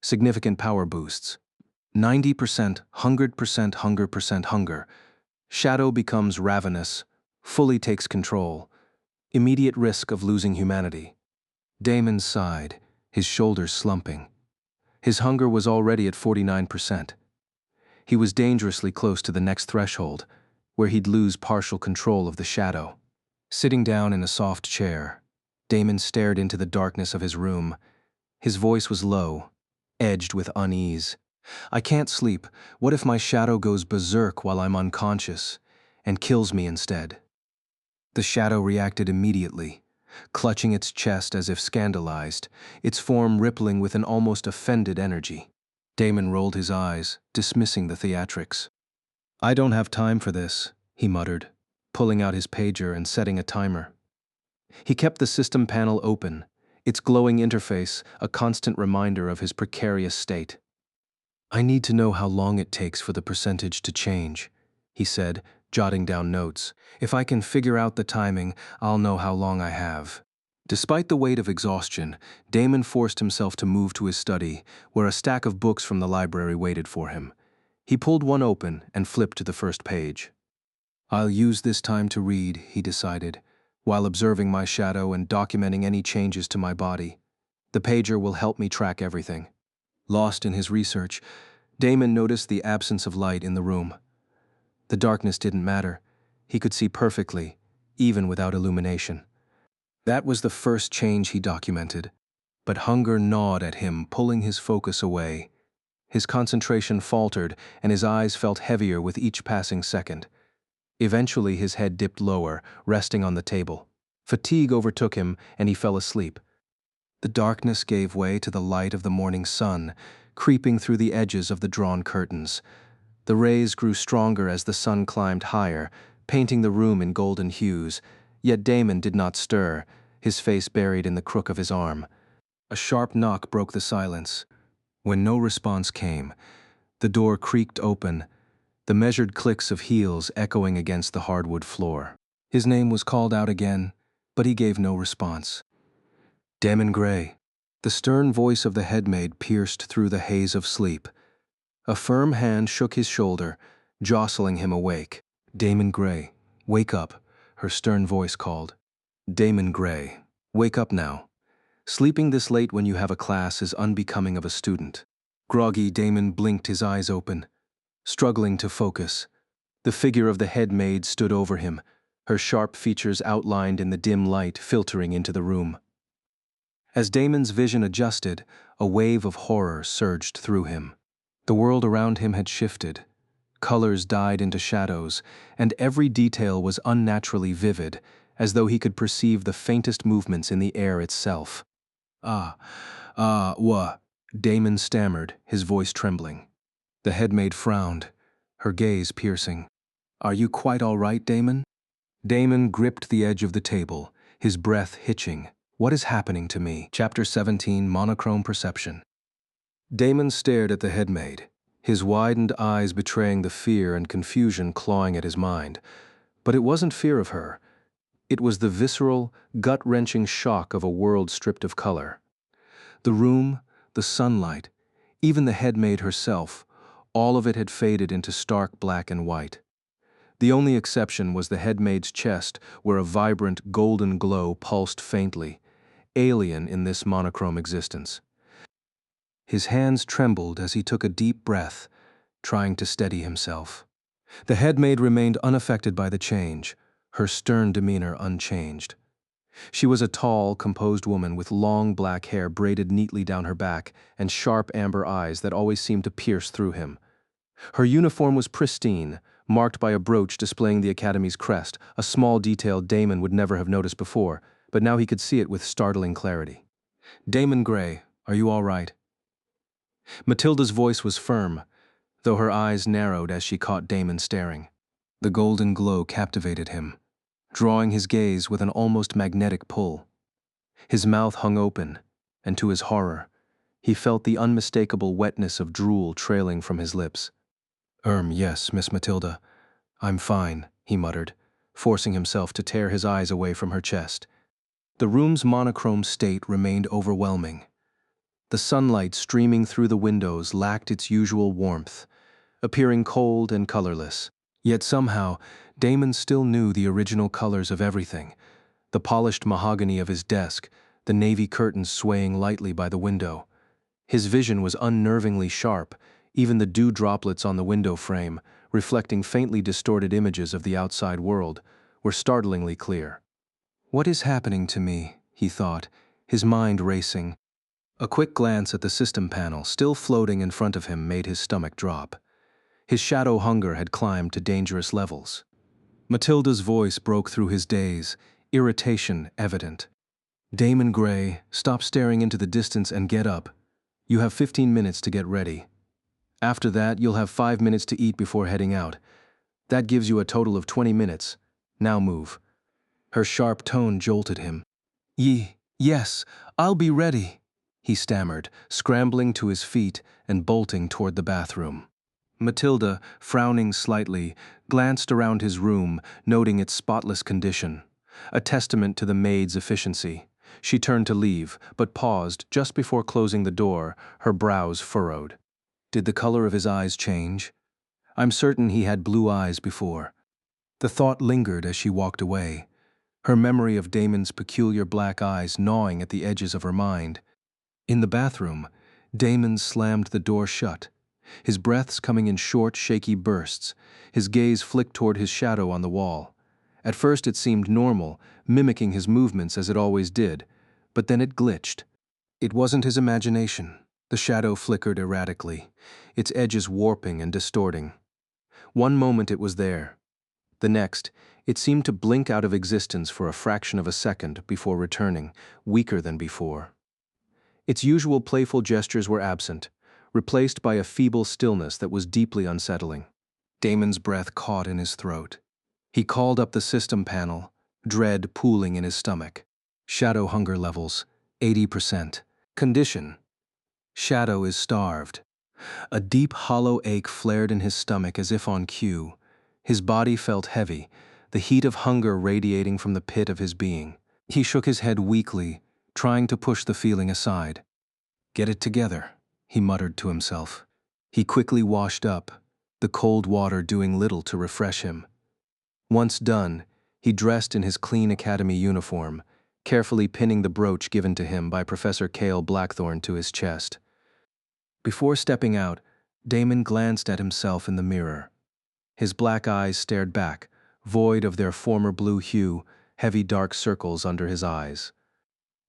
Significant power boosts. 90%, 100% hunger, percent hunger. Shadow becomes ravenous, fully takes control. Immediate risk of losing humanity. Damon sighed, his shoulders slumping. His hunger was already at 49%. He was dangerously close to the next threshold, where he'd lose partial control of the shadow. Sitting down in a soft chair, Damon stared into the darkness of his room. His voice was low, edged with unease. I can't sleep. What if my shadow goes berserk while I'm unconscious and kills me instead? The shadow reacted immediately, clutching its chest as if scandalized, its form rippling with an almost offended energy. Damon rolled his eyes, dismissing the theatrics. I don't have time for this, he muttered, pulling out his pager and setting a timer. He kept the system panel open, its glowing interface a constant reminder of his precarious state. I need to know how long it takes for the percentage to change, he said, jotting down notes. If I can figure out the timing, I'll know how long I have. Despite the weight of exhaustion, Damon forced himself to move to his study, where a stack of books from the library waited for him. He pulled one open and flipped to the first page. I'll use this time to read, he decided, while observing my shadow and documenting any changes to my body. The pager will help me track everything. Lost in his research, Damon noticed the absence of light in the room. The darkness didn't matter. He could see perfectly, even without illumination. That was the first change he documented. But hunger gnawed at him, pulling his focus away. His concentration faltered, and his eyes felt heavier with each passing second. Eventually, his head dipped lower, resting on the table. Fatigue overtook him, and he fell asleep. The darkness gave way to the light of the morning sun, creeping through the edges of the drawn curtains. The rays grew stronger as the sun climbed higher, painting the room in golden hues. Yet Damon did not stir, his face buried in the crook of his arm. A sharp knock broke the silence. When no response came, the door creaked open, the measured clicks of heels echoing against the hardwood floor. His name was called out again, but he gave no response. Damon Gray. The stern voice of the headmaid pierced through the haze of sleep. A firm hand shook his shoulder, jostling him awake. "Damon Gray, wake up," her stern voice called. "Damon Gray, wake up now. Sleeping this late when you have a class is unbecoming of a student." Groggy, Damon blinked his eyes open, struggling to focus. The figure of the head maid stood over him, her sharp features outlined in the dim light filtering into the room. As Damon's vision adjusted, a wave of horror surged through him. The world around him had shifted. Colors died into shadows, and every detail was unnaturally vivid, as though he could perceive the faintest movements in the air itself. Wha," Damon stammered, his voice trembling. The headmaid frowned, her gaze piercing. "Are you quite all right, Damon?" Damon gripped the edge of the table, his breath hitching. "What is happening to me?" Chapter 17, Monochrome Perception. Damon stared at the headmaid, his widened eyes betraying the fear and confusion clawing at his mind. But it wasn't fear of her. It was the visceral, gut-wrenching shock of a world stripped of color. The room, the sunlight, even the headmaid herself, all of it had faded into stark black and white. The only exception was the headmaid's chest, where a vibrant golden glow pulsed faintly, alien in this monochrome existence. His hands trembled as he took a deep breath, trying to steady himself. The headmaid remained unaffected by the change, her stern demeanor unchanged. She was a tall, composed woman with long black hair braided neatly down her back and sharp amber eyes that always seemed to pierce through him. Her uniform was pristine, marked by a brooch displaying the Academy's crest, a small detail Damon would never have noticed before, but now he could see it with startling clarity. "Damon Gray, are you all right?" Matilda's voice was firm, though her eyes narrowed as she caught Damon staring. The golden glow captivated him, drawing his gaze with an almost magnetic pull. His mouth hung open, and to his horror, he felt the unmistakable wetness of drool trailing from his lips. Yes, Miss Matilda. I'm fine," he muttered, forcing himself to tear his eyes away from her chest. The room's monochrome state remained overwhelming. The sunlight streaming through the windows lacked its usual warmth, appearing cold and colorless. Yet somehow, Damon still knew the original colors of everything: the polished mahogany of his desk, the navy curtains swaying lightly by the window. His vision was unnervingly sharp, even the dew droplets on the window frame, reflecting faintly distorted images of the outside world, were startlingly clear. "What is happening to me?" he thought, his mind racing. A quick glance at the system panel still floating in front of him made his stomach drop. His shadow hunger had climbed to dangerous levels. Matilda's voice broke through his daze, irritation evident. "Damon Gray, stop staring into the distance and get up. You have 15 minutes to get ready. After that, you'll have 5 minutes to eat before heading out. That gives you a total of 20 minutes. Now move." Her sharp tone jolted him. Yes, I'll be ready," he stammered, scrambling to his feet and bolting toward the bathroom. Matilda, frowning slightly, glanced around his room, noting its spotless condition, a testament to the maid's efficiency. She turned to leave, but paused just before closing the door, her brows furrowed. Did the color of his eyes change? I'm certain he had blue eyes before. The thought lingered as she walked away, her memory of Damon's peculiar black eyes gnawing at the edges of her mind. In the bathroom, Damon slammed the door shut, his breaths coming in short, shaky bursts, his gaze flicked toward his shadow on the wall. At first it seemed normal, mimicking his movements as it always did, but then it glitched. It wasn't his imagination. The shadow flickered erratically, its edges warping and distorting. One moment it was there. The next, it seemed to blink out of existence for a fraction of a second before returning, weaker than before. Its usual playful gestures were absent, replaced by a feeble stillness that was deeply unsettling. Damon's breath caught in his throat. He called up the system panel, dread pooling in his stomach. Shadow hunger levels, 80%. Condition: Shadow is starved. A deep hollow ache flared in his stomach as if on cue. His body felt heavy, the heat of hunger radiating from the pit of his being. He shook his head weakly, trying to push the feeling aside. Get it together, he muttered to himself. He quickly washed up, the cold water doing little to refresh him. Once done, he dressed in his clean academy uniform, carefully pinning the brooch given to him by Professor Cale Blackthorne to his chest. Before stepping out, Damon glanced at himself in the mirror. His black eyes stared back, void of their former blue hue, heavy dark circles under his eyes.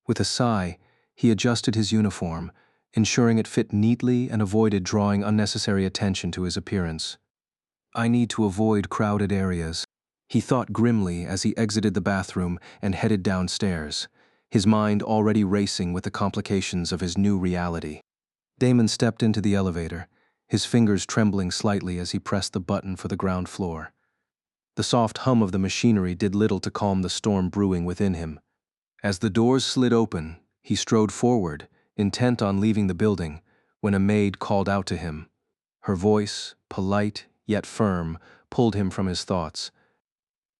With a sigh, he adjusted his uniform, ensuring it fit neatly and avoided drawing unnecessary attention to his appearance. I need to avoid crowded areas, he thought grimly as he exited the bathroom and headed downstairs, his mind already racing with the complications of his new reality. Damon stepped into the elevator, his fingers trembling slightly as he pressed the button for the ground floor. The soft hum of the machinery did little to calm the storm brewing within him. As the doors slid open, he strode forward, intent on leaving the building, when a maid called out to him. Her voice, polite yet firm, pulled him from his thoughts.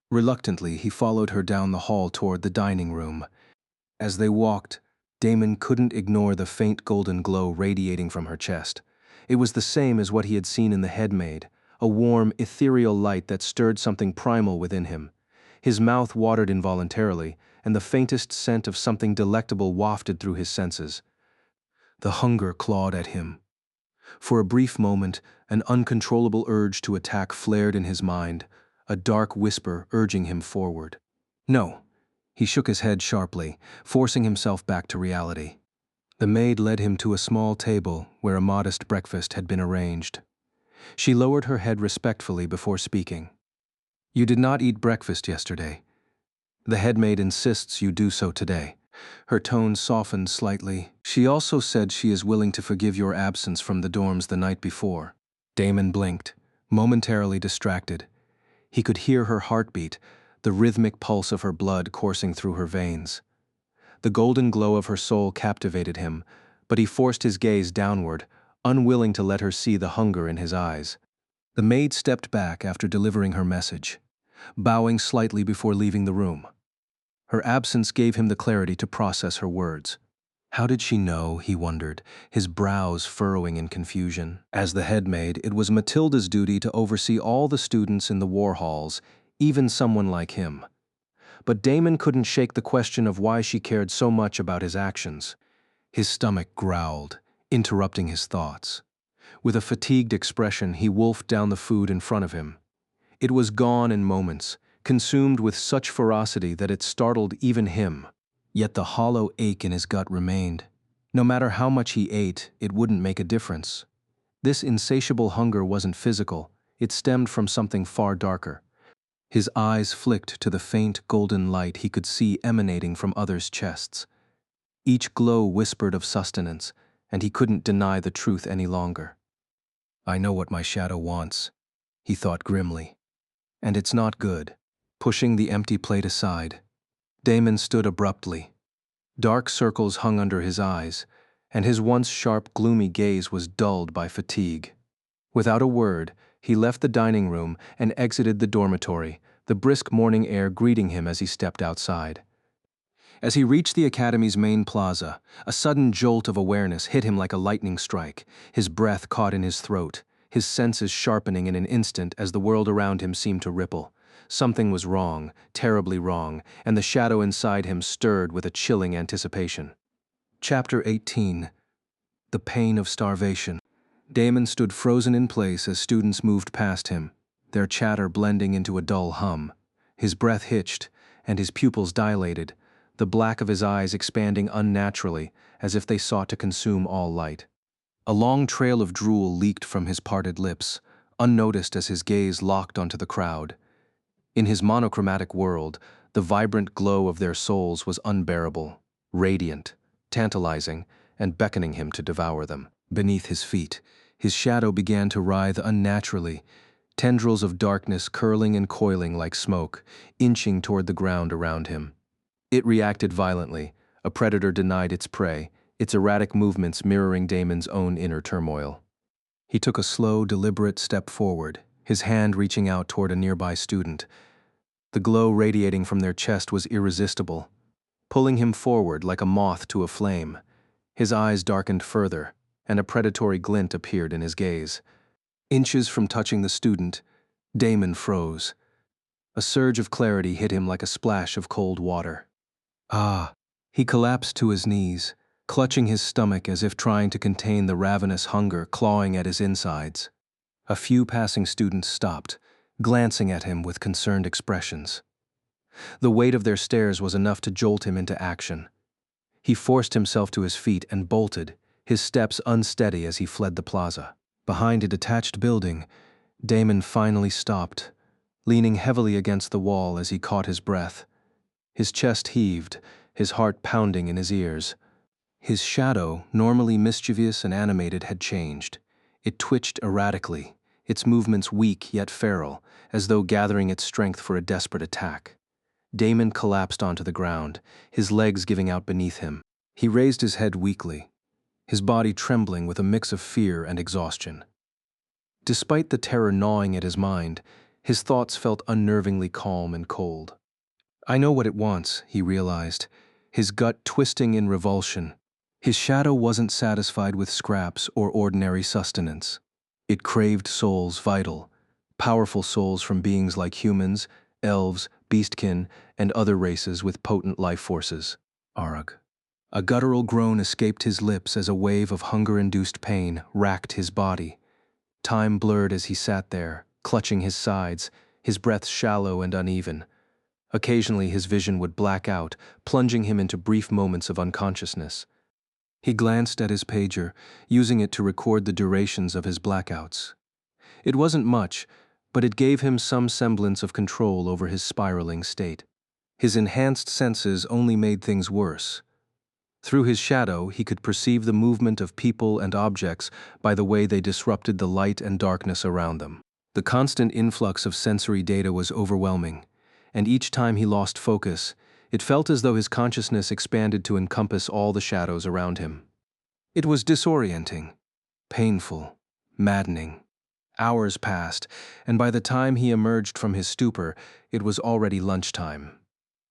Reluctantly, he followed her down the hall toward the dining room. As they walked, Damon couldn't ignore the faint golden glow radiating from her chest. It was the same as what he had seen in the headmaid, a warm, ethereal light that stirred something primal within him. His mouth watered involuntarily, and the faintest scent of something delectable wafted through his senses. The hunger clawed at him. For a brief moment, an uncontrollable urge to attack flared in his mind, a dark whisper urging him forward. No. He shook his head sharply, forcing himself back to reality. The maid led him to a small table where a modest breakfast had been arranged. She lowered her head respectfully before speaking. You did not eat breakfast yesterday. The headmaid insists you do so today. Her tone softened slightly. She also said she is willing to forgive your absence from the dorms the night before. Damon blinked, momentarily distracted. He could hear her heartbeat, the rhythmic pulse of her blood coursing through her veins. The golden glow of her soul captivated him, but he forced his gaze downward, unwilling to let her see the hunger in his eyes. The maid stepped back after delivering her message, bowing slightly before leaving the room. Her absence gave him the clarity to process her words. How did she know, he wondered, his brows furrowing in confusion. As the headmaid, it was Matilda's duty to oversee all the students in the war halls, even someone like him. But Damon couldn't shake the question of why she cared so much about his actions. His stomach growled, interrupting his thoughts. With a fatigued expression, he wolfed down the food in front of him. It was gone in moments, consumed with such ferocity that it startled even him. Yet the hollow ache in his gut remained. No matter how much he ate, it wouldn't make a difference. This insatiable hunger wasn't physical, it stemmed from something far darker. His eyes flicked to the faint golden light he could see emanating from others' chests. Each glow whispered of sustenance, and he couldn't deny the truth any longer. I know what my shadow wants, he thought grimly. And it's not good. Pushing the empty plate aside, Damon stood abruptly. Dark circles hung under his eyes, and his once sharp, gloomy gaze was dulled by fatigue. Without a word, he left the dining room and exited the dormitory, the brisk morning air greeting him as he stepped outside. As he reached the academy's main plaza, a sudden jolt of awareness hit him like a lightning strike, his breath caught in his throat, his senses sharpening in an instant as the world around him seemed to ripple. Something was wrong, terribly wrong, and the shadow inside him stirred with a chilling anticipation. Chapter 18. The Pain of Starvation. Damon stood frozen in place as students moved past him, their chatter blending into a dull hum. His breath hitched, and his pupils dilated, the black of his eyes expanding unnaturally, as if they sought to consume all light. A long trail of drool leaked from his parted lips, unnoticed as his gaze locked onto the crowd. In his monochromatic world, the vibrant glow of their souls was unbearable, radiant, tantalizing, and beckoning him to devour them. Beneath his feet, his shadow began to writhe unnaturally, tendrils of darkness curling and coiling like smoke, inching toward the ground around him. It reacted violently, a predator denied its prey, its erratic movements mirroring Damon's own inner turmoil. He took a slow, deliberate step forward, his hand reaching out toward a nearby student. The glow radiating from their chest was irresistible, pulling him forward like a moth to a flame. His eyes darkened further, and a predatory glint appeared in his gaze. Inches from touching the student, Damon froze. A surge of clarity hit him like a splash of cold water. Ah! He collapsed to his knees, clutching his stomach as if trying to contain the ravenous hunger clawing at his insides. A few passing students stopped, glancing at him with concerned expressions. The weight of their stares was enough to jolt him into action. He forced himself to his feet and bolted, his steps unsteady as he fled the plaza. Behind a detached building, Damon finally stopped, leaning heavily against the wall as he caught his breath. His chest heaved, his heart pounding in his ears. His shadow, normally mischievous and animated, had changed. It twitched erratically, its movements weak yet feral, as though gathering its strength for a desperate attack. Damon collapsed onto the ground, his legs giving out beneath him. He raised his head weakly, his body trembling with a mix of fear and exhaustion. Despite the terror gnawing at his mind, his thoughts felt unnervingly calm and cold. I know what it wants, he realized, his gut twisting in revulsion. His shadow wasn't satisfied with scraps or ordinary sustenance. It craved souls vital, powerful souls from beings like humans, elves, beastkin, and other races with potent life forces. Arg. A guttural groan escaped his lips as a wave of hunger-induced pain racked his body. Time blurred as he sat there, clutching his sides, his breath shallow and uneven. Occasionally his vision would black out, plunging him into brief moments of unconsciousness. He glanced at his pager, using it to record the durations of his blackouts. It wasn't much, but it gave him some semblance of control over his spiraling state. His enhanced senses only made things worse. Through his shadow, he could perceive the movement of people and objects by the way they disrupted the light and darkness around them. The constant influx of sensory data was overwhelming, and each time he lost focus, it felt as though his consciousness expanded to encompass all the shadows around him. It was disorienting, painful, maddening. Hours passed, and by the time he emerged from his stupor, it was already lunchtime.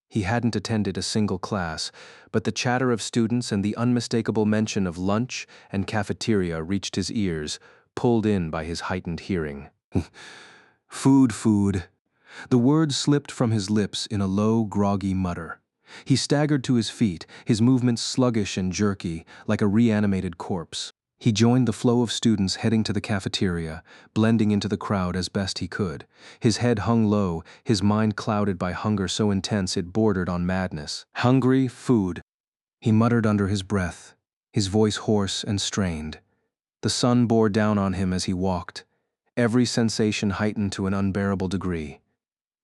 He hadn't attended a single class, but the chatter of students and the unmistakable mention of lunch and cafeteria reached his ears, pulled in by his heightened hearing. Food, food. The words slipped from his lips in a low, groggy mutter. He staggered to his feet, his movements sluggish and jerky, like a reanimated corpse. He joined the flow of students heading to the cafeteria, blending into the crowd as best he could. His head hung low, his mind clouded by hunger so intense it bordered on madness. Hungry, food, he muttered under his breath, his voice hoarse and strained. The sun bore down on him as he walked, every sensation heightened to an unbearable degree.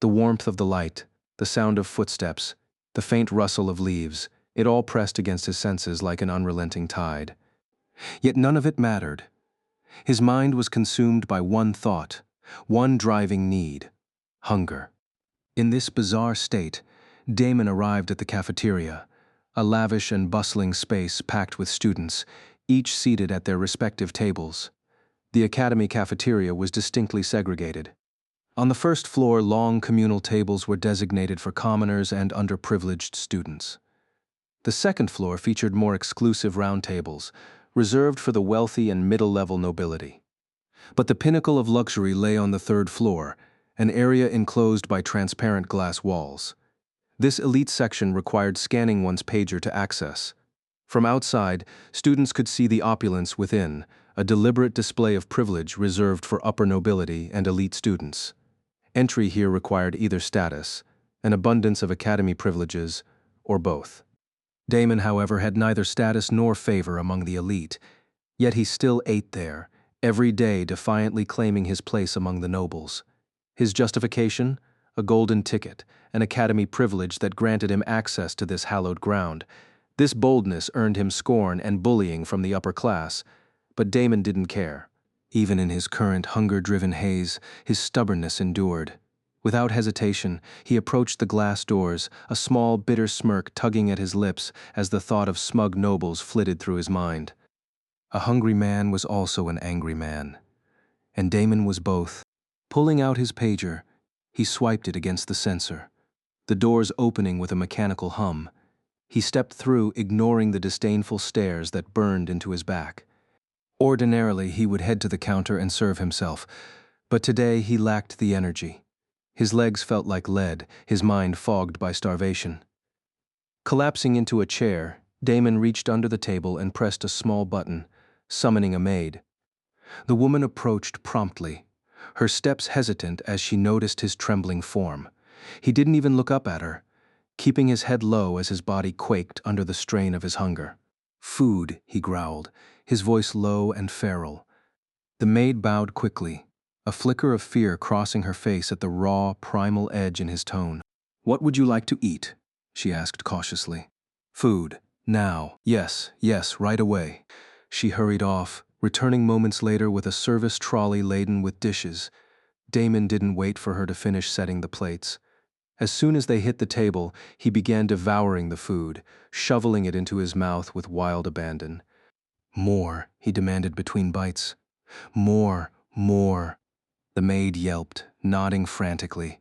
The warmth of the light, the sound of footsteps, the faint rustle of leaves, it all pressed against his senses like an unrelenting tide. Yet none of it mattered. His mind was consumed by one thought, one driving need: hunger. In this bizarre state, Damon arrived at the cafeteria, a lavish and bustling space packed with students, each seated at their respective tables. The academy cafeteria was distinctly segregated. On the first floor, long communal tables were designated for commoners and underprivileged students. The second floor featured more exclusive round tables, reserved for the wealthy and middle-level nobility. But the pinnacle of luxury lay on the third floor, an area enclosed by transparent glass walls. This elite section required scanning one's pager to access. From outside, students could see the opulence within, a deliberate display of privilege reserved for upper nobility and elite students. Entry here required either status, an abundance of academy privileges, or both. Damon, however, had neither status nor favor among the elite, yet he still ate there, every day defiantly claiming his place among the nobles. His justification? A golden ticket, an academy privilege that granted him access to this hallowed ground. This boldness earned him scorn and bullying from the upper class, but Damon didn't care. Even in his current hunger-driven haze, his stubbornness endured. Without hesitation, he approached the glass doors, a small, bitter smirk tugging at his lips as the thought of smug nobles flitted through his mind. A hungry man was also an angry man, and Damon was both. Pulling out his pager, he swiped it against the sensor, the doors opening with a mechanical hum. He stepped through, ignoring the disdainful stares that burned into his back. Ordinarily, he would head to the counter and serve himself, but today he lacked the energy. His legs felt like lead, his mind fogged by starvation. Collapsing into a chair, Damon reached under the table and pressed a small button, summoning a maid. The woman approached promptly, her steps hesitant as she noticed his trembling form. He didn't even look up at her, keeping his head low as his body quaked under the strain of his hunger. "Food," he growled, his voice low and feral. The maid bowed quickly, a flicker of fear crossing her face at the raw, primal edge in his tone. "What would you like to eat?" she asked cautiously. "Food. Now. Yes, yes, right away." She hurried off, returning moments later with a service trolley laden with dishes. Damon didn't wait for her to finish setting the plates. As soon as they hit the table, he began devouring the food, shoveling it into his mouth with wild abandon. "More," he demanded between bites. "More, more." The maid yelped, nodding frantically.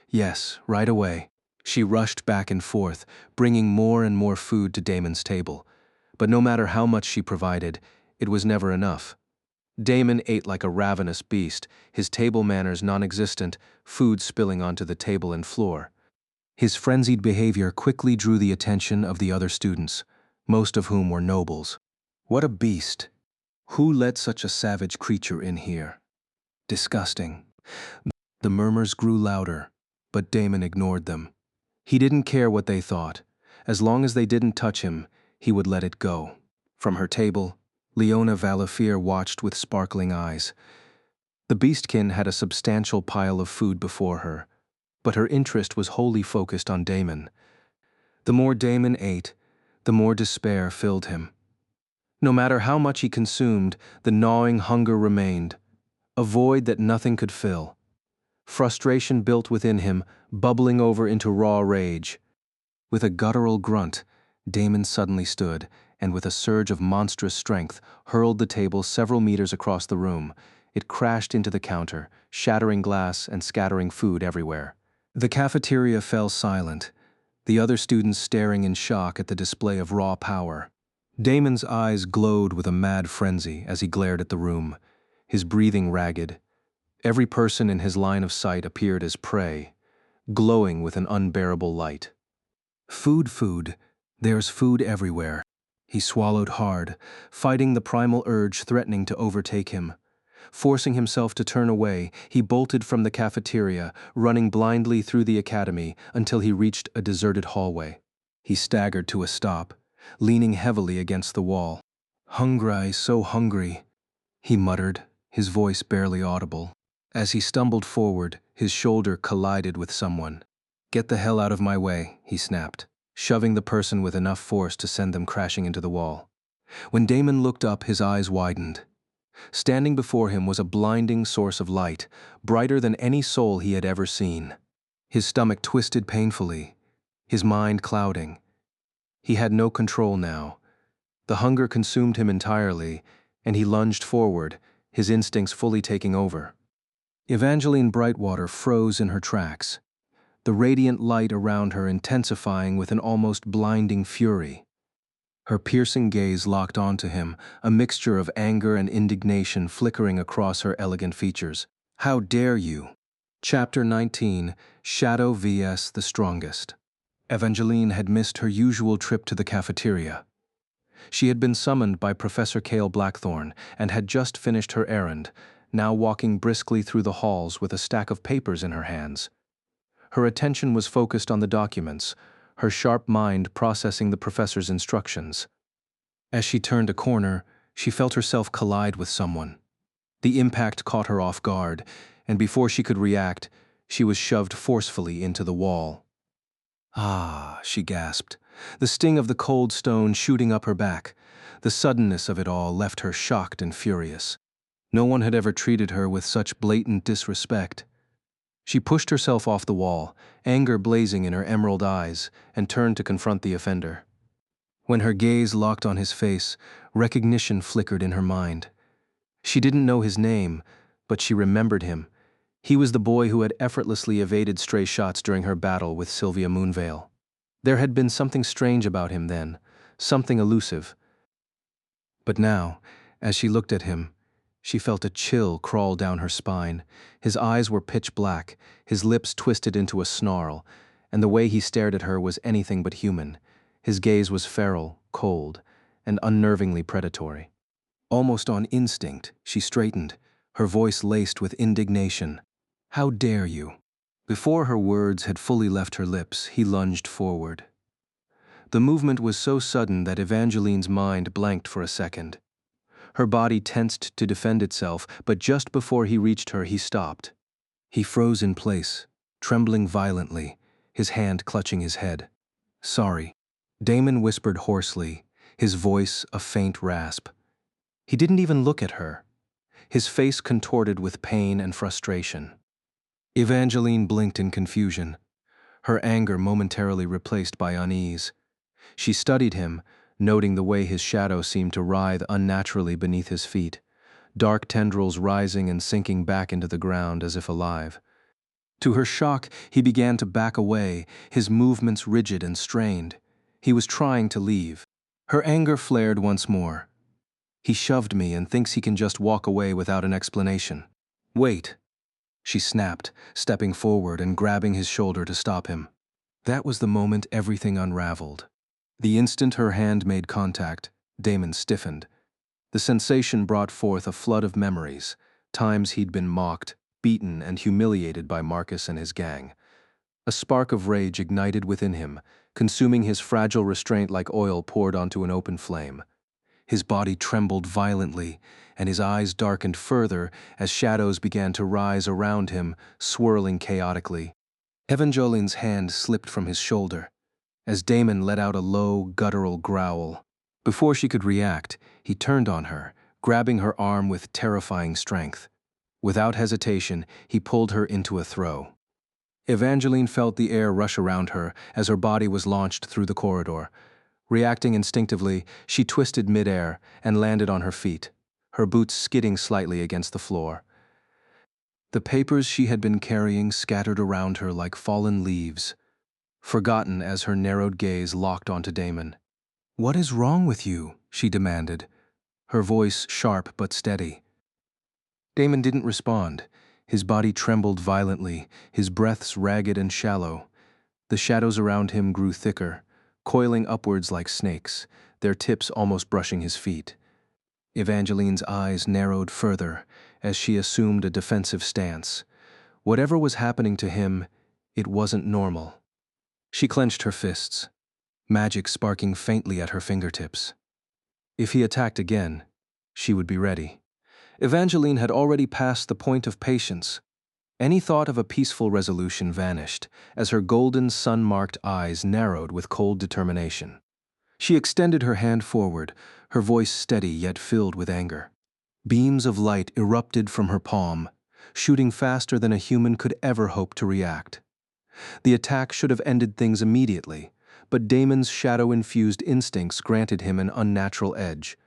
"Yes, right away." She rushed back and forth, bringing more and more food to Damon's table. But no matter how much she provided, it was never enough. Damon ate like a ravenous beast, his table manners non-existent, food spilling onto the table and floor. His frenzied behavior quickly drew the attention of the other students, most of whom were nobles. "What a beast! Who let such a savage creature in here? Disgusting." The murmurs grew louder, but Damon ignored them. He didn't care what they thought. As long as they didn't touch him, he would let it go. From her table, Leona Valafir watched with sparkling eyes. The beastkin had a substantial pile of food before her, but her interest was wholly focused on Damon. The more Damon ate, the more despair filled him. No matter how much he consumed, the gnawing hunger remained, a void that nothing could fill. Frustration built within him, bubbling over into raw rage. With a guttural grunt, Damon suddenly stood, and with a surge of monstrous strength, hurled the table several meters across the room. It crashed into the counter, shattering glass and scattering food everywhere. The cafeteria fell silent, the other students staring in shock at the display of raw power. Damon's eyes glowed with a mad frenzy as he glared at the room, his breathing ragged. Every person in his line of sight appeared as prey, glowing with an unbearable light. "Food, food. There's food everywhere." He swallowed hard, fighting the primal urge threatening to overtake him. Forcing himself to turn away, he bolted from the cafeteria, running blindly through the academy until he reached a deserted hallway. He staggered to a stop, leaning heavily against the wall. "Hungry, so hungry," he muttered, his voice barely audible. As he stumbled forward, his shoulder collided with someone. "Get the hell out of my way," he snapped, shoving the person with enough force to send them crashing into the wall. When Damon looked up, his eyes widened. Standing before him was a blinding source of light, brighter than any soul he had ever seen. His stomach twisted painfully, his mind clouding. He had no control now. The hunger consumed him entirely, and he lunged forward, his instincts fully taking over. Evangeline Brightwater froze in her tracks, the radiant light around her intensifying with an almost blinding fury. Her piercing gaze locked onto him, a mixture of anger and indignation flickering across her elegant features. "How dare you?" Chapter 19, Shadow vs. the Strongest. Evangeline had missed her usual trip to the cafeteria. She had been summoned by Professor Cale Blackthorne and had just finished her errand, now walking briskly through the halls with a stack of papers in her hands. Her attention was focused on the documents, her sharp mind processing the professor's instructions. As she turned a corner, she felt herself collide with someone. The impact caught her off guard, and before she could react, she was shoved forcefully into the wall. "Ah," she gasped, the sting of the cold stone shooting up her back. The suddenness of it all left her shocked and furious. No one had ever treated her with such blatant disrespect. She pushed herself off the wall, anger blazing in her emerald eyes, and turned to confront the offender. When her gaze locked on his face, recognition flickered in her mind. She didn't know his name, but she remembered him. He was the boy who had effortlessly evaded stray shots during her battle with Sylvia Moonvale. There had been something strange about him then, something elusive. But now, as she looked at him, she felt a chill crawl down her spine. His eyes were pitch black, his lips twisted into a snarl, and the way he stared at her was anything but human. His gaze was feral, cold, and unnervingly predatory. Almost on instinct, she straightened, her voice laced with indignation. "How dare you?" Before her words had fully left her lips, he lunged forward. The movement was so sudden that Evangeline's mind blanked for a second. Her body tensed to defend itself, but just before he reached her, he stopped. He froze in place, trembling violently, his hand clutching his head. "Sorry," Damon whispered hoarsely, his voice a faint rasp. He didn't even look at her, his face contorted with pain and frustration. Evangeline blinked in confusion, her anger momentarily replaced by unease. She studied him, noting the way his shadow seemed to writhe unnaturally beneath his feet, dark tendrils rising and sinking back into the ground as if alive. To her shock, he began to back away, his movements rigid and strained. He was trying to leave. Her anger flared once more. "He shoved me and thinks he can just walk away without an explanation." "Wait," she snapped, stepping forward and grabbing his shoulder to stop him. That was the moment everything unraveled. The instant her hand made contact, Damon stiffened. The sensation brought forth a flood of memories, times he'd been mocked, beaten, and humiliated by Marcus and his gang. A spark of rage ignited within him, consuming his fragile restraint like oil poured onto an open flame. His body trembled violently, and his eyes darkened further as shadows began to rise around him, swirling chaotically. Evangeline's hand slipped from his shoulder, as Damon let out a low, guttural growl. Before she could react, he turned on her, grabbing her arm with terrifying strength. Without hesitation, he pulled her into a throw. Evangeline felt the air rush around her as her body was launched through the corridor. Reacting instinctively, she twisted midair and landed on her feet, her boots skidding slightly against the floor. The papers she had been carrying scattered around her like fallen leaves, forgotten as her narrowed gaze locked onto Damon. "What is wrong with you?" she demanded, her voice sharp but steady. Damon didn't respond. His body trembled violently, his breaths ragged and shallow. The shadows around him grew thicker, coiling upwards like snakes, their tips almost brushing his feet. Evangeline's eyes narrowed further as she assumed a defensive stance. Whatever was happening to him, it wasn't normal. She clenched her fists, magic sparking faintly at her fingertips. If he attacked again, she would be ready. Evangeline had already passed the point of patience. Any thought of a peaceful resolution vanished as her golden sun-marked eyes narrowed with cold determination. She extended her hand forward, her voice steady yet filled with anger. Beams of light erupted from her palm, shooting faster than a human could ever hope to react. The attack should have ended things immediately, but Damon's shadow-infused instincts granted him an unnatural edge.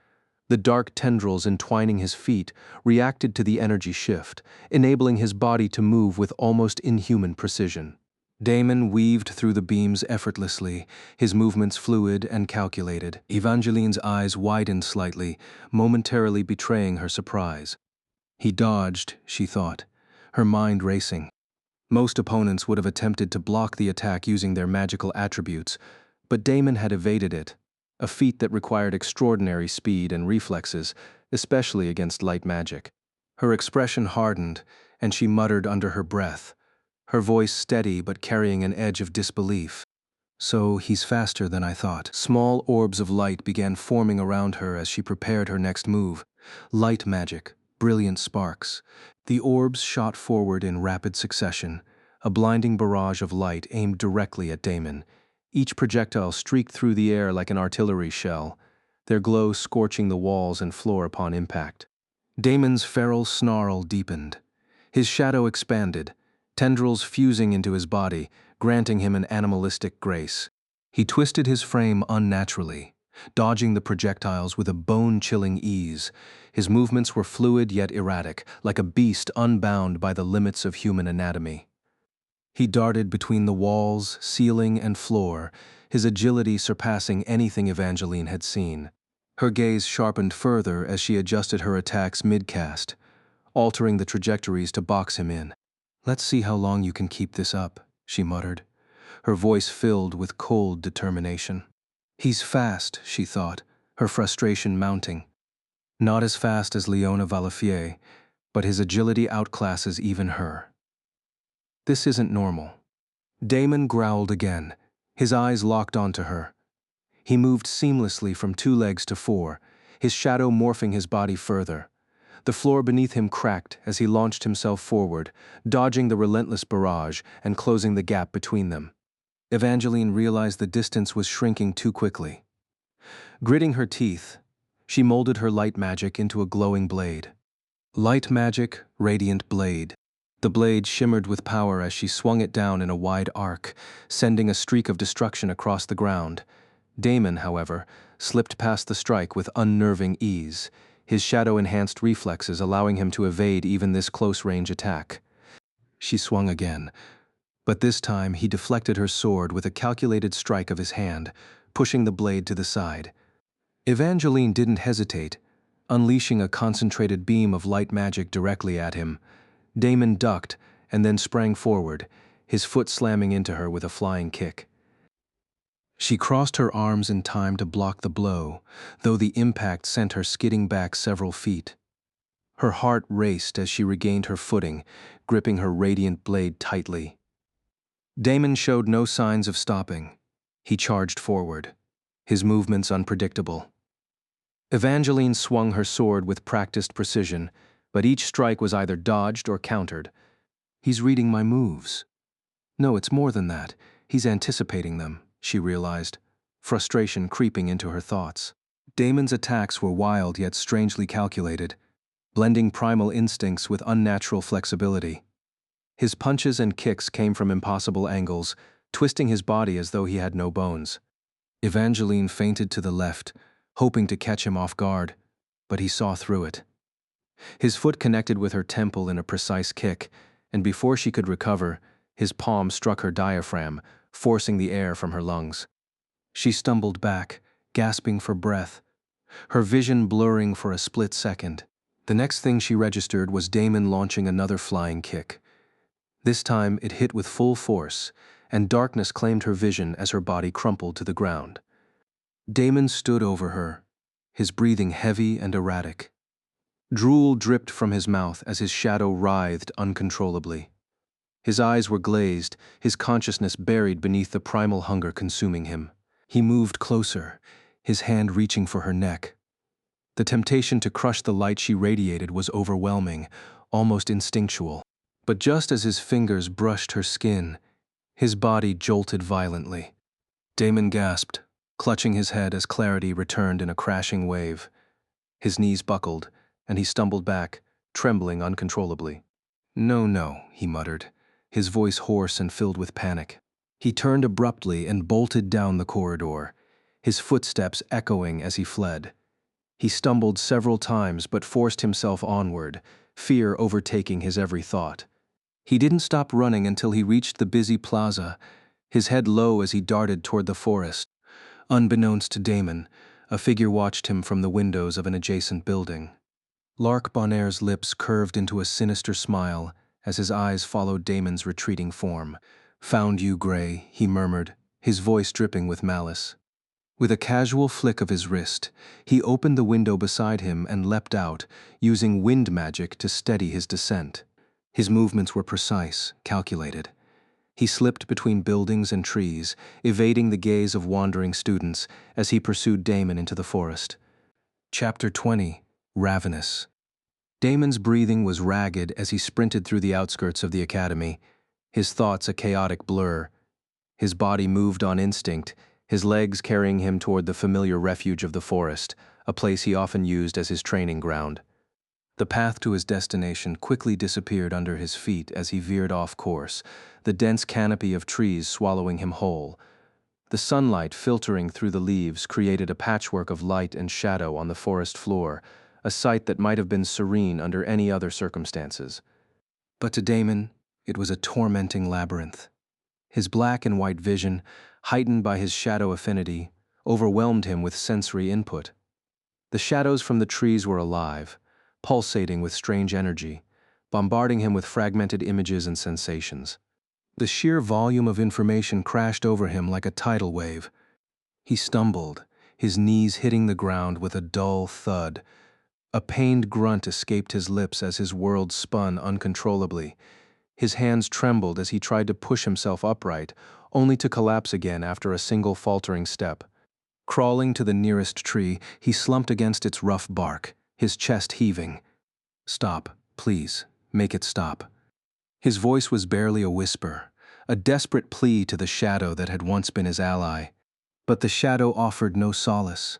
The dark tendrils entwining his feet reacted to the energy shift, enabling his body to move with almost inhuman precision. Damon weaved through the beams effortlessly, his movements fluid and calculated. Evangeline's eyes widened slightly, momentarily betraying her surprise. He dodged, she thought, her mind racing. Most opponents would have attempted to block the attack using their magical attributes, but Damon had evaded it, a feat that required extraordinary speed and reflexes, especially against light magic. Her expression hardened, and she muttered under her breath, her voice steady but carrying an edge of disbelief. "So he's faster than I thought." Small orbs of light began forming around her as she prepared her next move. Light magic, brilliant sparks. The orbs shot forward in rapid succession, a blinding barrage of light aimed directly at Damon. Each projectile streaked through the air like an artillery shell, their glow scorching the walls and floor upon impact. Damon's feral snarl deepened. His shadow expanded, tendrils fusing into his body, granting him an animalistic grace. He twisted his frame unnaturally, dodging the projectiles with a bone-chilling ease. His movements were fluid yet erratic, like a beast unbound by the limits of human anatomy. He darted between the walls, ceiling, and floor, his agility surpassing anything Evangeline had seen. Her gaze sharpened further as she adjusted her attacks mid-cast, altering the trajectories to box him in. "Let's see how long you can keep this up," she muttered, her voice filled with cold determination. "He's fast," she thought, her frustration mounting. Not as fast as Leona Valafier, but his agility outclasses even her. This isn't normal. Damon growled again, his eyes locked onto her. He moved seamlessly from 2 legs to 4, his shadow morphing his body further. The floor beneath him cracked as he launched himself forward, dodging the relentless barrage and closing the gap between them. Evangeline realized the distance was shrinking too quickly. Gritting her teeth, she molded her light magic into a glowing blade. Light magic, radiant blade. The blade shimmered with power as she swung it down in a wide arc, sending a streak of destruction across the ground. Damon, however, slipped past the strike with unnerving ease, his shadow-enhanced reflexes allowing him to evade even this close-range attack. She swung again, but this time he deflected her sword with a calculated strike of his hand, pushing the blade to the side. Evangeline didn't hesitate, unleashing a concentrated beam of light magic directly at him. Damon ducked and then sprang forward, his foot slamming into her with a flying kick. She crossed her arms in time to block the blow, though the impact sent her skidding back several feet. Her heart raced as she regained her footing, gripping her radiant blade tightly. Damon showed no signs of stopping. He charged forward, his movements unpredictable. Evangeline swung her sword with practiced precision, but each strike was either dodged or countered. "He's reading my moves." No, it's more than that. He's anticipating them, she realized, frustration creeping into her thoughts. Damon's attacks were wild yet strangely calculated, blending primal instincts with unnatural flexibility. His punches and kicks came from impossible angles, twisting his body as though he had no bones. Evangeline feinted to the left, hoping to catch him off guard, but he saw through it. His foot connected with her temple in a precise kick, and before she could recover, his palm struck her diaphragm, forcing the air from her lungs. She stumbled back, gasping for breath, her vision blurring for a split second. The next thing she registered was Damon launching another flying kick. This time it hit with full force, and darkness claimed her vision as her body crumpled to the ground. Damon stood over her, his breathing heavy and erratic. Drool dripped from his mouth as his shadow writhed uncontrollably. His eyes were glazed, his consciousness buried beneath the primal hunger consuming him. He moved closer, his hand reaching for her neck. The temptation to crush the light she radiated was overwhelming, almost instinctual. But just as his fingers brushed her skin, his body jolted violently. Damon gasped, clutching his head as clarity returned in a crashing wave. His knees buckled, and he stumbled back, trembling uncontrollably. "No, no," he muttered, his voice hoarse and filled with panic. He turned abruptly and bolted down the corridor, his footsteps echoing as he fled. He stumbled several times but forced himself onward, fear overtaking his every thought. He didn't stop running until he reached the busy plaza, his head low as he darted toward the forest. Unbeknownst to Damon, a figure watched him from the windows of an adjacent building. Lark Bonaire's lips curved into a sinister smile as his eyes followed Damon's retreating form. "Found you, Gray," he murmured, his voice dripping with malice. With a casual flick of his wrist, he opened the window beside him and leapt out, using wind magic to steady his descent. His movements were precise, calculated. He slipped between buildings and trees, evading the gaze of wandering students as he pursued Damon into the forest. Chapter 20. Ravenous. Damon's breathing was ragged as he sprinted through the outskirts of the academy, his thoughts a chaotic blur. His body moved on instinct, his legs carrying him toward the familiar refuge of the forest, a place he often used as his training ground. The path to his destination quickly disappeared under his feet as he veered off course, the dense canopy of trees swallowing him whole. The sunlight filtering through the leaves created a patchwork of light and shadow on the forest floor, a sight that might have been serene under any other circumstances. But to Damon, it was a tormenting labyrinth. His black and white vision, heightened by his shadow affinity, overwhelmed him with sensory input. The shadows from the trees were alive, pulsating with strange energy, bombarding him with fragmented images and sensations. The sheer volume of information crashed over him like a tidal wave. He stumbled, his knees hitting the ground with a dull thud. A pained grunt escaped his lips as his world spun uncontrollably. His hands trembled as he tried to push himself upright, only to collapse again after a single faltering step. Crawling to the nearest tree, he slumped against its rough bark, his chest heaving. "Stop, please, make it stop." His voice was barely a whisper, a desperate plea to the shadow that had once been his ally. But the shadow offered no solace.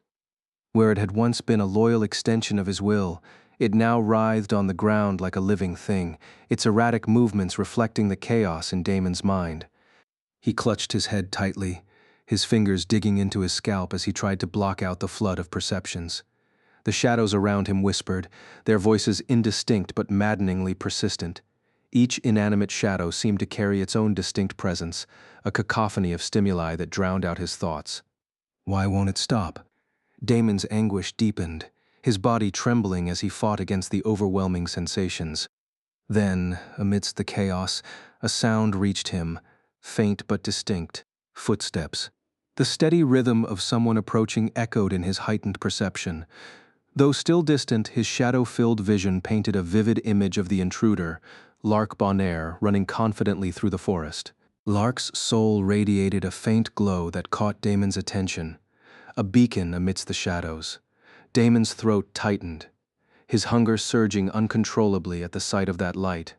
Where it had once been a loyal extension of his will, it now writhed on the ground like a living thing, its erratic movements reflecting the chaos in Damon's mind. He clutched his head tightly, his fingers digging into his scalp as he tried to block out the flood of perceptions. The shadows around him whispered, their voices indistinct but maddeningly persistent. Each inanimate shadow seemed to carry its own distinct presence, a cacophony of stimuli that drowned out his thoughts. Why won't it stop? Damon's anguish deepened, his body trembling as he fought against the overwhelming sensations. Then, amidst the chaos, a sound reached him, faint but distinct: footsteps. The steady rhythm of someone approaching echoed in his heightened perception. Though still distant, his shadow-filled vision painted a vivid image of the intruder, Lark Bonaire, running confidently through the forest. Lark's soul radiated a faint glow that caught Damon's attention, a beacon amidst the shadows. Damon's throat tightened, his hunger surging uncontrollably at the sight of that light.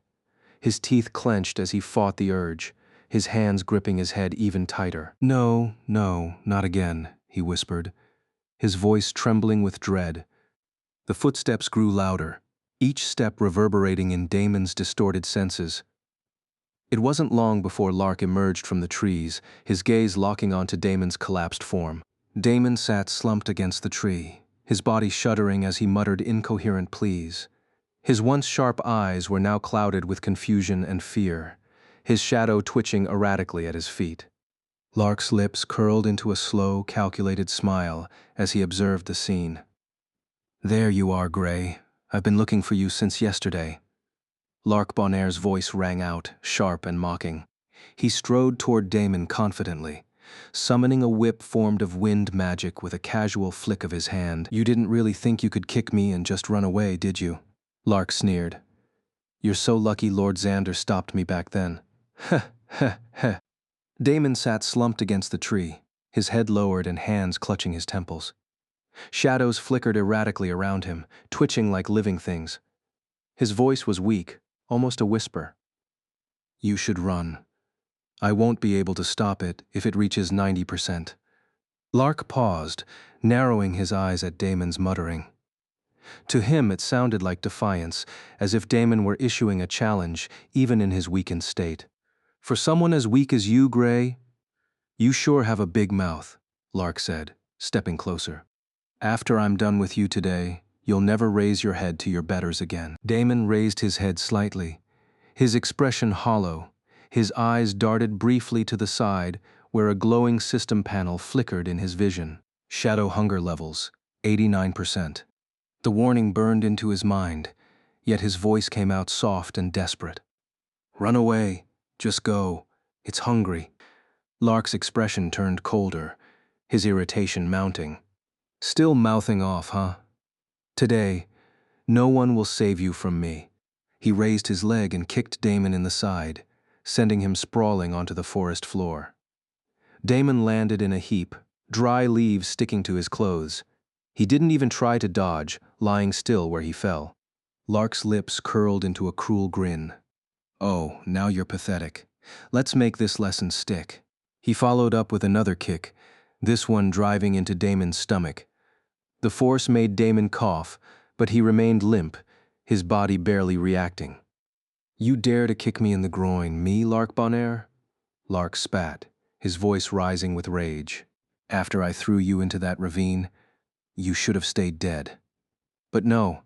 His teeth clenched as he fought the urge, his hands gripping his head even tighter. "No, no, not again," he whispered, his voice trembling with dread. The footsteps grew louder, each step reverberating in Damon's distorted senses. It wasn't long before Lark emerged from the trees, his gaze locking onto Damon's collapsed form. Damon sat slumped against the tree, his body shuddering as he muttered incoherent pleas. His once sharp eyes were now clouded with confusion and fear, his shadow twitching erratically at his feet. Lark's lips curled into a slow, calculated smile as he observed the scene. "There you are, Gray. I've been looking for you since yesterday." Lark Bonaire's voice rang out, sharp and mocking. He strode toward Damon confidently, summoning a whip formed of wind magic with a casual flick of his hand. "You didn't really think you could kick me and just run away, did you?" Lark sneered. "You're so lucky Lord Xander stopped me back then." "Heh, heh, heh." Damon sat slumped against the tree, his head lowered and hands clutching his temples. Shadows flickered erratically around him, twitching like living things. His voice was weak, almost a whisper. "You should run. I won't be able to stop it if it reaches 90%. Lark paused, narrowing his eyes at Damon's muttering. To him it sounded like defiance, as if Damon were issuing a challenge, even in his weakened state. "For someone as weak as you, Gray, you sure have a big mouth," Lark said, stepping closer. "After I'm done with you today, you'll never raise your head to your betters again." Damon raised his head slightly, his expression hollow. His eyes darted briefly to the side, where a glowing system panel flickered in his vision. Shadow hunger levels, 89%. The warning burned into his mind, yet his voice came out soft and desperate. "Run away. Just go. It's hungry." Lark's expression turned colder, his irritation mounting. "Still mouthing off, huh? Today, no one will save you from me." He raised his leg and kicked Damon in the side, sending him sprawling onto the forest floor. Damon landed in a heap, dry leaves sticking to his clothes. He didn't even try to dodge, lying still where he fell. Lark's lips curled into a cruel grin. "Oh, now you're pathetic. Let's make this lesson stick." He followed up with another kick, this one driving into Damon's stomach. The force made Damon cough, but he remained limp, his body barely reacting. "You dare to kick me in the groin, me, Lark Bonaire?" Lark spat, his voice rising with rage. "After I threw you into that ravine, you should have stayed dead. But no,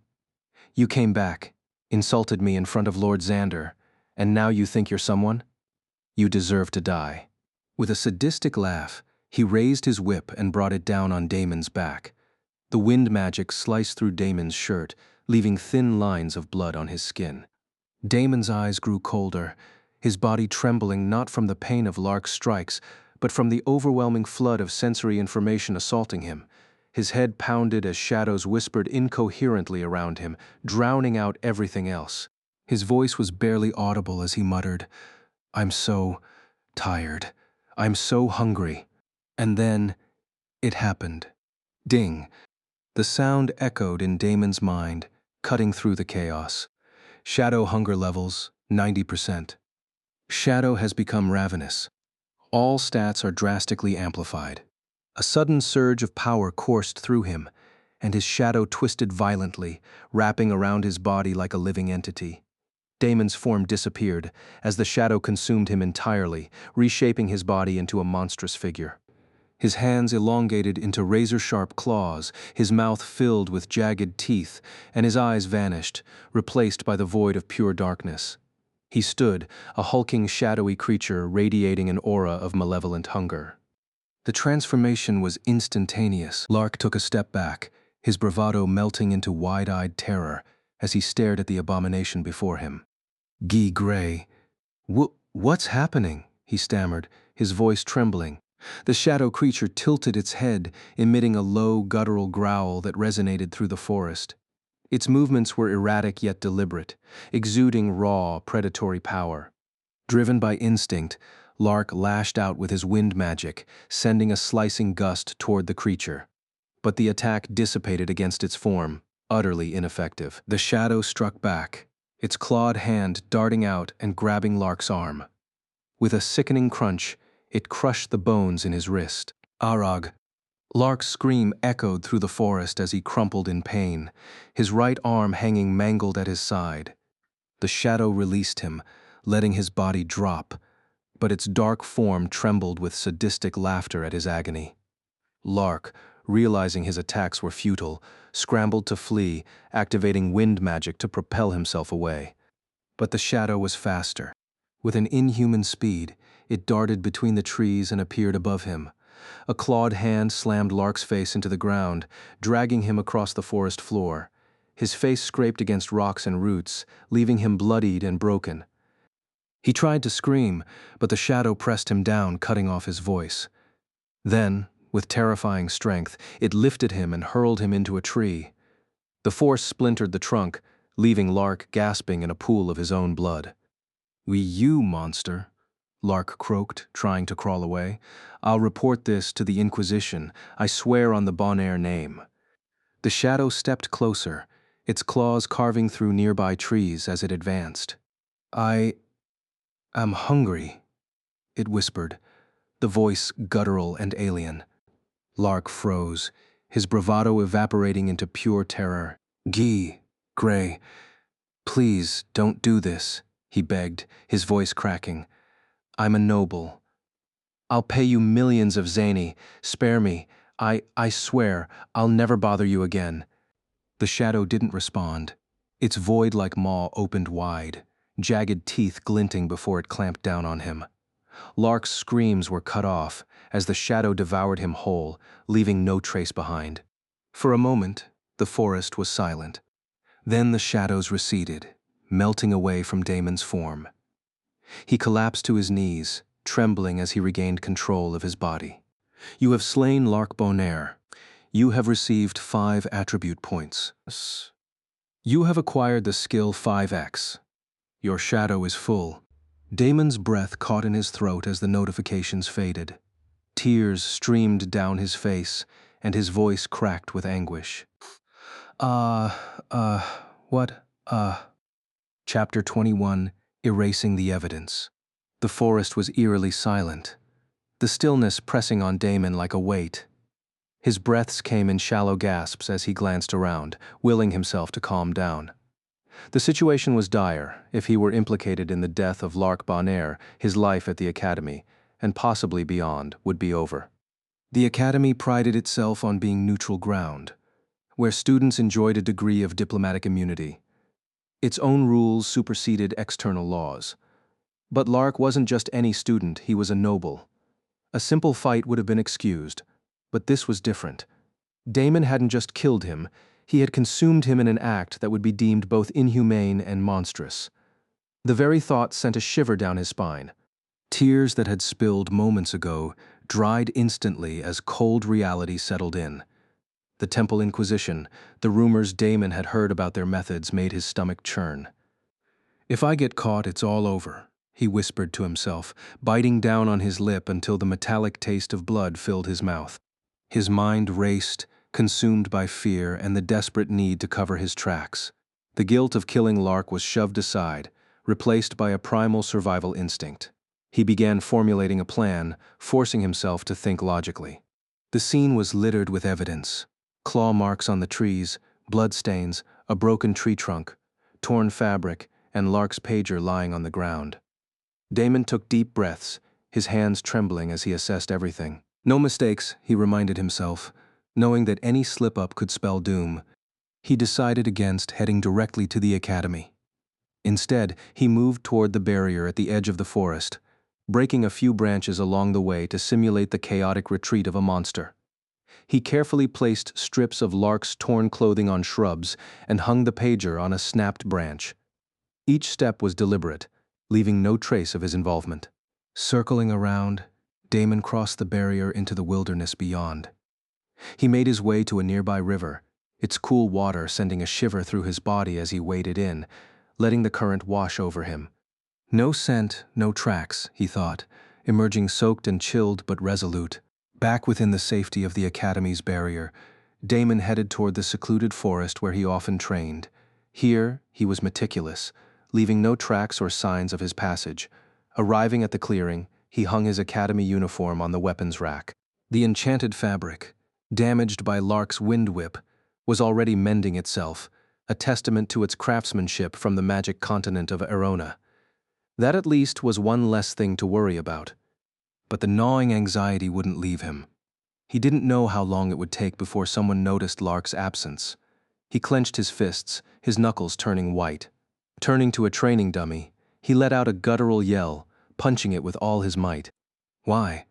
you came back, insulted me in front of Lord Xander, and now you think you're someone? You deserve to die." With a sadistic laugh, he raised his whip and brought it down on Damon's back. The wind magic sliced through Damon's shirt, leaving thin lines of blood on his skin. Damon's eyes grew colder, his body trembling not from the pain of Lark's strikes, but from the overwhelming flood of sensory information assaulting him. His head pounded as shadows whispered incoherently around him, drowning out everything else. His voice was barely audible as he muttered, "I'm so tired. I'm so hungry." And then, it happened. Ding! The sound echoed in Damon's mind, cutting through the chaos. Shadow hunger levels, 90%. Shadow has become ravenous. All stats are drastically amplified. A sudden surge of power coursed through him, and his shadow twisted violently, wrapping around his body like a living entity. Damon's form disappeared, as the shadow consumed him entirely, reshaping his body into a monstrous figure. His hands elongated into razor-sharp claws, his mouth filled with jagged teeth, and his eyes vanished, replaced by the void of pure darkness. He stood, a hulking, shadowy creature radiating an aura of malevolent hunger. The transformation was instantaneous. Lark took a step back, his bravado melting into wide-eyed terror as he stared at the abomination before him. "Guy Gray, what's happening?" he stammered, his voice trembling. The shadow creature tilted its head, emitting a low, guttural growl that resonated through the forest. Its movements were erratic yet deliberate, exuding raw, predatory power. Driven by instinct, Lark lashed out with his wind magic, sending a slicing gust toward the creature. But the attack dissipated against its form, utterly ineffective. The shadow struck back, its clawed hand darting out and grabbing Lark's arm. With a sickening crunch, it crushed the bones in his wrist. "Arag!" Lark's scream echoed through the forest as he crumpled in pain, his right arm hanging mangled at his side. The shadow released him, letting his body drop, but its dark form trembled with sadistic laughter at his agony. Lark, realizing his attacks were futile, scrambled to flee, activating wind magic to propel himself away. But the shadow was faster. With an inhuman speed, it darted between the trees and appeared above him. A clawed hand slammed Lark's face into the ground, dragging him across the forest floor. His face scraped against rocks and roots, leaving him bloodied and broken. He tried to scream, but the shadow pressed him down, cutting off his voice. Then, with terrifying strength, it lifted him and hurled him into a tree. The force splintered the trunk, leaving Lark gasping in a pool of his own blood. You monster," Lark croaked, trying to crawl away. "I'll report this to the Inquisition. I swear on the Bonaire name." The shadow stepped closer, its claws carving through nearby trees as it advanced. "I am hungry," it whispered, the voice guttural and alien. Lark froze, his bravado evaporating into pure terror. "Guy, Gray, please don't do this," he begged, his voice cracking. "I'm a noble. I'll pay you millions of zany. Spare me. I swear, I'll never bother you again." The shadow didn't respond. Its void-like maw opened wide, jagged teeth glinting before it clamped down on him. Lark's screams were cut off as the shadow devoured him whole, leaving no trace behind. For a moment, the forest was silent. Then the shadows receded, melting away from Damon's form. He collapsed to his knees, trembling as he regained control of his body. "You have slain Lark Bonaire. You have received 5 attribute points. You have acquired the skill 5x. Your shadow is full." Damon's breath caught in his throat as the notifications faded. Tears streamed down his face, and his voice cracked with anguish. What, Chapter 21, Erasing the Evidence. The forest was eerily silent, the stillness pressing on Damon like a weight. His breaths came in shallow gasps as he glanced around, willing himself to calm down. The situation was dire. If he were implicated in the death of Lark Bonaire, his life at the academy, and possibly beyond, would be over. The academy prided itself on being neutral ground, where students enjoyed a degree of diplomatic immunity. Its own rules superseded external laws. But Lark wasn't just any student, he was a noble. A simple fight would have been excused, but this was different. Damon hadn't just killed him, he had consumed him in an act that would be deemed both inhumane and monstrous. The very thought sent a shiver down his spine. Tears that had spilled moments ago dried instantly as cold reality settled in. The Temple Inquisition, the rumors Damon had heard about their methods made his stomach churn. "If I get caught, it's all over," he whispered to himself, biting down on his lip until the metallic taste of blood filled his mouth. His mind raced, consumed by fear and the desperate need to cover his tracks. The guilt of killing Lark was shoved aside, replaced by a primal survival instinct. He began formulating a plan, forcing himself to think logically. The scene was littered with evidence. Claw marks on the trees, bloodstains, a broken tree trunk, torn fabric, and Lark's pager lying on the ground. Damon took deep breaths, his hands trembling as he assessed everything. No mistakes, he reminded himself, knowing that any slip-up could spell doom. He decided against heading directly to the academy. Instead, he moved toward the barrier at the edge of the forest, breaking a few branches along the way to simulate the chaotic retreat of a monster. He carefully placed strips of Lark's torn clothing on shrubs and hung the pager on a snapped branch. Each step was deliberate, leaving no trace of his involvement. Circling around, Damon crossed the barrier into the wilderness beyond. He made his way to a nearby river, its cool water sending a shiver through his body as he waded in, letting the current wash over him. No scent, no tracks, he thought, emerging soaked and chilled but resolute. Back within the safety of the academy's barrier, Damon headed toward the secluded forest where he often trained. Here, he was meticulous, leaving no tracks or signs of his passage. Arriving at the clearing, he hung his academy uniform on the weapons rack. The enchanted fabric, damaged by Lark's wind whip, was already mending itself, a testament to its craftsmanship from the magic continent of Arona. That at least was one less thing to worry about. But the gnawing anxiety wouldn't leave him. He didn't know how long it would take before someone noticed Lark's absence. He clenched his fists, his knuckles turning white. Turning to a training dummy, he let out a guttural yell, punching it with all his might. "Why?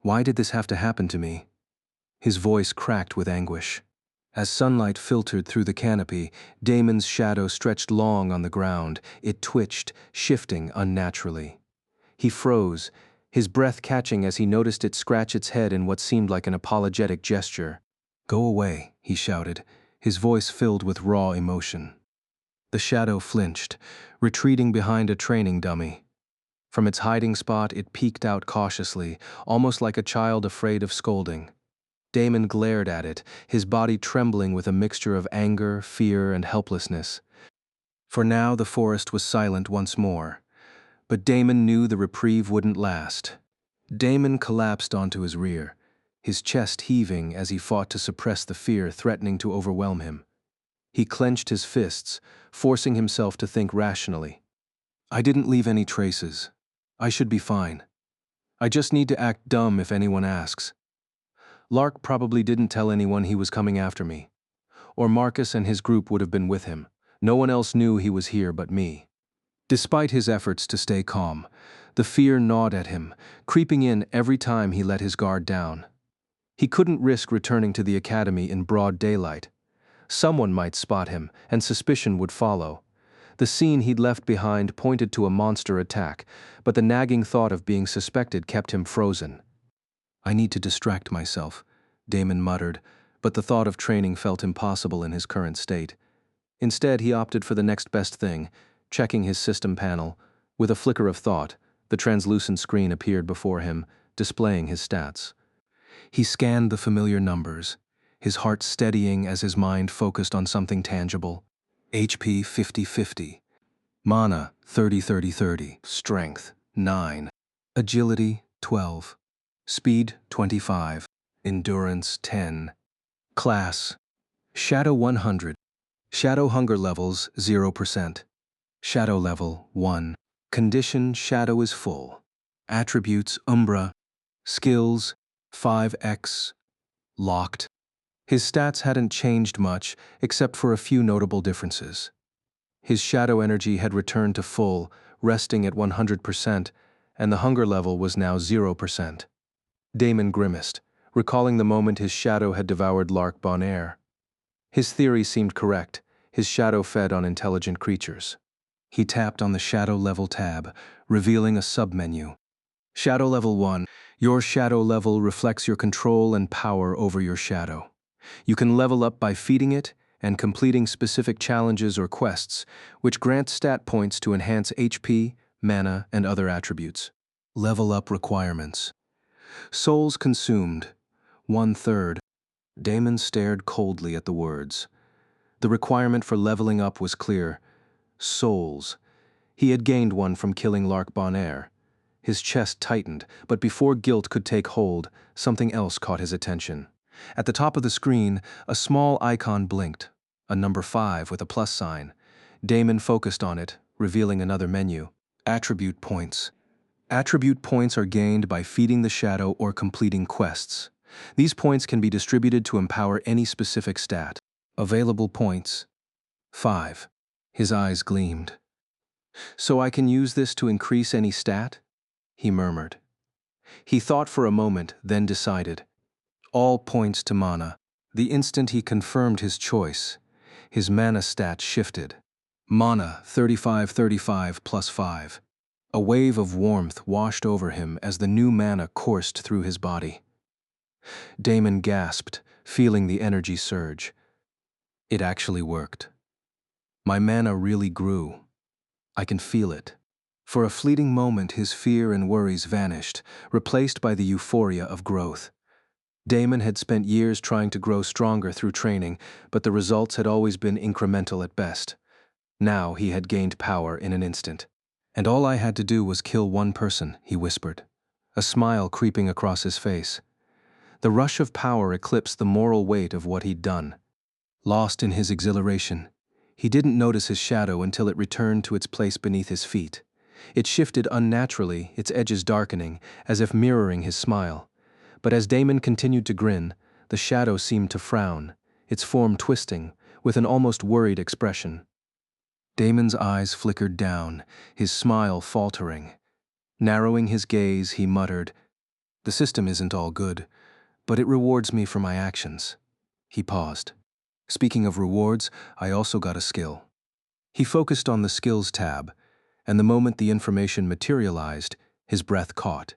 Why did this have to happen to me?" His voice cracked with anguish. As sunlight filtered through the canopy, Damon's shadow stretched long on the ground. It twitched, shifting unnaturally. He froze, his breath catching as he noticed it scratch its head in what seemed like an apologetic gesture. "Go away," he shouted, his voice filled with raw emotion. The shadow flinched, retreating behind a training dummy. From its hiding spot, it peeked out cautiously, almost like a child afraid of scolding. Damon glared at it, his body trembling with a mixture of anger, fear, and helplessness. For now, the forest was silent once more. But Damon knew the reprieve wouldn't last. Damon collapsed onto his rear, his chest heaving as he fought to suppress the fear threatening to overwhelm him. He clenched his fists, forcing himself to think rationally. "I didn't leave any traces. I should be fine. I just need to act dumb if anyone asks. Lark probably didn't tell anyone he was coming after me. Or Marcus and his group would have been with him. No one else knew he was here but me." Despite his efforts to stay calm, the fear gnawed at him, creeping in every time he let his guard down. He couldn't risk returning to the academy in broad daylight. Someone might spot him, and suspicion would follow. The scene he'd left behind pointed to a monster attack, but the nagging thought of being suspected kept him frozen. "I need to distract myself," Damon muttered, but the thought of training felt impossible in his current state. Instead, he opted for the next best thing, checking his system panel. With a flicker of thought, the translucent screen appeared before him, displaying his stats. He scanned the familiar numbers, his heart steadying as his mind focused on something tangible. HP 50-50, Mana 30-30-30, Strength 9, Agility 12, Speed 25, Endurance 10, Class Shadow 100, Shadow Hunger Levels 0%, Shadow Level 1, Condition Shadow is full, Attributes Umbra, Skills 5x, Locked. His stats hadn't changed much, except for a few notable differences. His shadow energy had returned to full, resting at 100%, and the hunger level was now 0%. Damon grimaced, recalling the moment his shadow had devoured Lark Bonaire. His theory seemed correct. His shadow fed on intelligent creatures. He tapped on the Shadow Level tab, revealing a submenu. Shadow Level 1. Your shadow level reflects your control and power over your shadow. You can level up by feeding it and completing specific challenges or quests, which grant stat points to enhance HP, mana, and other attributes. Level up requirements. Souls consumed, 1/3. Damon stared coldly at the words. The requirement for leveling up was clear. Souls. He had gained one from killing Lark Bonaire. His chest tightened, but before guilt could take hold, something else caught his attention. At the top of the screen, a small icon blinked, a number 5 with a plus sign. Damon focused on it, revealing another menu. Attribute points. Attribute points are gained by feeding the shadow or completing quests. These points can be distributed to empower any specific stat. Available points. 5. His eyes gleamed. So I can use this to increase any stat? He murmured. He thought for a moment, then decided. All points to mana. The instant he confirmed his choice, his mana stat shifted. Mana 35 plus 5. A wave of warmth washed over him as the new mana coursed through his body. Damon gasped, feeling the energy surge. It actually worked. My mana really grew. I can feel it. For a fleeting moment, his fear and worries vanished, replaced by the euphoria of growth. Damon had spent years trying to grow stronger through training, but the results had always been incremental at best. Now he had gained power in an instant. And all I had to do was kill one person, he whispered, a smile creeping across his face. The rush of power eclipsed the moral weight of what he'd done. Lost in his exhilaration, he didn't notice his shadow until it returned to its place beneath his feet. It shifted unnaturally, its edges darkening, as if mirroring his smile. But as Damon continued to grin, the shadow seemed to frown, its form twisting, with an almost worried expression. Damon's eyes flickered down, his smile faltering. Narrowing his gaze, he muttered, "The system isn't all good, but it rewards me for my actions." He paused. "Speaking of rewards, I also got a skill." He focused on the Skills tab, and the moment the information materialized, his breath caught.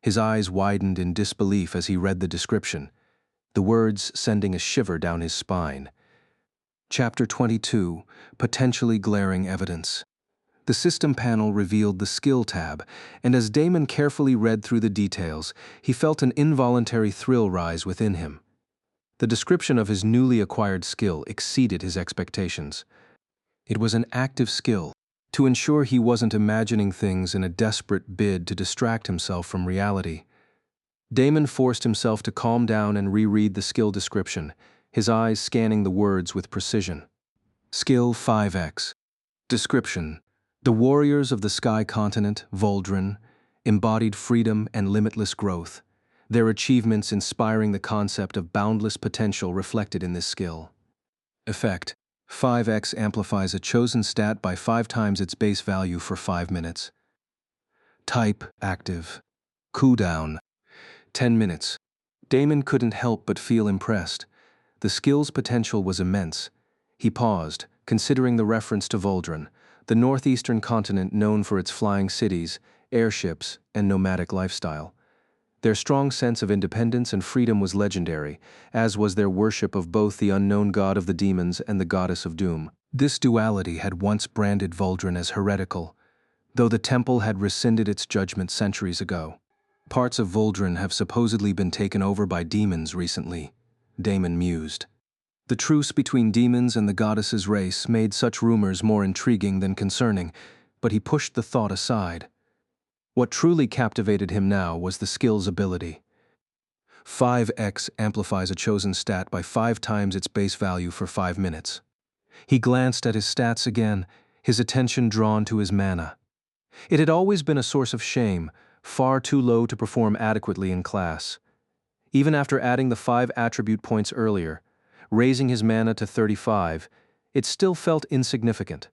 His eyes widened in disbelief as he read the description, the words sending a shiver down his spine. Chapter 22, Potentially Glaring Evidence. The system panel revealed the Skill tab, and as Damon carefully read through the details, he felt an involuntary thrill rise within him. The description of his newly acquired skill exceeded his expectations. It was an active skill, to ensure he wasn't imagining things in a desperate bid to distract himself from reality. Damon forced himself to calm down and reread the skill description, his eyes scanning the words with precision. Skill 5X. Description: the warriors of the Sky Continent, Voldrin, embodied freedom and limitless growth, their achievements inspiring the concept of boundless potential reflected in this skill. Effect: 5X amplifies a chosen stat by 5 times its base value for 5 minutes. Type: active. Cooldown: 10 minutes. Damon couldn't help but feel impressed. The skill's potential was immense. He paused, considering the reference to Voldrin, the northeastern continent known for its flying cities, airships, and nomadic lifestyle. Their strong sense of independence and freedom was legendary, as was their worship of both the unknown god of the demons and the goddess of doom. This duality had once branded Voldrin as heretical, though the temple had rescinded its judgment centuries ago. Parts of Voldrin have supposedly been taken over by demons recently, Damon mused. The truce between demons and the goddess's race made such rumors more intriguing than concerning, but he pushed the thought aside. What truly captivated him now was the skill's ability. 5X amplifies a chosen stat by 5 times its base value for 5 minutes. He glanced at his stats again, his attention drawn to his mana. It had always been a source of shame, far too low to perform adequately in class. Even after adding the 5 attribute points earlier, raising his mana to 35, it still felt insignificant.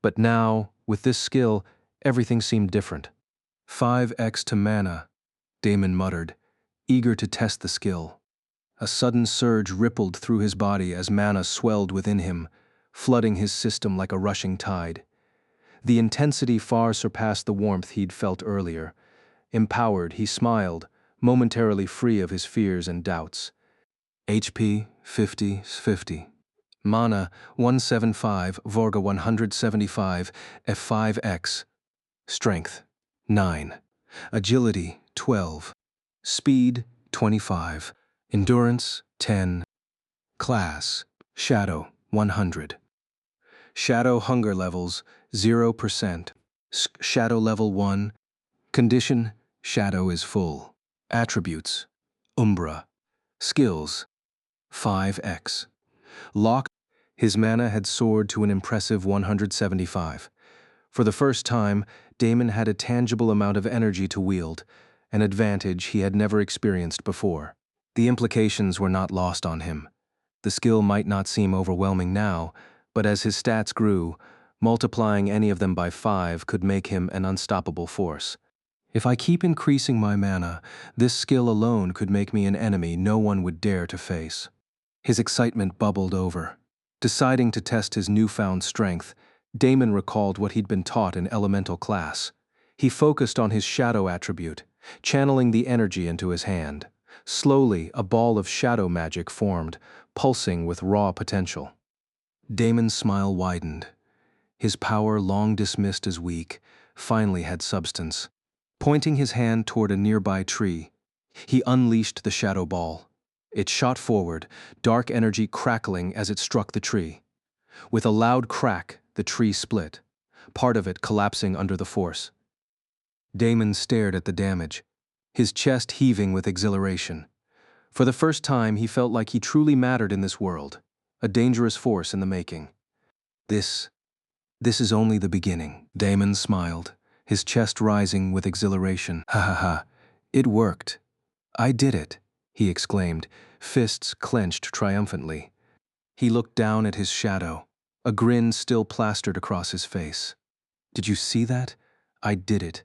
But now, with this skill, everything seemed different. 5X to mana, Damon muttered, eager to test the skill. A sudden surge rippled through his body as mana swelled within him, flooding his system like a rushing tide. The intensity far surpassed the warmth he'd felt earlier. Empowered, he smiled, momentarily free of his fears and doubts. HP 50. Mana 175, Vorga 175, F5X. Strength 9. Agility 12. Speed 25. Endurance 10. Class Shadow 100. Shadow hunger levels 0%. Shadow level 1. Condition: Shadow is full. Attributes: Umbra. Skills: 5x. Lock. His mana had soared to an impressive 175. For the first time, Damon had a tangible amount of energy to wield, an advantage he had never experienced before. The implications were not lost on him. The skill might not seem overwhelming now, but as his stats grew, multiplying any of them by 5 could make him an unstoppable force. If I keep increasing my mana, this skill alone could make me an enemy no one would dare to face. His excitement bubbled over. Deciding to test his newfound strength, Damon recalled what he'd been taught in elemental class. He focused on his shadow attribute, channeling the energy into his hand. Slowly, a ball of shadow magic formed, pulsing with raw potential. Damon's smile widened. His power, long dismissed as weak, finally had substance. Pointing his hand toward a nearby tree, he unleashed the shadow ball. It shot forward, dark energy crackling as it struck the tree. With a loud crack, the tree split, part of it collapsing under the force. Damon stared at the damage, his chest heaving with exhilaration. For the first time, he felt like he truly mattered in this world, a dangerous force in the making. This is only the beginning. Damon smiled, his chest rising with exhilaration. Ha ha ha, it worked. I did it, he exclaimed, fists clenched triumphantly. He looked down at his shadow, a grin still plastered across his face. Did you see that? I did it.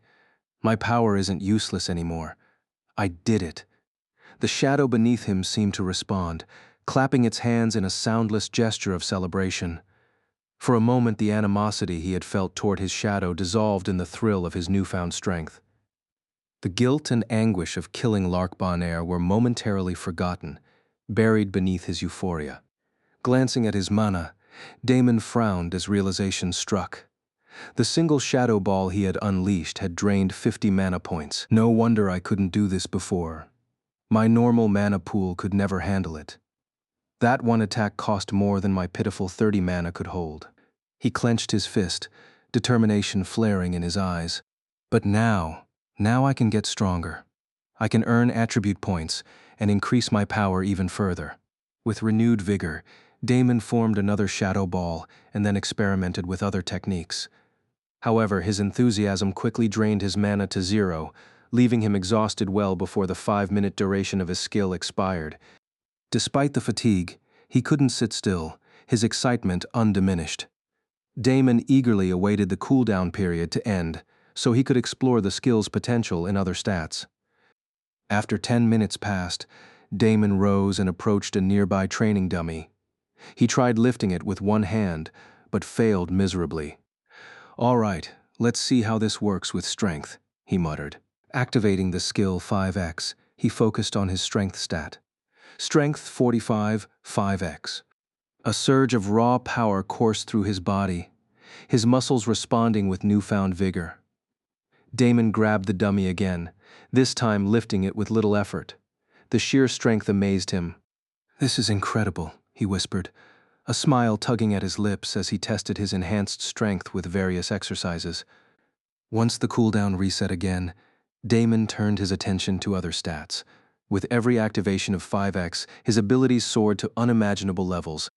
My power isn't useless anymore. I did it. The shadow beneath him seemed to respond, clapping its hands in a soundless gesture of celebration. For a moment, the animosity he had felt toward his shadow dissolved in the thrill of his newfound strength. The guilt and anguish of killing Lark Bonaire were momentarily forgotten, buried beneath his euphoria. Glancing at his mana, Damon frowned as realization struck. The single shadow ball he had unleashed had drained 50 mana points. No wonder I couldn't do this before. My normal mana pool could never handle it. That one attack cost more than my pitiful 30 mana could hold. He clenched his fist, determination flaring in his eyes. But now I can get stronger. I can earn attribute points and increase my power even further. With renewed vigor, Damon formed another shadow ball and then experimented with other techniques. However, his enthusiasm quickly drained his mana to 0, leaving him exhausted well before the 5-minute duration of his skill expired. Despite the fatigue, he couldn't sit still, his excitement undiminished. Damon eagerly awaited the cooldown period to end, so he could explore the skill's potential in other stats. After 10 minutes passed, Damon rose and approached a nearby training dummy. He tried lifting it with one hand, but failed miserably. All right, let's see how this works with strength, he muttered. Activating the skill 5x, he focused on his strength stat. Strength 45, 5x. A surge of raw power coursed through his body, his muscles responding with newfound vigor. Damon grabbed the dummy again, this time lifting it with little effort. The sheer strength amazed him. This is incredible, he whispered, a smile tugging at his lips as he tested his enhanced strength with various exercises. Once the cooldown reset again, Damon turned his attention to other stats. With every activation of 5x, his abilities soared to unimaginable levels.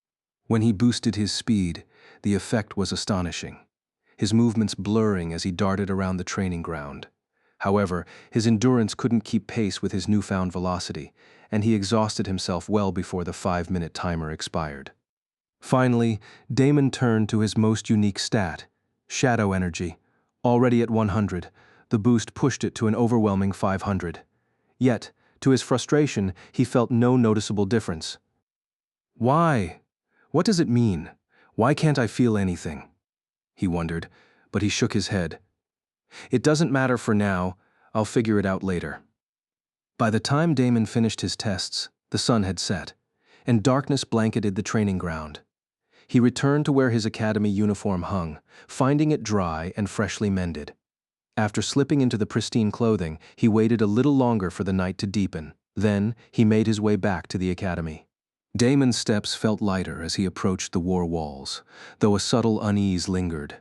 When he boosted his speed, the effect was astonishing, his movements blurring as he darted around the training ground. However, his endurance couldn't keep pace with his newfound velocity, and he exhausted himself well before the 5-minute timer expired. Finally, Damon turned to his most unique stat, shadow energy. Already at 100, the boost pushed it to an overwhelming 500. Yet, To his frustration, he felt no noticeable difference. Why? What does it mean? Why can't I feel anything? He wondered, but he shook his head. It doesn't matter for now, I'll figure it out later. By the time Damon finished his tests, the sun had set, and darkness blanketed the training ground. He returned to where his academy uniform hung, finding it dry and freshly mended. After slipping into the pristine clothing, he waited a little longer for the night to deepen. Then, he made his way back to the academy. Damon's steps felt lighter as he approached the war walls, though a subtle unease lingered.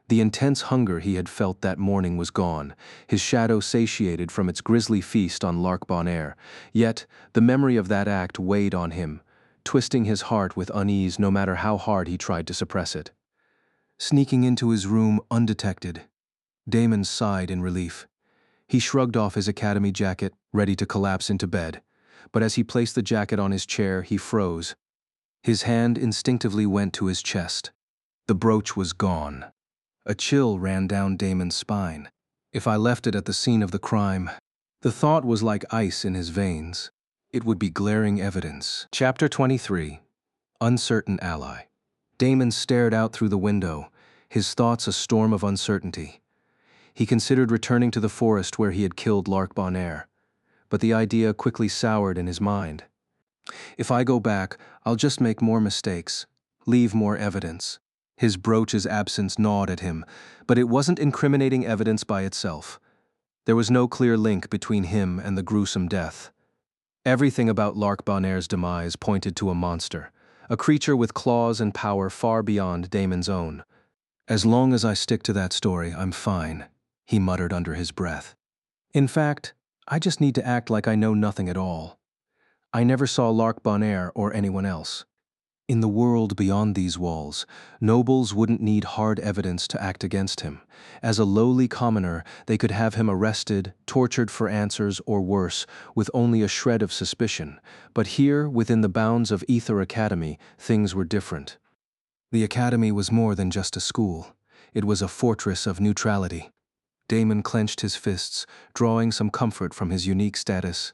The intense hunger he had felt that morning was gone, his shadow satiated from its grisly feast on Lark Bonaire. Yet, the memory of that act weighed on him, twisting his heart with unease no matter how hard he tried to suppress it. Sneaking into his room undetected, Damon sighed in relief. He shrugged off his academy jacket, ready to collapse into bed, but as he placed the jacket on his chair, he froze. His hand instinctively went to his chest. The brooch was gone. A chill ran down Damon's spine. If I left it at the scene of the crime, the thought was like ice in his veins. It would be glaring evidence. Chapter 23. Uncertain Ally. Damon stared out through the window, his thoughts a storm of uncertainty. He considered returning to the forest where he had killed Lark Bonaire, but the idea quickly soured in his mind. If I go back, I'll just make more mistakes, leave more evidence. His brooch's absence gnawed at him, but it wasn't incriminating evidence by itself. There was no clear link between him and the gruesome death. Everything about Lark Bonaire's demise pointed to a monster, a creature with claws and power far beyond Damon's own. As long as I stick to that story, I'm fine, he muttered under his breath. In fact, I just need to act like I know nothing at all. I never saw Lark Bonaire or anyone else. In the world beyond these walls, nobles wouldn't need hard evidence to act against him. As a lowly commoner, they could have him arrested, tortured for answers, or worse, with only a shred of suspicion. But here, within the bounds of Aether Academy, things were different. The academy was more than just a school. It was a fortress of neutrality. Damon clenched his fists, drawing some comfort from his unique status.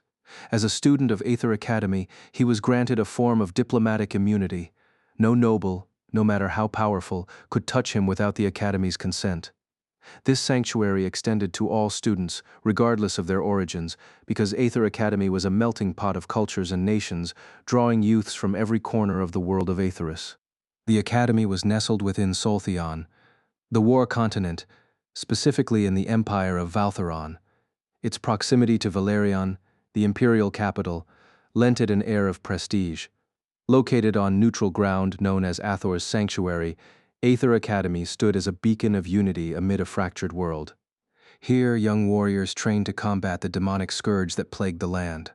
As a student of Aether Academy, he was granted a form of diplomatic immunity. No noble, no matter how powerful, could touch him without the Academy's consent. This sanctuary extended to all students, regardless of their origins, because Aether Academy was a melting pot of cultures and nations, drawing youths from every corner of the world of Aetheris. The Academy was nestled within Soltheon, the war continent, specifically in the empire of Valtheron. Its proximity to Valerion, the imperial capital, lent it an air of prestige. Located on neutral ground known as Athor's Sanctuary, Aether Academy stood as a beacon of unity amid a fractured world. Here, young warriors trained to combat the demonic scourge that plagued the land.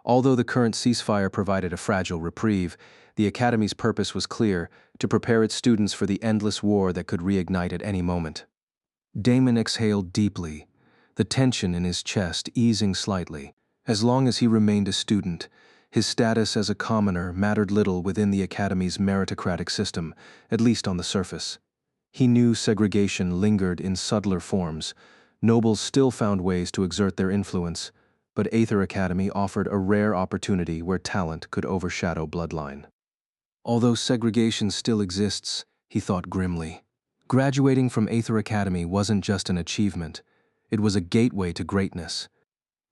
Although the current ceasefire provided a fragile reprieve, the Academy's purpose was clear: to prepare its students for the endless war that could reignite at any moment. Damon exhaled deeply, the tension in his chest easing slightly. As long as he remained a student, his status as a commoner mattered little within the Academy's meritocratic system, at least on the surface. He knew segregation lingered in subtler forms. Nobles still found ways to exert their influence, but Aether Academy offered a rare opportunity where talent could overshadow bloodline. Although segregation still exists, he thought grimly, graduating from Aether Academy wasn't just an achievement, it was a gateway to greatness.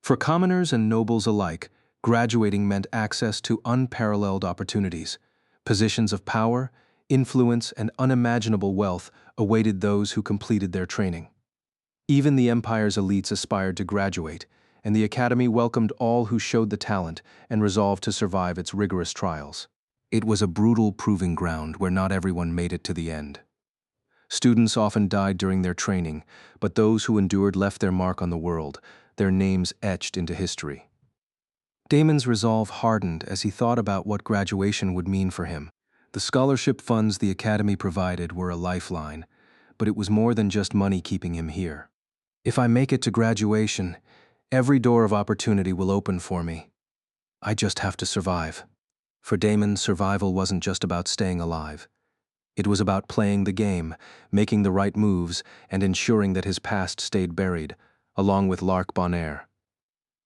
For commoners and nobles alike, graduating meant access to unparalleled opportunities. Positions of power, influence, and unimaginable wealth awaited those who completed their training. Even the Empire's elites aspired to graduate, and the Academy welcomed all who showed the talent and resolved to survive its rigorous trials. It was a brutal proving ground where not everyone made it to the end. Students often died during their training, but those who endured left their mark on the world, their names etched into history. Damon's resolve hardened as he thought about what graduation would mean for him. The scholarship funds the Academy provided were a lifeline, but it was more than just money keeping him here. If I make it to graduation, every door of opportunity will open for me. I just have to survive. For Damon, survival wasn't just about staying alive. It was about playing the game, making the right moves, and ensuring that his past stayed buried, along with Lark Bonaire.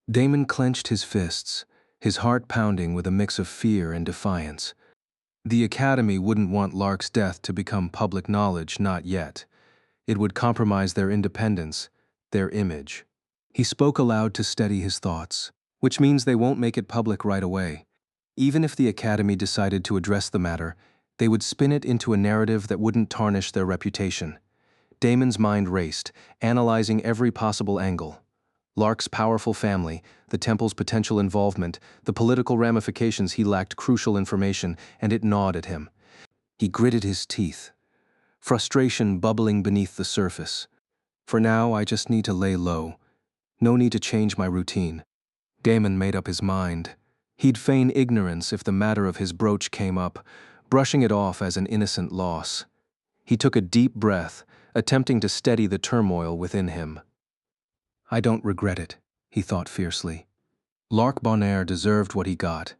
Damon clenched his fists, his heart pounding with a mix of fear and defiance. The Academy wouldn't want Lark's death to become public knowledge, not yet. It would compromise their independence, their image. He spoke aloud to steady his thoughts, which means they won't make it public right away. Even if the Academy decided to address the matter, they would spin it into a narrative that wouldn't tarnish their reputation. Damon's mind raced, analyzing every possible angle. Lark's powerful family, the temple's potential involvement, the political ramifications. He lacked crucial information, and it gnawed at him. He gritted his teeth, frustration bubbling beneath the surface. For now, I just need to lay low. No need to change my routine. Damon made up his mind. He'd feign ignorance if the matter of his brooch came up, brushing it off as an innocent loss. He took a deep breath, attempting to steady the turmoil within him. I don't regret it, he thought fiercely. Lark Bonaire deserved what he got.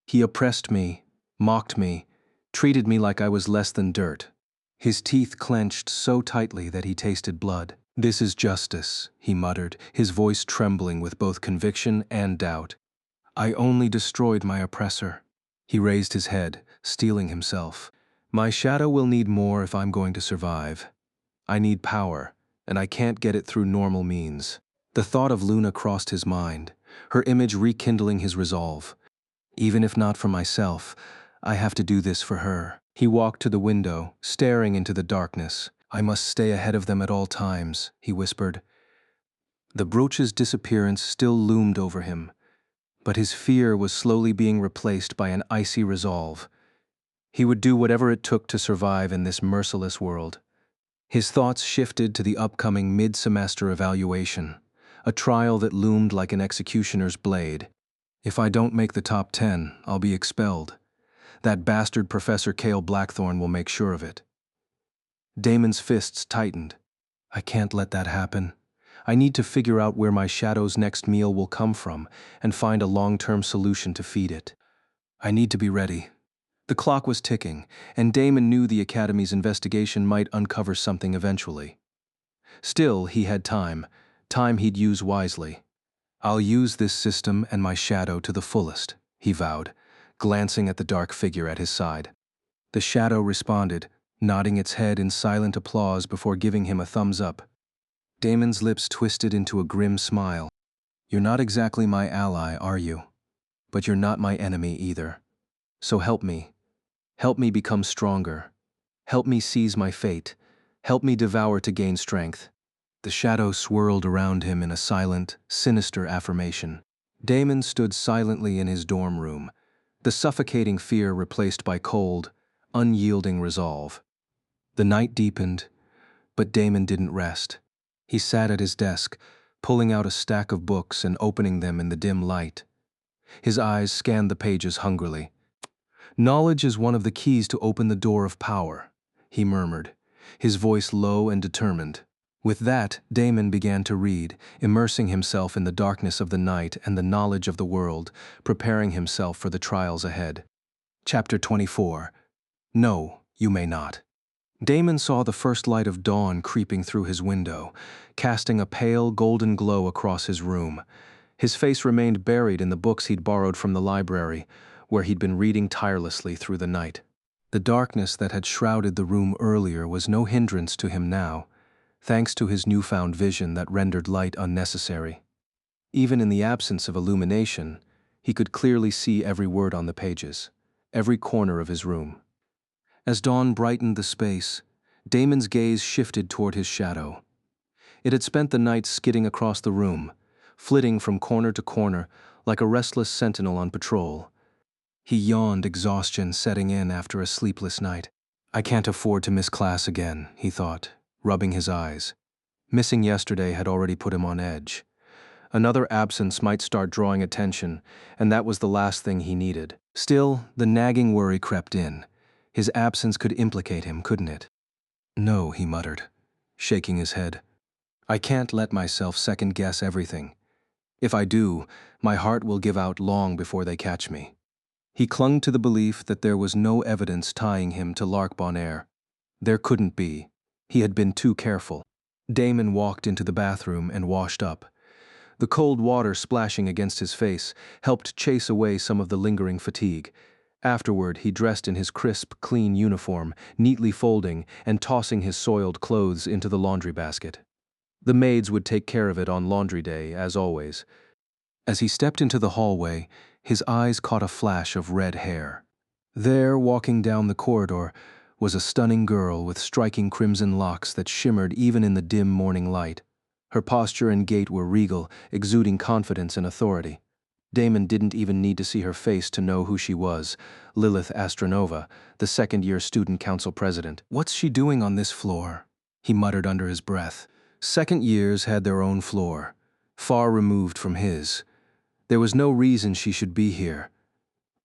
He oppressed me, mocked me, treated me like I was less than dirt. His teeth clenched so tightly that he tasted blood. This is justice, he muttered, his voice trembling with both conviction and doubt. I only destroyed my oppressor. He raised his head, steeling himself. My shadow will need more if I'm going to survive. I need power, and I can't get it through normal means. The thought of Luna crossed his mind, her image rekindling his resolve. Even if not for myself, I have to do this for her. He walked to the window, staring into the darkness. I must stay ahead of them at all times, he whispered. The brooch's disappearance still loomed over him, but his fear was slowly being replaced by an icy resolve. He would do whatever it took to survive in this merciless world. His thoughts shifted to the upcoming mid-semester evaluation, a trial that loomed like an executioner's blade. If I don't make the top 10, I'll be expelled. That bastard Professor Cale Blackthorne will make sure of it. Damon's fists tightened. I can't let that happen. I need to figure out where my shadow's next meal will come from and find a long-term solution to feed it. I need to be ready. The clock was ticking, and Damon knew the Academy's investigation might uncover something eventually. Still, he had time he'd use wisely. I'll use this system and my shadow to the fullest, he vowed, glancing at the dark figure at his side. The shadow responded, nodding its head in silent applause before giving him a thumbs up. Damon's lips twisted into a grim smile. You're not exactly my ally, are you? But you're not my enemy either. So help me. Help me become stronger. Help me seize my fate. Help me devour to gain strength. The shadow swirled around him in a silent, sinister affirmation. Damon stood silently in his dorm room, the suffocating fear replaced by cold, unyielding resolve. The night deepened, but Damon didn't rest. He sat at his desk, pulling out a stack of books and opening them in the dim light. His eyes scanned the pages hungrily. Knowledge is one of the keys to open the door of power, he murmured, his voice low and determined. With that, Damon began to read, immersing himself in the darkness of the night and the knowledge of the world, preparing himself for the trials ahead. Chapter 24. No, you may not. Damon saw the first light of dawn creeping through his window, casting a pale, golden glow across his room. His face remained buried in the books he'd borrowed from the library, where he'd been reading tirelessly through the night. The darkness that had shrouded the room earlier was no hindrance to him now, thanks to his newfound vision that rendered light unnecessary. Even in the absence of illumination, he could clearly see every word on the pages, every corner of his room. As dawn brightened the space, Damon's gaze shifted toward his shadow. It had spent the night skidding across the room, flitting from corner to corner like a restless sentinel on patrol. He yawned, exhaustion setting in after a sleepless night. I can't afford to miss class again, he thought, rubbing his eyes. Missing yesterday had already put him on edge. Another absence might start drawing attention, and that was the last thing he needed. Still, the nagging worry crept in. His absence could implicate him, couldn't it? No, he muttered, shaking his head. I can't let myself second-guess everything. If I do, my heart will give out long before they catch me. He clung to the belief that there was no evidence tying him to Lark Bonaire. There couldn't be. He had been too careful. Damon walked into the bathroom and washed up. The cold water splashing against his face helped chase away some of the lingering fatigue. Afterward, he dressed in his crisp, clean uniform, neatly folding and tossing his soiled clothes into the laundry basket. The maids would take care of it on laundry day, as always. As he stepped into the hallway, his eyes caught a flash of red hair. There, walking down the corridor, was a stunning girl with striking crimson locks that shimmered even in the dim morning light. Her posture and gait were regal, exuding confidence and authority. Damon didn't even need to see her face to know who she was, Lilith Astronova, the second-year student council president. "What's she doing on this floor?" he muttered under his breath. Second years had their own floor, far removed from his. There was no reason she should be here.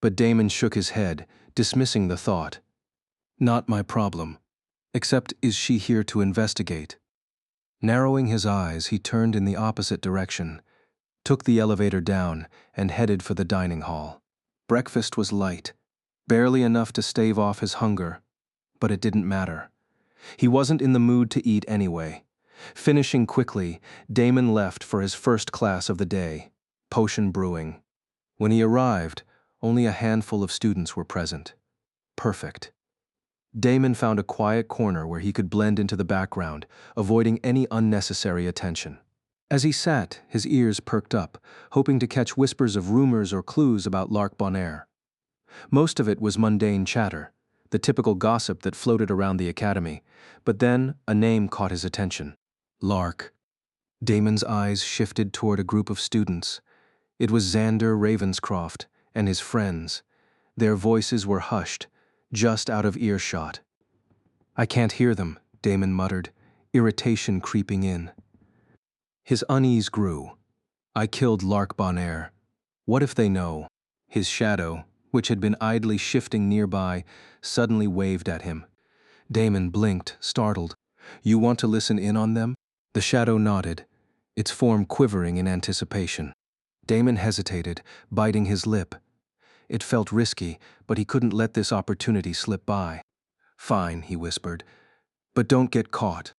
But Damon shook his head, dismissing the thought. Not my problem. Except, is she here to investigate? Narrowing his eyes, he turned in the opposite direction, took the elevator down, and headed for the dining hall. Breakfast was light, barely enough to stave off his hunger, but it didn't matter. He wasn't in the mood to eat anyway. Finishing quickly, Damon left for his first class of the day, potion brewing. When he arrived, only a handful of students were present. Perfect. Damon found a quiet corner where he could blend into the background, avoiding any unnecessary attention. As he sat, his ears perked up, hoping to catch whispers of rumors or clues about Lark Bonaire. Most of it was mundane chatter, the typical gossip that floated around the academy, but then a name caught his attention. Lark. Damon's eyes shifted toward a group of students. It was Xander Ravenscroft and his friends. Their voices were hushed, just out of earshot. "I can't hear them," Damon muttered, irritation creeping in. His unease grew. "I killed Lark Bonaire. What if they know?" His shadow, which had been idly shifting nearby, suddenly waved at him. Damon blinked, startled. "You want to listen in on them?" The shadow nodded, its form quivering in anticipation. Damon hesitated, biting his lip. It felt risky, but he couldn't let this opportunity slip by. "Fine," he whispered, "but don't get caught."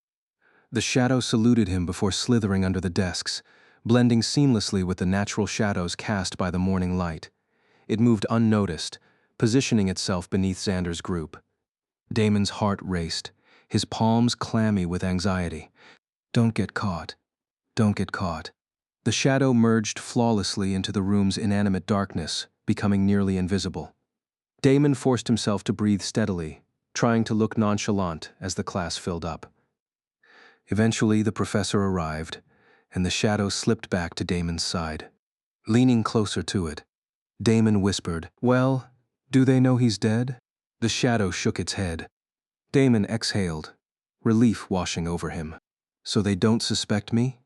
The shadow saluted him before slithering under the desks, blending seamlessly with the natural shadows cast by the morning light. It moved unnoticed, positioning itself beneath Xander's group. Damon's heart raced, his palms clammy with anxiety. "Don't get caught. Don't get caught." The shadow merged flawlessly into the room's inanimate darkness, becoming nearly invisible. Damon forced himself to breathe steadily, trying to look nonchalant as the class filled up. Eventually, the professor arrived, and the shadow slipped back to Damon's side. Leaning closer to it, Damon whispered, "Well, do they know he's dead?" The shadow shook its head. Damon exhaled, relief washing over him. "So they don't suspect me?"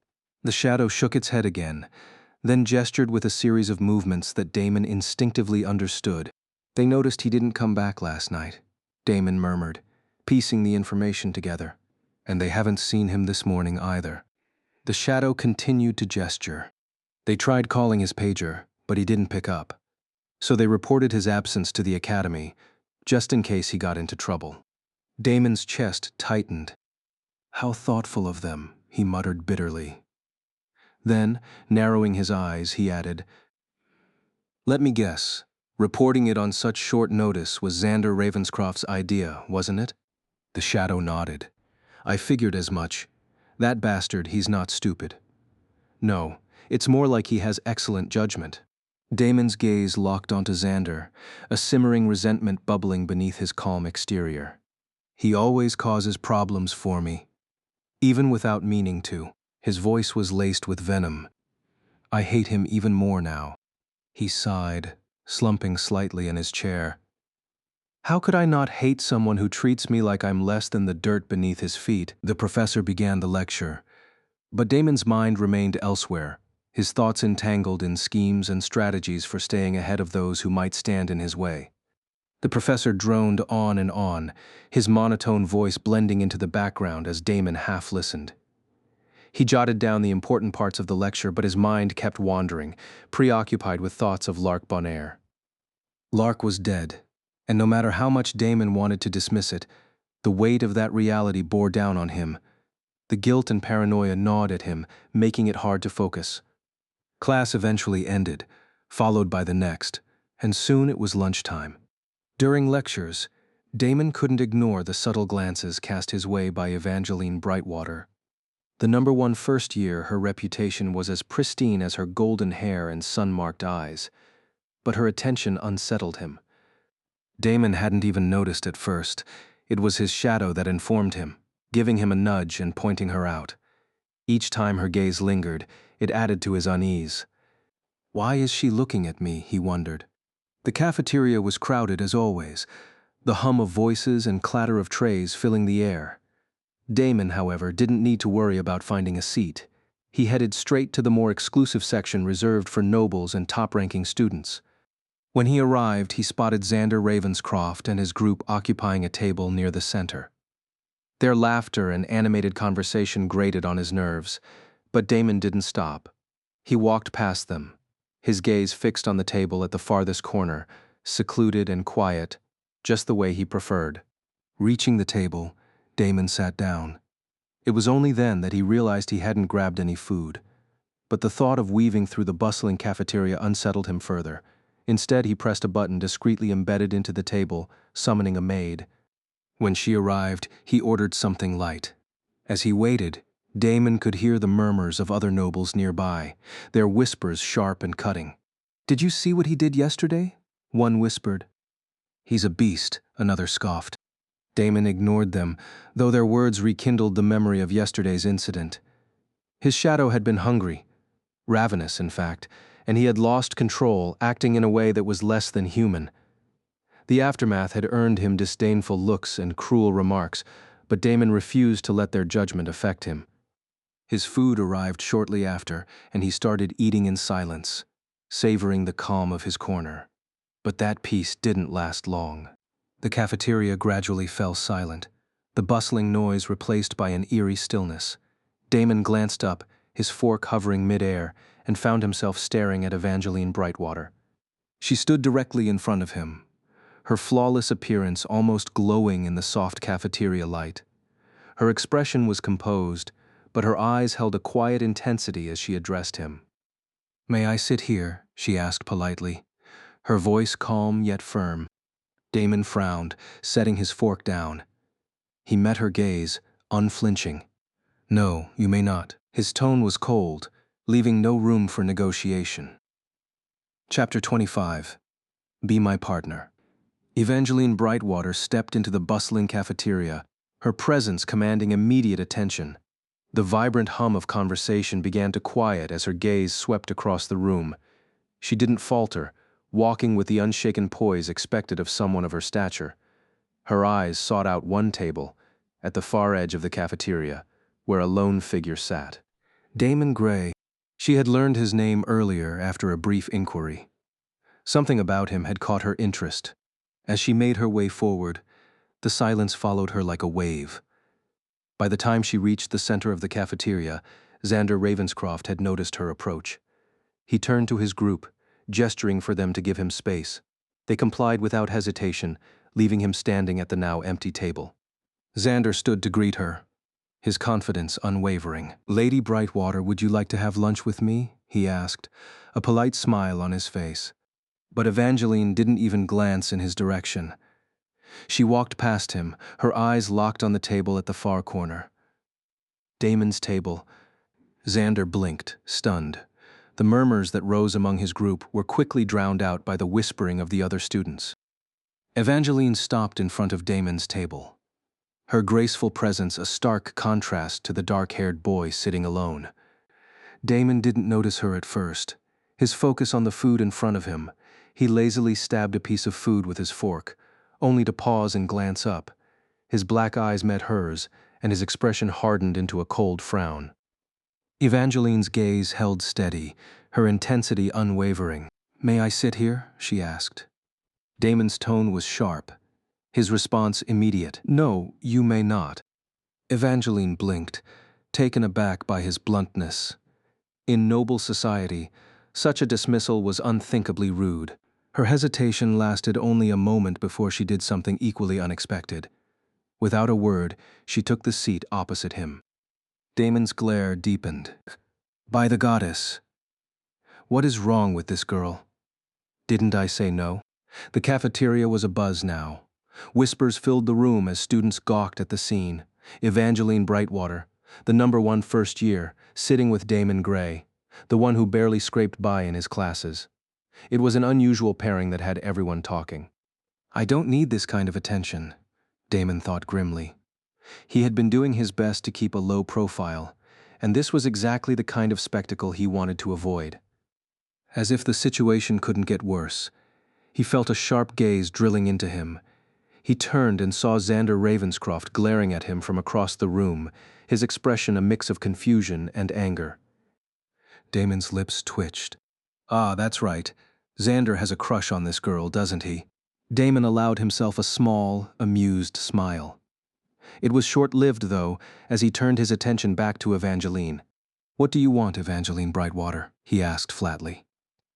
The shadow shook its head again, then gestured with a series of movements that Damon instinctively understood. "They noticed he didn't come back last night," Damon murmured, piecing the information together. "And they haven't seen him this morning either." The shadow continued to gesture. "They tried calling his pager, but he didn't pick up. So they reported his absence to the academy, just in case he got into trouble." Damon's chest tightened. "How thoughtful of them," he muttered bitterly. Then, narrowing his eyes, he added, "Let me guess. Reporting it on such short notice was Xander Ravenscroft's idea, wasn't it?" The shadow nodded. "I figured as much. That bastard, he's not stupid." "No, it's more like he has excellent judgment." Damon's gaze locked onto Xander, a simmering resentment bubbling beneath his calm exterior. "He always causes problems for me, even without meaning to." His voice was laced with venom. "I hate him even more now." He sighed, slumping slightly in his chair. "How could I not hate someone who treats me like I'm less than the dirt beneath his feet?" The professor began the lecture. But Damon's mind remained elsewhere, his thoughts entangled in schemes and strategies for staying ahead of those who might stand in his way. The professor droned on and on, his monotone voice blending into the background as Damon half listened. He jotted down the important parts of the lecture, but his mind kept wandering, preoccupied with thoughts of Lark Bonaire. Lark was dead, and no matter how much Damon wanted to dismiss it, the weight of that reality bore down on him. The guilt and paranoia gnawed at him, making it hard to focus. Class eventually ended, followed by the next, and soon it was lunchtime. During lectures, Damon couldn't ignore the subtle glances cast his way by Evangeline Brightwater. The number one first year, her reputation was as pristine as her golden hair and sun-marked eyes, but her attention unsettled him. Damon hadn't even noticed at first. It was his shadow that informed him, giving him a nudge and pointing her out. Each time her gaze lingered, it added to his unease. Why is she looking at me, he wondered. The cafeteria was crowded as always, the hum of voices and clatter of trays filling the air. Damon, however, didn't need to worry about finding a seat. He headed straight to the more exclusive section reserved for nobles and top-ranking students. When he arrived, he spotted Xander Ravenscroft and his group occupying a table near the center. Their laughter and animated conversation grated on his nerves, but Damon didn't stop. He walked past them, his gaze fixed on the table at the farthest corner, secluded and quiet, just the way he preferred. Reaching the table, Damon sat down. It was only then that he realized he hadn't grabbed any food. But the thought of weaving through the bustling cafeteria unsettled him further. Instead, he pressed a button discreetly embedded into the table, summoning a maid. When she arrived, he ordered something light. As he waited, Damon could hear the murmurs of other nobles nearby, their whispers sharp and cutting. "Did you see what he did yesterday?" one whispered. "He's a beast," another scoffed. Damon ignored them, though their words rekindled the memory of yesterday's incident. His shadow had been hungry, ravenous in fact, and he had lost control, acting in a way that was less than human. The aftermath had earned him disdainful looks and cruel remarks, but Damon refused to let their judgment affect him. His food arrived shortly after, and he started eating in silence, savoring the calm of his corner. But that peace didn't last long. The cafeteria gradually fell silent, the bustling noise replaced by an eerie stillness. Damon glanced up, his fork hovering mid-air, and found himself staring at Evangeline Brightwater. She stood directly in front of him, her flawless appearance almost glowing in the soft cafeteria light. Her expression was composed, but her eyes held a quiet intensity as she addressed him. "May I sit here?" she asked politely, her voice calm yet firm. Damon frowned, setting his fork down. He met her gaze, unflinching. "No, you may not." His tone was cold, leaving no room for negotiation. Chapter 25. Be My Partner. Evangeline Brightwater stepped into the bustling cafeteria, her presence commanding immediate attention. The vibrant hum of conversation began to quiet as her gaze swept across the room. She didn't falter, walking with the unshaken poise expected of someone of her stature. Her eyes sought out one table, at the far edge of the cafeteria, where a lone figure sat. Damon Gray. She had learned his name earlier after a brief inquiry. Something about him had caught her interest. As she made her way forward, the silence followed her like a wave. By the time she reached the center of the cafeteria, Xander Ravenscroft had noticed her approach. He turned to his group, gesturing for them to give him space. They complied without hesitation, leaving him standing at the now empty table. Xander stood to greet her, his confidence unwavering. "Lady Brightwater, would you like to have lunch with me?" he asked, a polite smile on his face. But Evangeline didn't even glance in his direction. She walked past him, her eyes locked on the table at the far corner. Damon's table. Xander blinked, stunned. The murmurs that rose among his group were quickly drowned out by the whispering of the other students. Evangeline stopped in front of Damon's table, her graceful presence a stark contrast to the dark-haired boy sitting alone. Damon didn't notice her at first. His focus on the food in front of him, he lazily stabbed a piece of food with his fork, only to pause and glance up. His black eyes met hers, and his expression hardened into a cold frown. Evangeline's gaze held steady, her intensity unwavering. "May I sit here?" she asked. Damon's tone was sharp, his response immediate. "No, you may not." Evangeline blinked, taken aback by his bluntness. In noble society, such a dismissal was unthinkably rude. Her hesitation lasted only a moment before she did something equally unexpected. Without a word, she took the seat opposite him. Damon's glare deepened. "By the goddess." What is wrong with this girl? Didn't I say no? The cafeteria was abuzz now. Whispers filled the room as students gawked at the scene. Evangeline Brightwater, the #1 first year, sitting with Damon Gray, the one who barely scraped by in his classes. It was an unusual pairing that had everyone talking. I don't need this kind of attention, Damon thought grimly. He had been doing his best to keep a low profile, and this was exactly the kind of spectacle he wanted to avoid. As if the situation couldn't get worse, he felt a sharp gaze drilling into him. He turned and saw Xander Ravenscroft glaring at him from across the room, his expression a mix of confusion and anger. Damon's lips twitched. Ah, that's right. Xander has a crush on this girl, doesn't he? Damon allowed himself a small, amused smile. It was short-lived, though, as he turned his attention back to Evangeline. What do you want, Evangeline Brightwater? He asked flatly.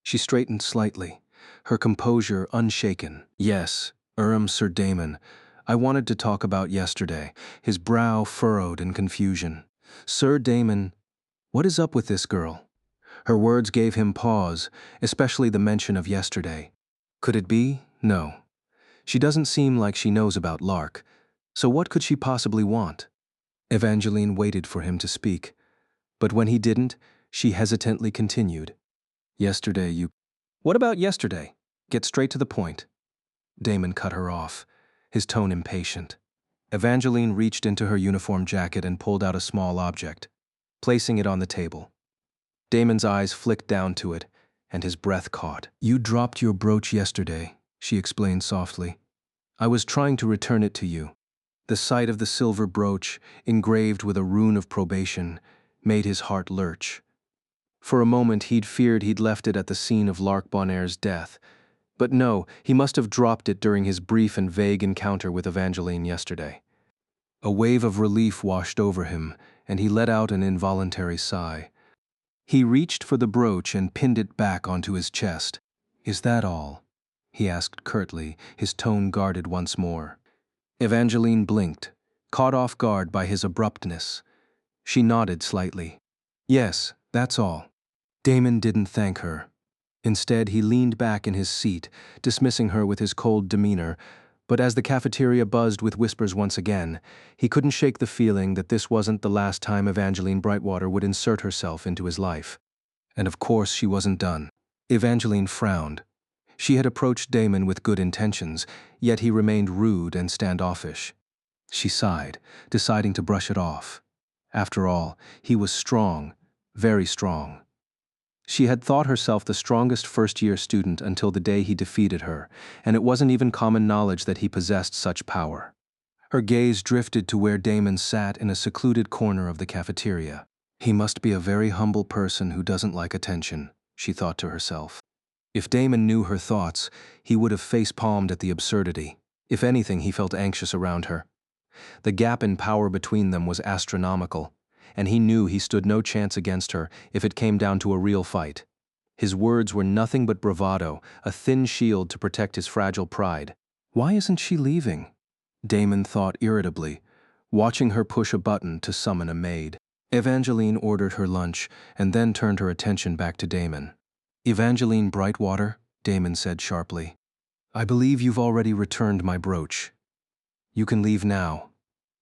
She straightened slightly, her composure unshaken. Yes, Sir Damon. I wanted to talk about yesterday. His brow furrowed in confusion. Sir Damon, what is up with this girl? Her words gave him pause, especially the mention of yesterday. Could it be? No. She doesn't seem like she knows about Lark, so what could she possibly want? Evangeline waited for him to speak, but when he didn't, she hesitantly continued. Yesterday you... What about yesterday? Get straight to the point. Damon cut her off, his tone impatient. Evangeline reached into her uniform jacket and pulled out a small object, placing it on the table. Damon's eyes flicked down to it, and his breath caught. You dropped your brooch yesterday, she explained softly. I was trying to return it to you. The sight of the silver brooch, engraved with a rune of probation, made his heart lurch. For a moment he'd feared he'd left it at the scene of Lark Bonaire's death. But no, he must have dropped it during his brief and vague encounter with Evangeline yesterday. A wave of relief washed over him, and he let out an involuntary sigh. He reached for the brooch and pinned it back onto his chest. Is that all? He asked curtly, his tone guarded once more. Evangeline blinked, caught off guard by his abruptness. She nodded slightly. Yes, that's all. Damon didn't thank her. Instead, he leaned back in his seat, dismissing her with his cold demeanor, but as the cafeteria buzzed with whispers once again, he couldn't shake the feeling that this wasn't the last time Evangeline Brightwater would insert herself into his life. And of course she wasn't done. Evangeline frowned. She had approached Damon with good intentions, yet he remained rude and standoffish. She sighed, deciding to brush it off. After all, he was strong, very strong. She had thought herself the strongest first-year student until the day he defeated her, and it wasn't even common knowledge that he possessed such power. Her gaze drifted to where Damon sat in a secluded corner of the cafeteria. He must be a very humble person who doesn't like attention, she thought to herself. If Damon knew her thoughts, he would have face-palmed at the absurdity. If anything, he felt anxious around her. The gap in power between them was astronomical, and he knew he stood no chance against her if it came down to a real fight. His words were nothing but bravado, a thin shield to protect his fragile pride. Why isn't she leaving? Damon thought irritably, watching her push a button to summon a maid. Evangeline ordered her lunch and then turned her attention back to Damon. Evangeline Brightwater, Damon said sharply. I believe you've already returned my brooch. You can leave now.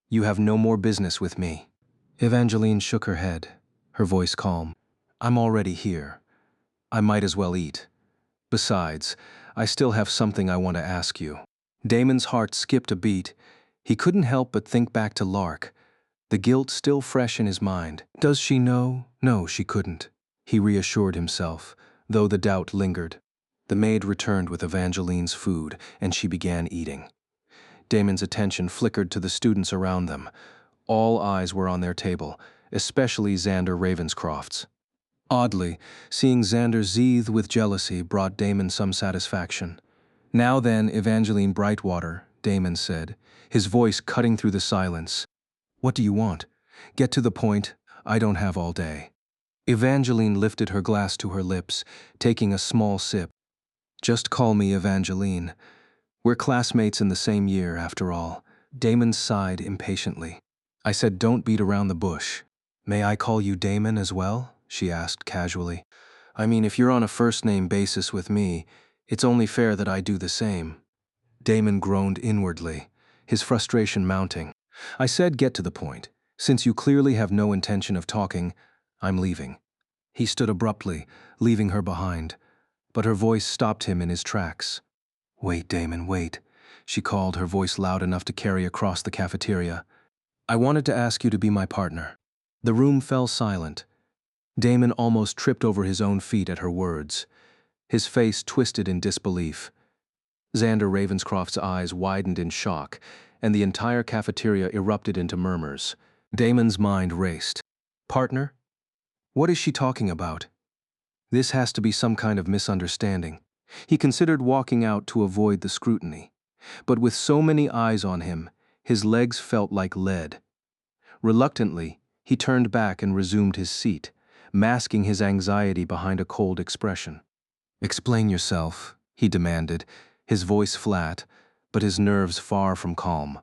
You have no more business with me. Evangeline shook her head, her voice calm. I'm already here. I might as well eat. Besides, I still have something I want to ask you. Damon's heart skipped a beat. He couldn't help but think back to Lark, the guilt still fresh in his mind. Does she know? No, she couldn't. He reassured himself, though the doubt lingered. The maid returned with Evangeline's food, and she began eating. Damon's attention flickered to the students around them. All eyes were on their table, especially Xander Ravenscroft's. Oddly, seeing Xander seethe with jealousy brought Damon some satisfaction. Now then, Evangeline Brightwater, Damon said, his voice cutting through the silence. What do you want? Get to the point. I don't have all day. Evangeline lifted her glass to her lips, taking a small sip. Just call me Evangeline. We're classmates in the same year, after all. Damon sighed impatiently. I said don't beat around the bush. May I call you Damon as well? She asked casually. I mean, if you're on a first-name basis with me, it's only fair that I do the same. Damon groaned inwardly, his frustration mounting. I said get to the point. Since you clearly have no intention of talking, I'm leaving. He stood abruptly, leaving her behind, but her voice stopped him in his tracks. Wait, Damon, wait, she called, her voice loud enough to carry across the cafeteria. I wanted to ask you to be my partner. The room fell silent. Damon almost tripped over his own feet at her words. His face twisted in disbelief. Xander Ravenscroft's eyes widened in shock, and the entire cafeteria erupted into murmurs. Damon's mind raced. Partner? What is she talking about? This has to be some kind of misunderstanding. He considered walking out to avoid the scrutiny. But with so many eyes on him, his legs felt like lead. Reluctantly, he turned back and resumed his seat, masking his anxiety behind a cold expression. Explain yourself, he demanded, his voice flat, but his nerves far from calm.